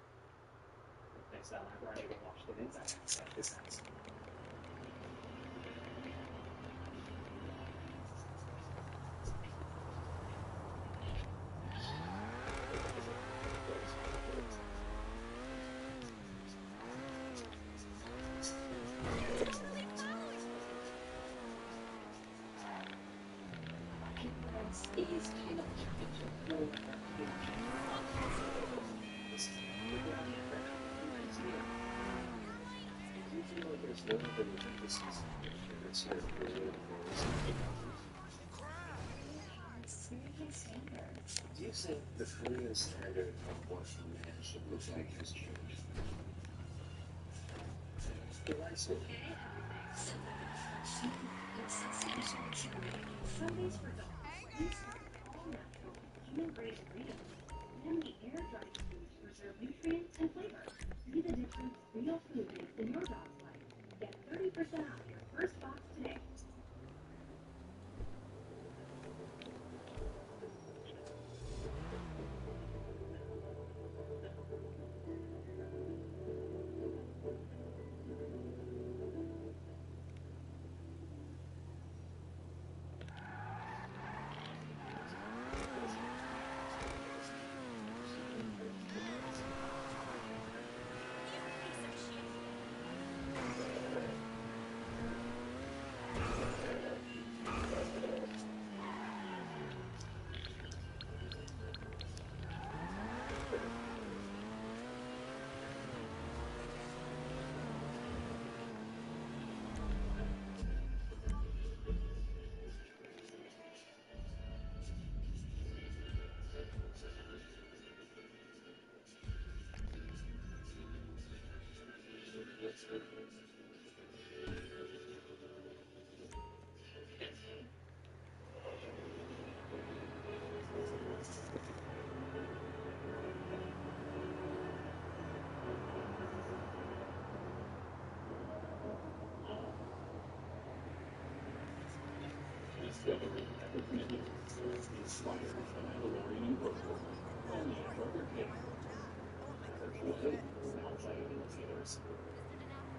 Thanks, Alan. I've already watched it inside out. This house. Is kind of Do you think the Korean standard of what a man should look like has changed? Sundays for dogs. These are all natural, human-grade ingredients. And the air-dried foods preserve nutrients and flavor. See the difference real food makes in your dog's life. Get 30% off your first box today.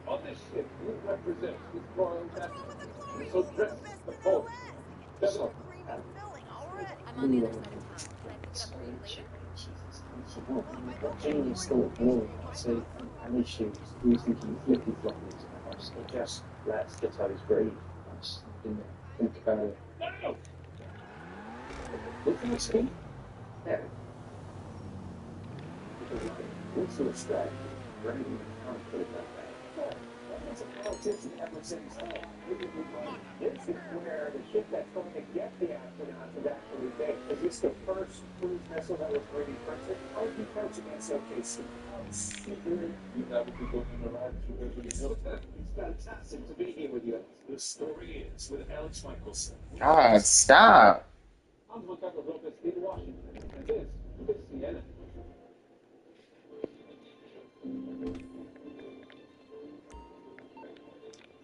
On this ship, you represent this royal destiny. So dress the court. Devil. I'm on the other side of town. Can I pick it up for you later? Jamie still warning I say, and issues, who's thinking flippy floppies, I just let's get out his grave. think about it. No! Look at this thing. Very. What's the strategy? Right? You can't put it that way. Yeah, that's a politician ever since. This is where the ship that's going to get the astronauts is actually based. Is this the first cruise missile that was 3D printed? How would you coach against OKC? You never be looking around to every It's fantastic to be here with you. The story is with Alex Michelson. God, stop. I'm Ricardo Lopez in Washington, and this is CNN.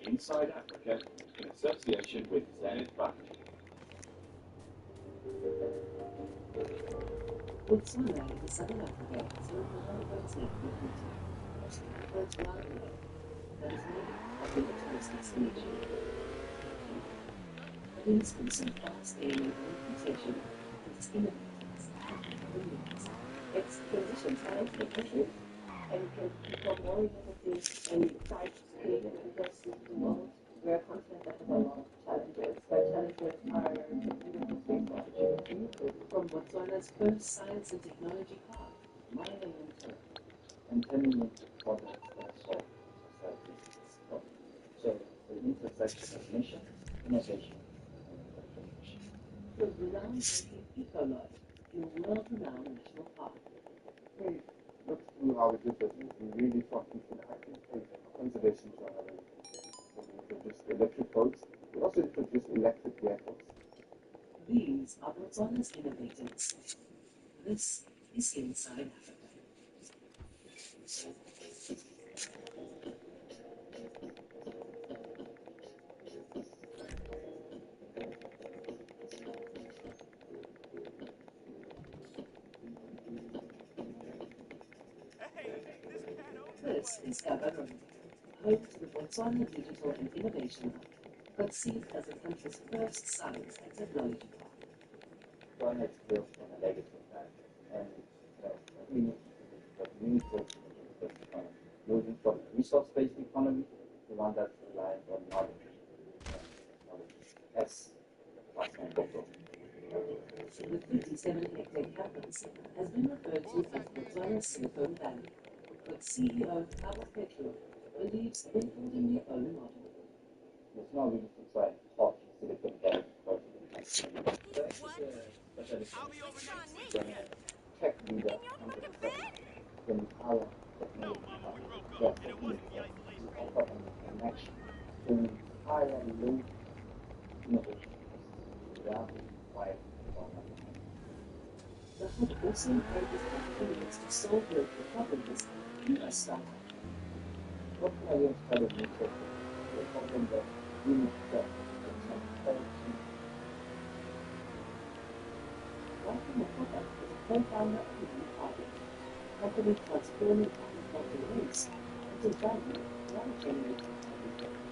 Inside Africa, in association with Zenith Bank. Botswana in Southern Africa is one of the world's most beautiful, most diverse wildlife that is made of the tourist destination. But it has been so fast in the reputation of its innovators and millions. Its transition time to the country and can become more innovative and try to scale it across the world. We are a continent that has a lot of challenges, but challenges are beautiful space for opportunity. From Botswana's first science and technology park, Mining into and turning into products that solve society's problems. So the intersection of mission, innovation, and transformation. the groundbreaking eco-lodge in a world-renowned national park. We looked through our due business. We really thought we could actually take conservation to another level. So we introduced electric boats. We also introduced electric vehicles. These are Botswana's innovators. This is Inside Africa. This is Gaborone, home to the Botswana Digital and Innovation Hub, conceived as the country's first science and technology park. Botswana is built on a legacy of that. And we need to moving from a resource-based economy to one that's reliant on knowledge and technology. That's what's my goal. The 57-hectare campus has been referred to as Botswana's Silicon Valley, but CEO Thabo Petro believes in building their own model. It's not really to try and hot Silicon Valley What? I'll be over What's on me? tech leader Can you look a bit? from our technology that we offer a connection to an entire low innovation without requiring The hub also encourages entrepreneurs to solve local problems through a startup. what can I use kind of new software? It's something that we need to try. It's not fancy. Walter Mokota is a co-founder of the Blue Party, a company transforming agricultural waste into value while generating agriculture.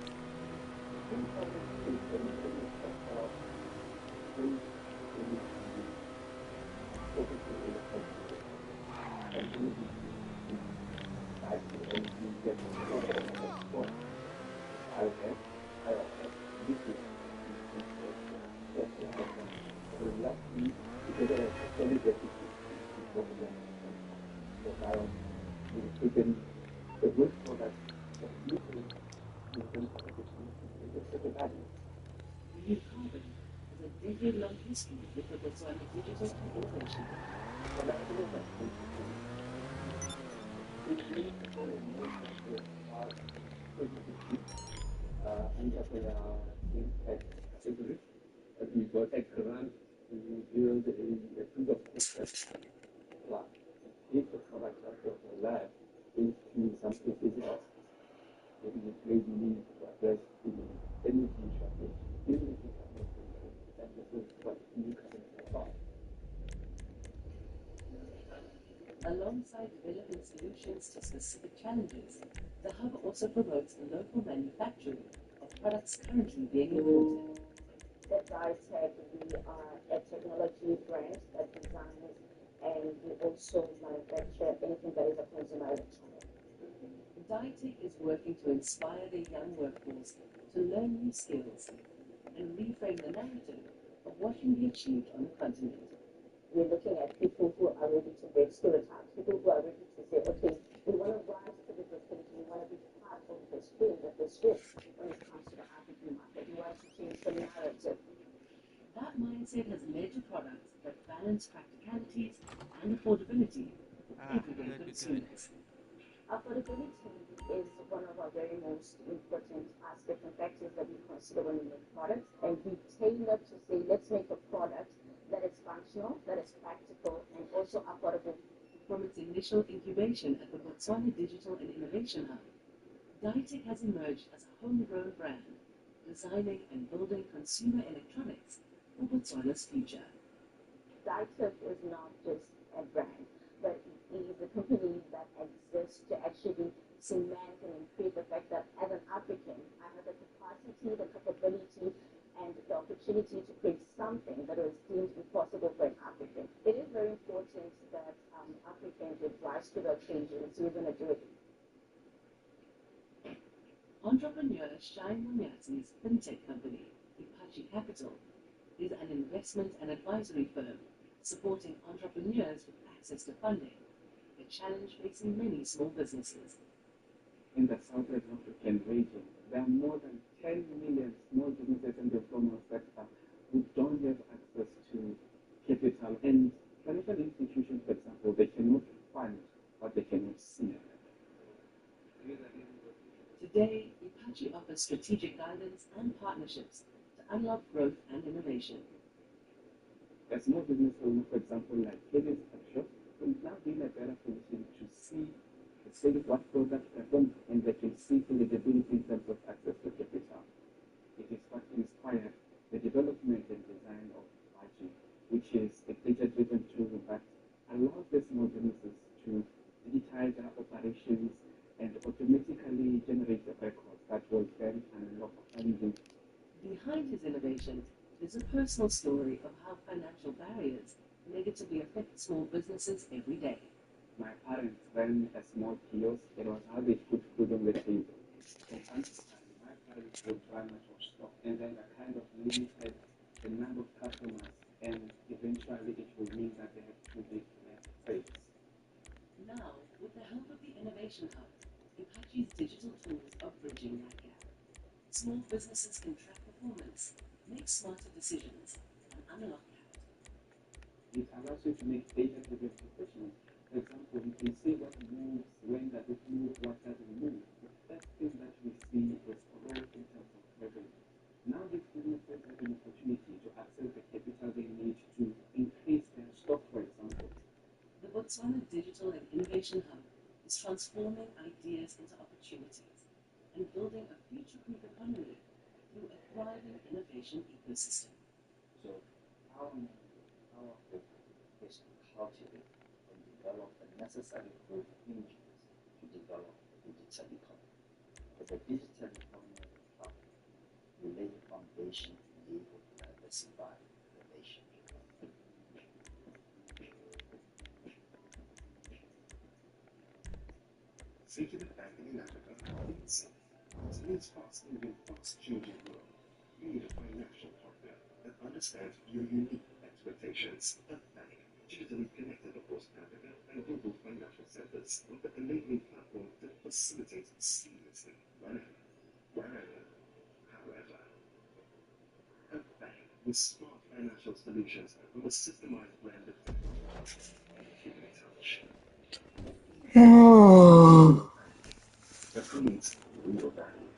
The good product that you can New Carbon has a decade-long history with the Botswana Digital and Innovation we got a grant to build a proof of concept plant. If the product out of the lab is in some cases, maybe need to address the energy shortage, even if you have no solution. And this is what you can about. Alongside developing solutions to specific challenges, the hub also promotes the local manufacturing of products currently being imported. At DiTech, we are a technology brand that designs and we also manufacture anything that is a consumer electronic. DiTech is working to inspire the young workforce to learn new skills. and reframe the narrative of what can be achieved on the continent. We're looking at people who are ready to break stereotypes, people who are ready to say, okay, we want to rise to this occasion, we want to be part of this field, of this shift when it comes to the African market. We want to change the narrative. That mindset has led to products that balance practicalities and affordability for everyday consumers. Affordability is one of our very most important aspects and factors that we consider when we make products, and we tailor to say, let's make a product that is functional, that is practical, and also affordable. From its initial incubation at the Botswana Digital and Innovation Hub, Ditech has emerged as a homegrown brand, designing and building consumer electronics for Botswana's future. Ditech is not just a brand, but it is a company that exists to actually cement and create the fact that as an African, I have the capacity, the capability, and the opportunity to create something that was deemed impossible for an African. It is very important that Africans would rise to the occasion, so we're going to do it. Entrepreneur Shine Munyazi's fintech company, Ipachi Capital, is an investment and advisory firm supporting entrepreneurs with access to funding, a challenge facing many small businesses. In the Southern African region, there are more than 10 million small businesses in the formal sector who don't have access to capital, and financial institutions, for example, they cannot fund what they cannot see. Today, Ipachi offers strategic guidance and partnerships to unlock growth and innovation. A small business owner, for example, like Kenny's shop, will now be in a better position to see what products perform, and they can see eligibility in terms of access to capital. It is what inspired the development and design of Ipachi, which is a data-driven tool that allows the small businesses to digitize their operations and automatically generate the records that will then unlock funding. Behind his innovations is a personal story of how financial barriers negatively affect small businesses every day. My parents ran a small kiosk. It was how they put food on the table. From time to time, my parents would run out of stock, and then I kind of limited the number of customers, and eventually it would mean that they had to make less sales. Now, with the help of the Innovation Hub, Ipachi's digital tools are bridging that gap. Small businesses can track performance, make smarter decisions, and unlock capital. It allows you to make data-driven decisions. For example, you can see what moves, when does it move, what doesn't move. The first thing that we see is growth in terms of revenue. Now these businesses have an opportunity to access the capital they need to increase their stock, for example. The Botswana Digital and Innovation Hub is transforming ideas into opportunities and building a future-proof economy through a thriving innovation ecosystem. So our hope is to cultivate and develop the necessary growth engines to develop the digital economy. As a digital economy hub, we lay a foundation to be able to diversify the nation. Thinking of banking in Africa isn't simple. To today's fast-moving, fast-changing world, you need a financial partner that understands your unique expectations. A bank, digitally connected across Africa and global financial centers, with the enabling platform that facilitates seamlessly, wherever, however. A bank with smart financial solutions from a systemized blend of technology and human touch. That means real value.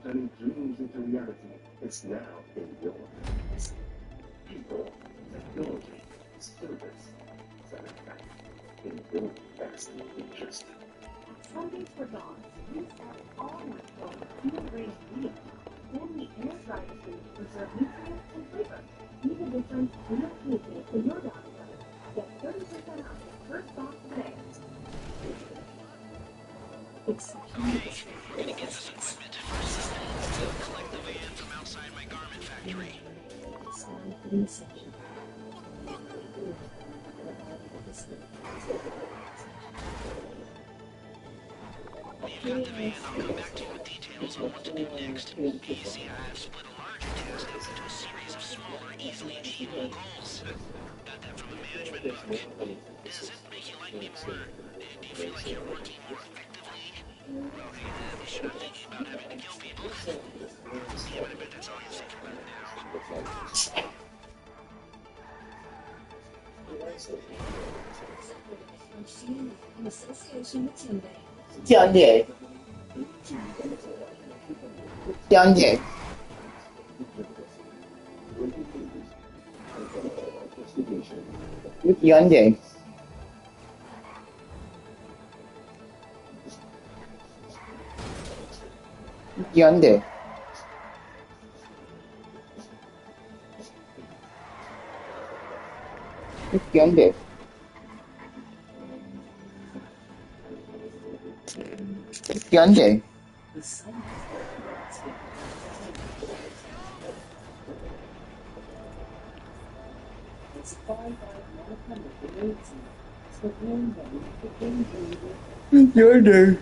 Turning dreams into reality is now in your hands. People, technology, service, set a bank in your best interest. At Sundays for Dogs, we set all night long field-raised meat. Then we air fry the food to preserve nutrients and flavor. Be the difference real tasty for your dog's life. Get 30% off your first box today. Okay, we're gonna get this equipment. I'll collect the van from outside my garment factory. When you've got the van, I'll come back to you with details on what to do next. You see, I've split a larger task into a series of smaller, easily achievable goals. Got that from a management book. Does it make you like me more? Do you feel like you're working more effectively? Okay, then you should be thinking about having to kill people. Damn it, I bet that's all you're thinking about now. In association with Timber. 讲解，讲解，讲解，讲解，讲解，讲解。 The sun it's followed by 100 minutes. So then讲解。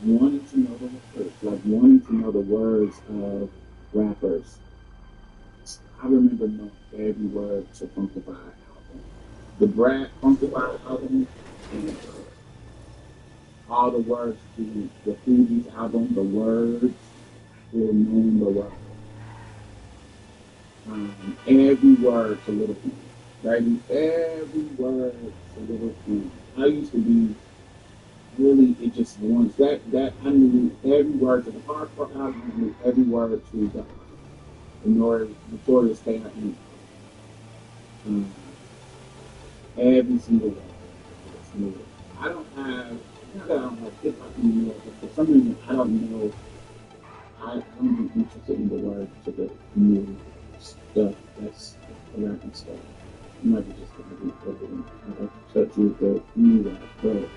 Wanting to know the words, like wanting to know the words of rappers. I remember knowing every word to Funkified album. The Brad Funkified album, and all the words to the Fuji's album, the words, still knowing the words. Every word to Little Kim. Baby, every word to Little Kim. I used to be really, it just once that I knew every word to the hardcore album, I knew every word to the Notorious K.I.E. Every single word. I don't have, not that I don't have hip hop anymore, but for some reason I don't know. I don't be interested in the words to the new stuff that's rapping stuff. It might be just gonna be out of touch with the new rap, but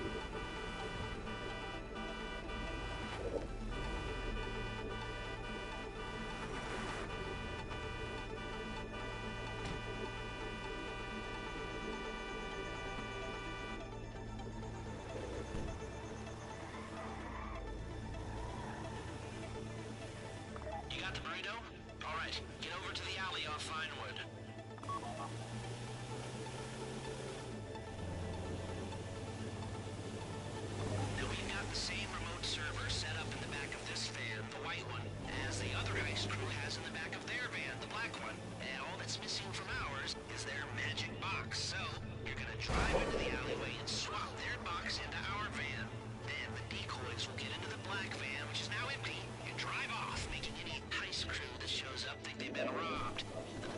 You got the burrito? All right, get over to the alley off Vinewood. Now we've got the same remote server set up in the back of this van, the white one, as the other heist crew has in the back of their van, the black one. And all that's missing from ours is their magic box. So you're gonna drive into the alleyway and swap their box into our van. Then the decoys will get into the black van, which is now empty, and drive off, making any heist crew that shows up think they've been robbed.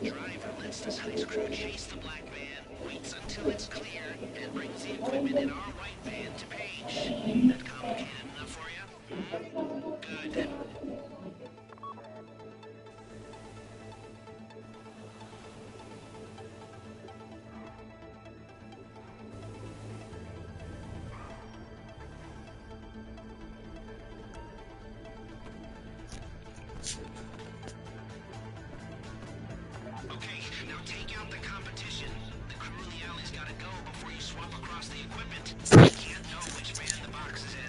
The driver lets this heist crew chase the black van, waits until it's clear, and brings the equipment in our white van to Paige. That complicated enough for you? Good. Okay, now take out the competition. The crew in the alley's gotta go before you swap across the equipment. You can't know which van the box is in.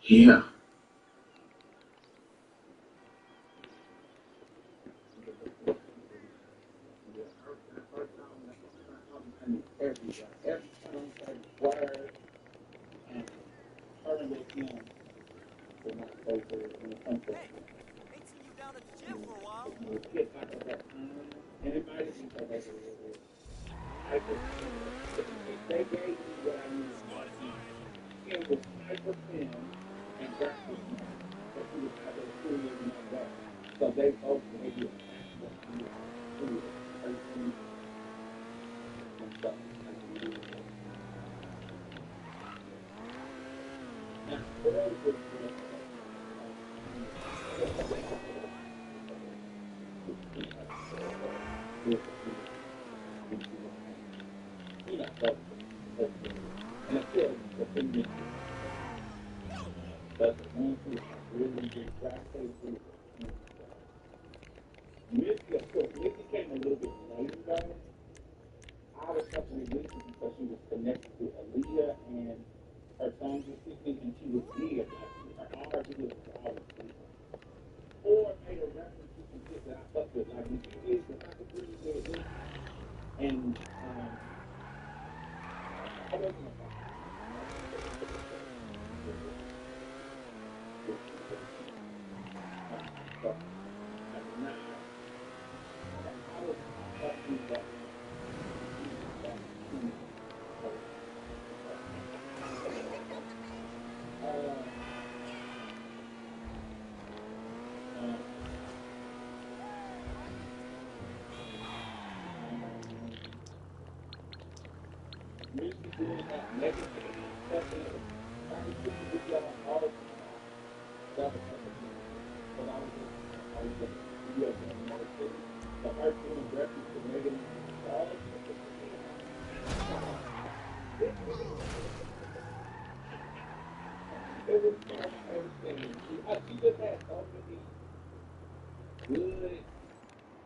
Yeah. Every song, every word, and her and Lil Kim were my favorite when it comes to Ain't seen you down at the gym for a while. hip hop at that time, and it might have been her favorite. I just, they gave me what I needed. Kim was hyper thin and Brett was small, but she was out there 2 years in my back. So they both gave me what I needed. Person and stuff. Now, girls was good. You know, but and I feel the thing is, but the ones who are really big rap faces, Missy, of course, Missy came a little bit later though. I was fucking with Missy because she was connected to Aaliyah and her songs were sticking and she was big. Like all her videos were always big. Or made a reference to some shit that I fucked with. Like when she did the Fucking Pretty Dead Women and I wasn't a fan. But I did not. I was fucking that. Music doing that negative stuff in it. I can see the video all the time. That was fucking good. Because I was the video game another thing. The art doing reference to Megan Thee Stallion. It was my favorite thing. She just had so many good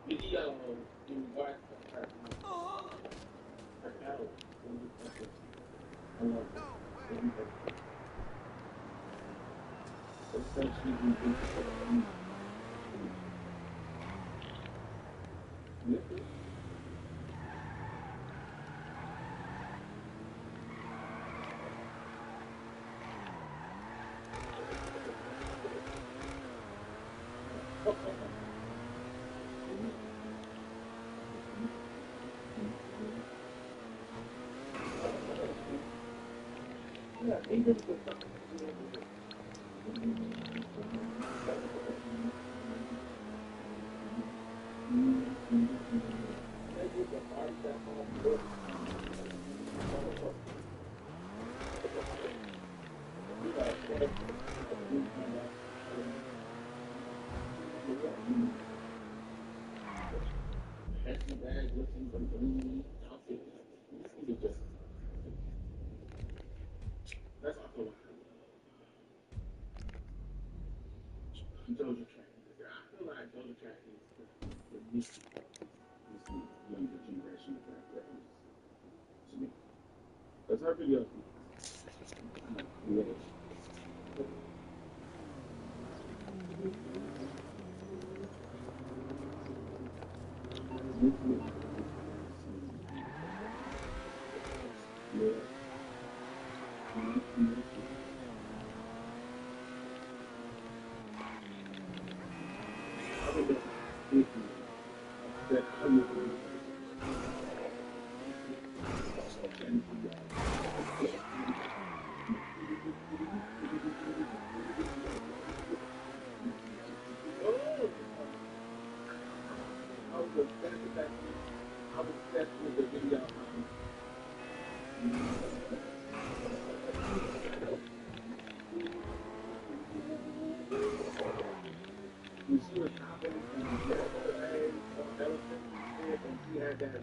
videos in regards to her album. I love it. Especially in that's also Doja Cat. I feel like Doja Cat is the younger generation of rap rappers to me. Because her videos creative. I was obsessed with the video. When she was hopping and yesterday on Elephant and she had that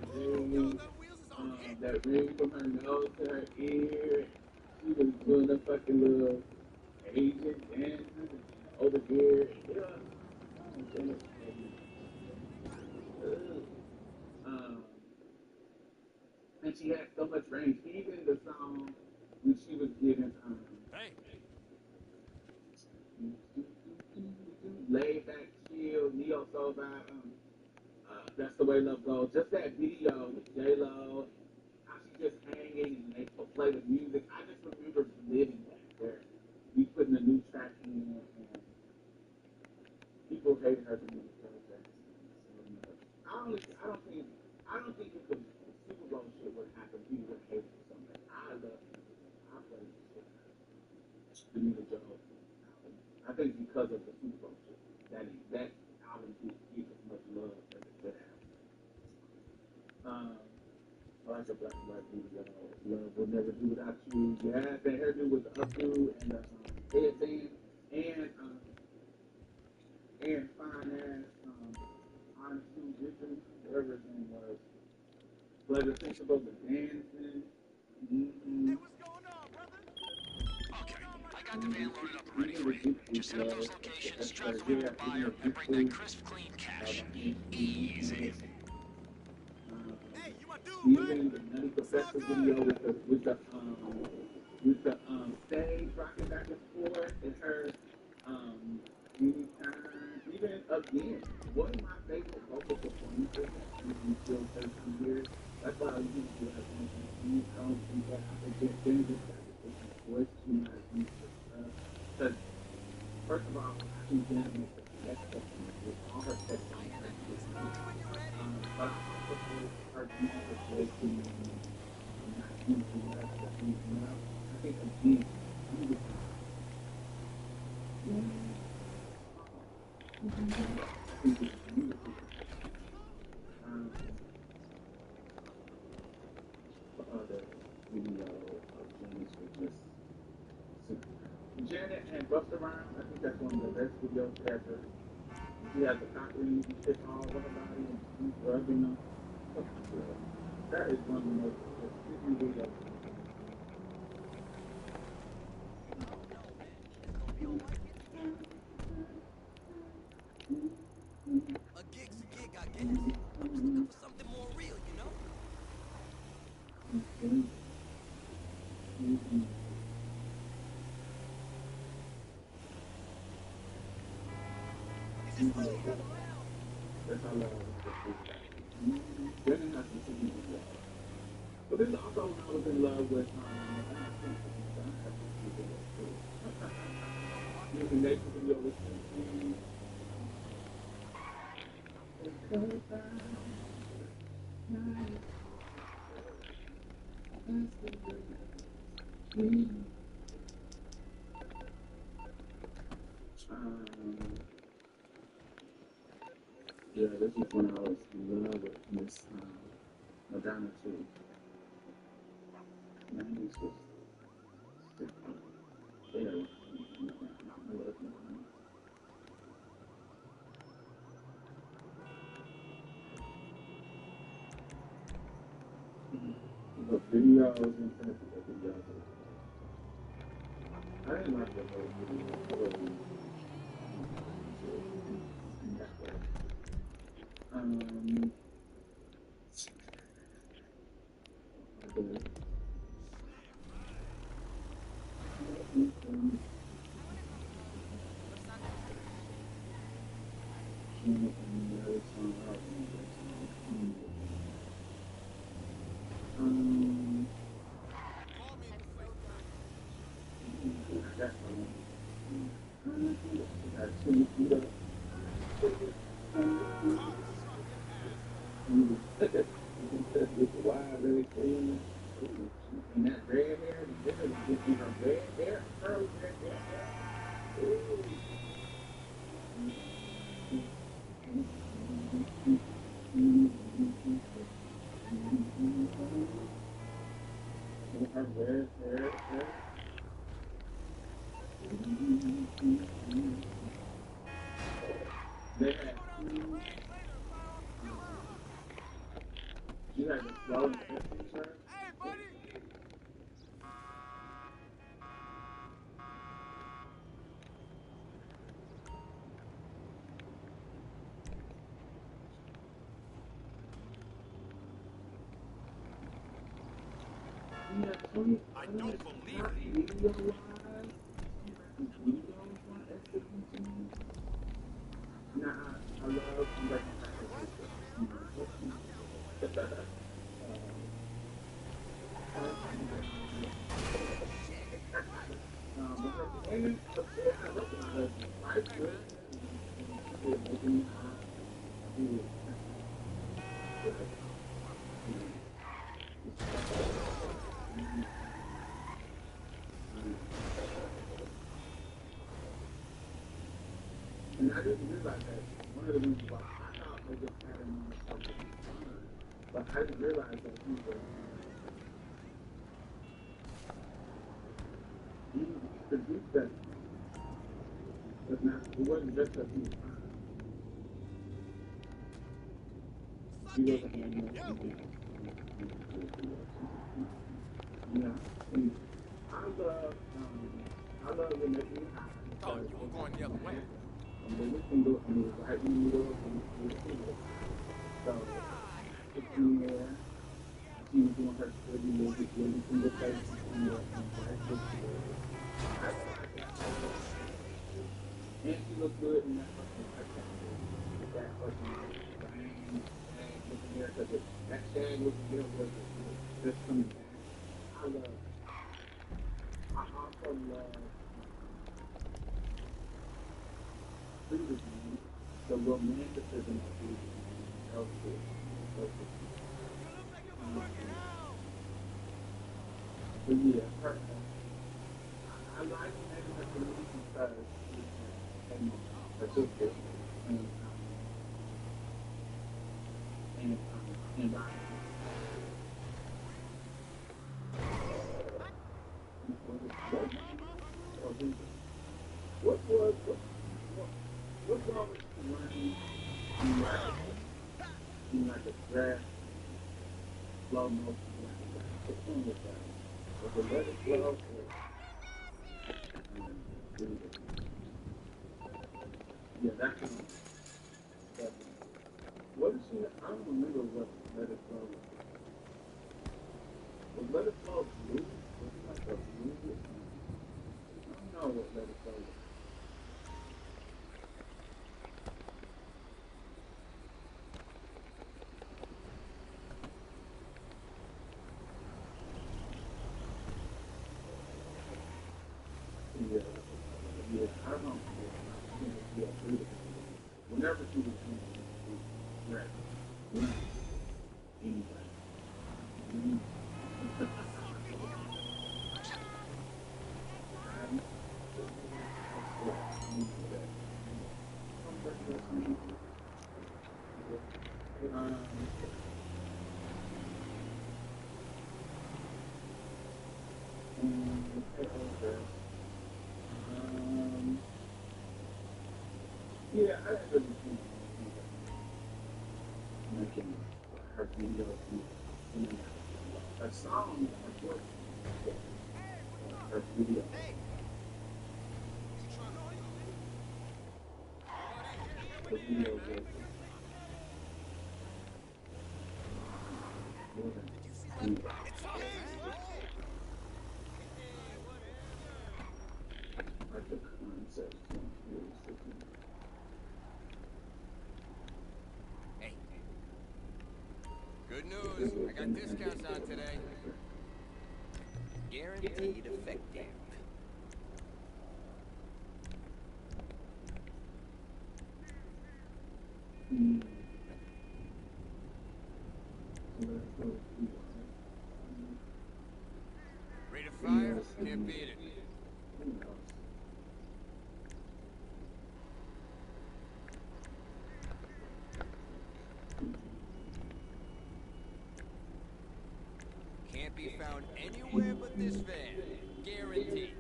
ring from her nose to her ear. She was doing the fucking little Asian dances over here. Um, and she had so much range. Even the song when she was getting Hey, laid back, chill, neo soul vibe. That's the way love goes. Just that video with J Lo, how she just hanging and they play the music. I just remember living that where we putting a new track in and people hated her to be the I don't think if the Super Bowl shit would happen, people would hate it so much. I played the shit out of Benita Jones album. I think because of the Super Bowl shit, that album didn't get as much love as it should have. I like the black and white video. Love will never do without you. Yeah, that hairdo with the updo and the headband and fine ass honest Sue Richard, whatever his name was. Pleasure Sensible, the dancing. Hey, what's going on, brother? Okay, I got the van loaded up and ready for you. Just hit up those locations, drive through with the buyer, and bring that crisp, clean cash. Easy. Hey, you my dude, Even right? the Nutty Professor video with the stage rocking back and forth and her anytime, even again, one of my favorite vocal performances in still 13 years. That's why I usually like I don't think that I forget things that his voice too much stuff. Because first of all, I think Janet makes the best performance with all her techniques. But I also think her music is way too not easy enough to be enough. I think again, music other video of James was just super. Janet and Busta Rhymes, I think that's one of the best videos ever. She has the cock rings and shit all over her body and she's rubbing them. That is one of the most extremely videos. A gig's a gig, I guess. I'm just looking for something more real, you know? Is this funny come around? That's how love is. Women have to see me with love. But then also when I was in love with using nature video with Tennessee. Yeah, this is when I was in love with Miss Madonna too. 90s was there. I love Madonna. The videos and the videos. I didn't like the whole video. And that red hair, the girl getting her red hair, curly red hair. Ooh. Her red hair. They had she had the flowing shirt. Hey, buddy! I don't believe it. And I didn't realize that one of the reasons why I thought they just had him on the subject of fun, but I didn't realize that he produced that. But not, it wasn't just that he was fine. He wasn't one more something. Yeah. And I love when they do high. Oh, you were going the other way. They were single and it was right in the middle of the single. So, it's in there. She was doing her study music, really single place in the practice. And she looked good in that fucking with that fucking rain looking hair, because that shag looking hair was just coming back. I also love previously the romanticism of previously. That was good. But yeah, her, I like maybe her community because her sister and and Ryan. What's wrong with running in like a grass slow motion like what's wrong with that? Was it let it flow yeah, that's what is she? I don't remember what let it flow was. Was let it flow blue? Was it like a blue? I don't know what let it flow was. Yeah, I don't know. Yeah, whenever she was right, anyway. Yeah, I had to making her video a song her video. The video was more than like the concept really sticking. Hey. Good news. I got discounts on today. Guaranteed effective. Rate of fire? Can't beat it. Can't be found anywhere but this van. Guaranteed.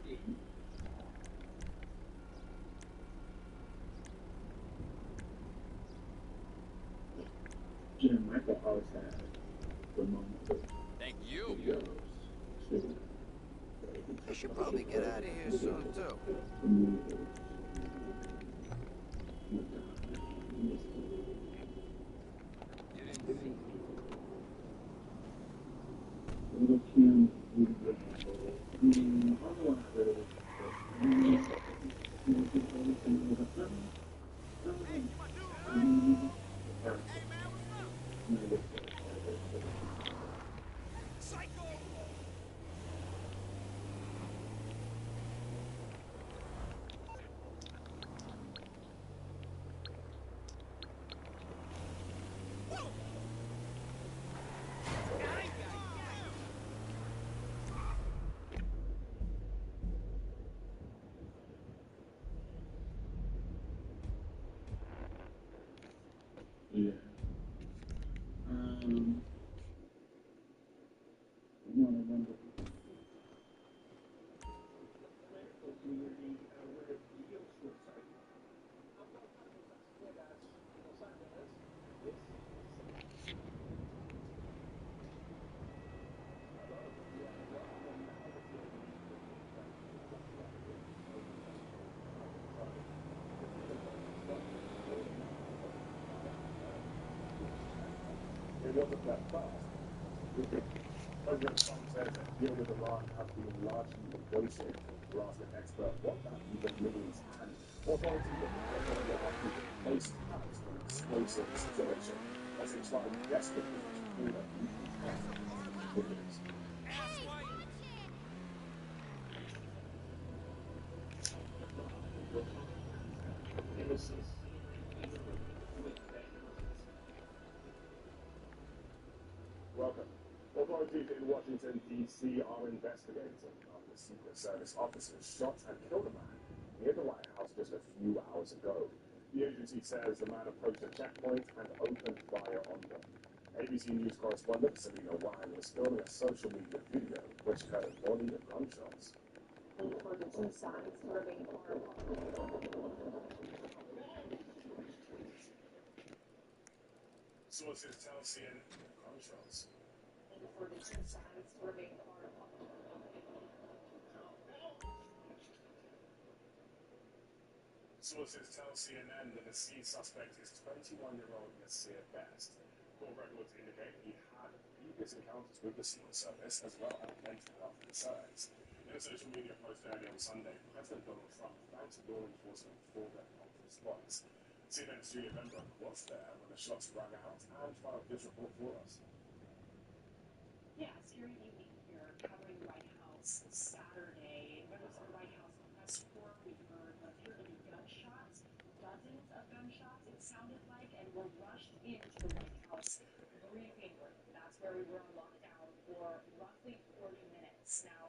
Jim Michael always had the moment of Thank you. I should probably get out of here soon, too. You didn't see. Little Kim, Yeah. Um, one of them. It wasn't that fast. President Trump says that deal with Iran has been largely negotiated. To ask an expert what that even means, and authorities are preparing to place tabs for an explosive situation as they try desperately to pull a nuclear. Welcome. Authorities in Washington, D.C. are investigating after Secret Service officers shot and killed a man near the White House just a few hours ago. The agency says the man approached a checkpoint and opened fire on them. ABC News correspondent Selena Wang was filming a social media video which heard only the gunshots. Sources tell CNN gunshots. Sources tell CNN the deceased suspect is 21-year-old Nasir Best. Court records indicate he had previous encounters with the Secret Service as well as mental health concerns. In a social media post earlier on Sunday, President Donald Trump thanked law enforcement for their prompt response. CNN's Julia Benbrook was there when the shots rang out and filed this report for us. Yeah, scary evening here covering the White House Saturday. Members of the White House press corps, we heard what appeared to be gunshots, dozens of gunshots it sounded like, and were rushed into the White House briefing room. That's where we were on lockdown for roughly 40 minutes. Now,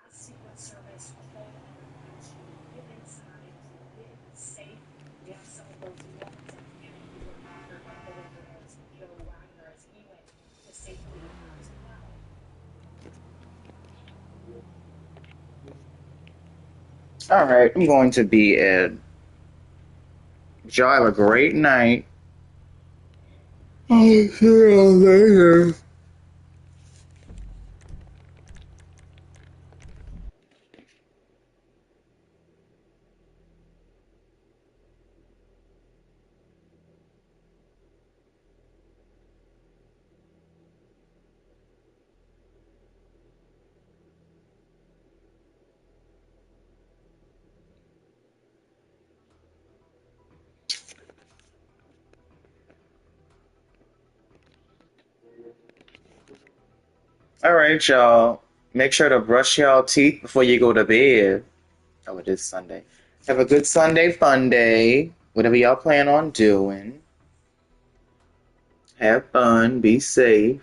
as Secret Service called on everyone to get inside, to get safe, we have some of those moments at the end who were captured by photojournalist Joe Wagner as he went to safety as well. All right, I'm going to be in. Y'all have a great night. I'll see y'all later. All right, y'all. Make sure to brush y'all teeth before you go to bed. Oh, it is Sunday. Have a good Sunday fun day. Whatever y'all plan on doing. Have fun. Be safe.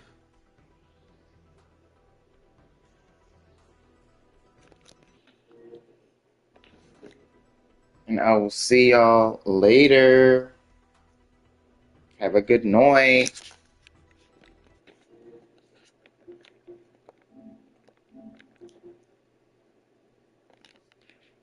And I will see y'all later. Have a good night.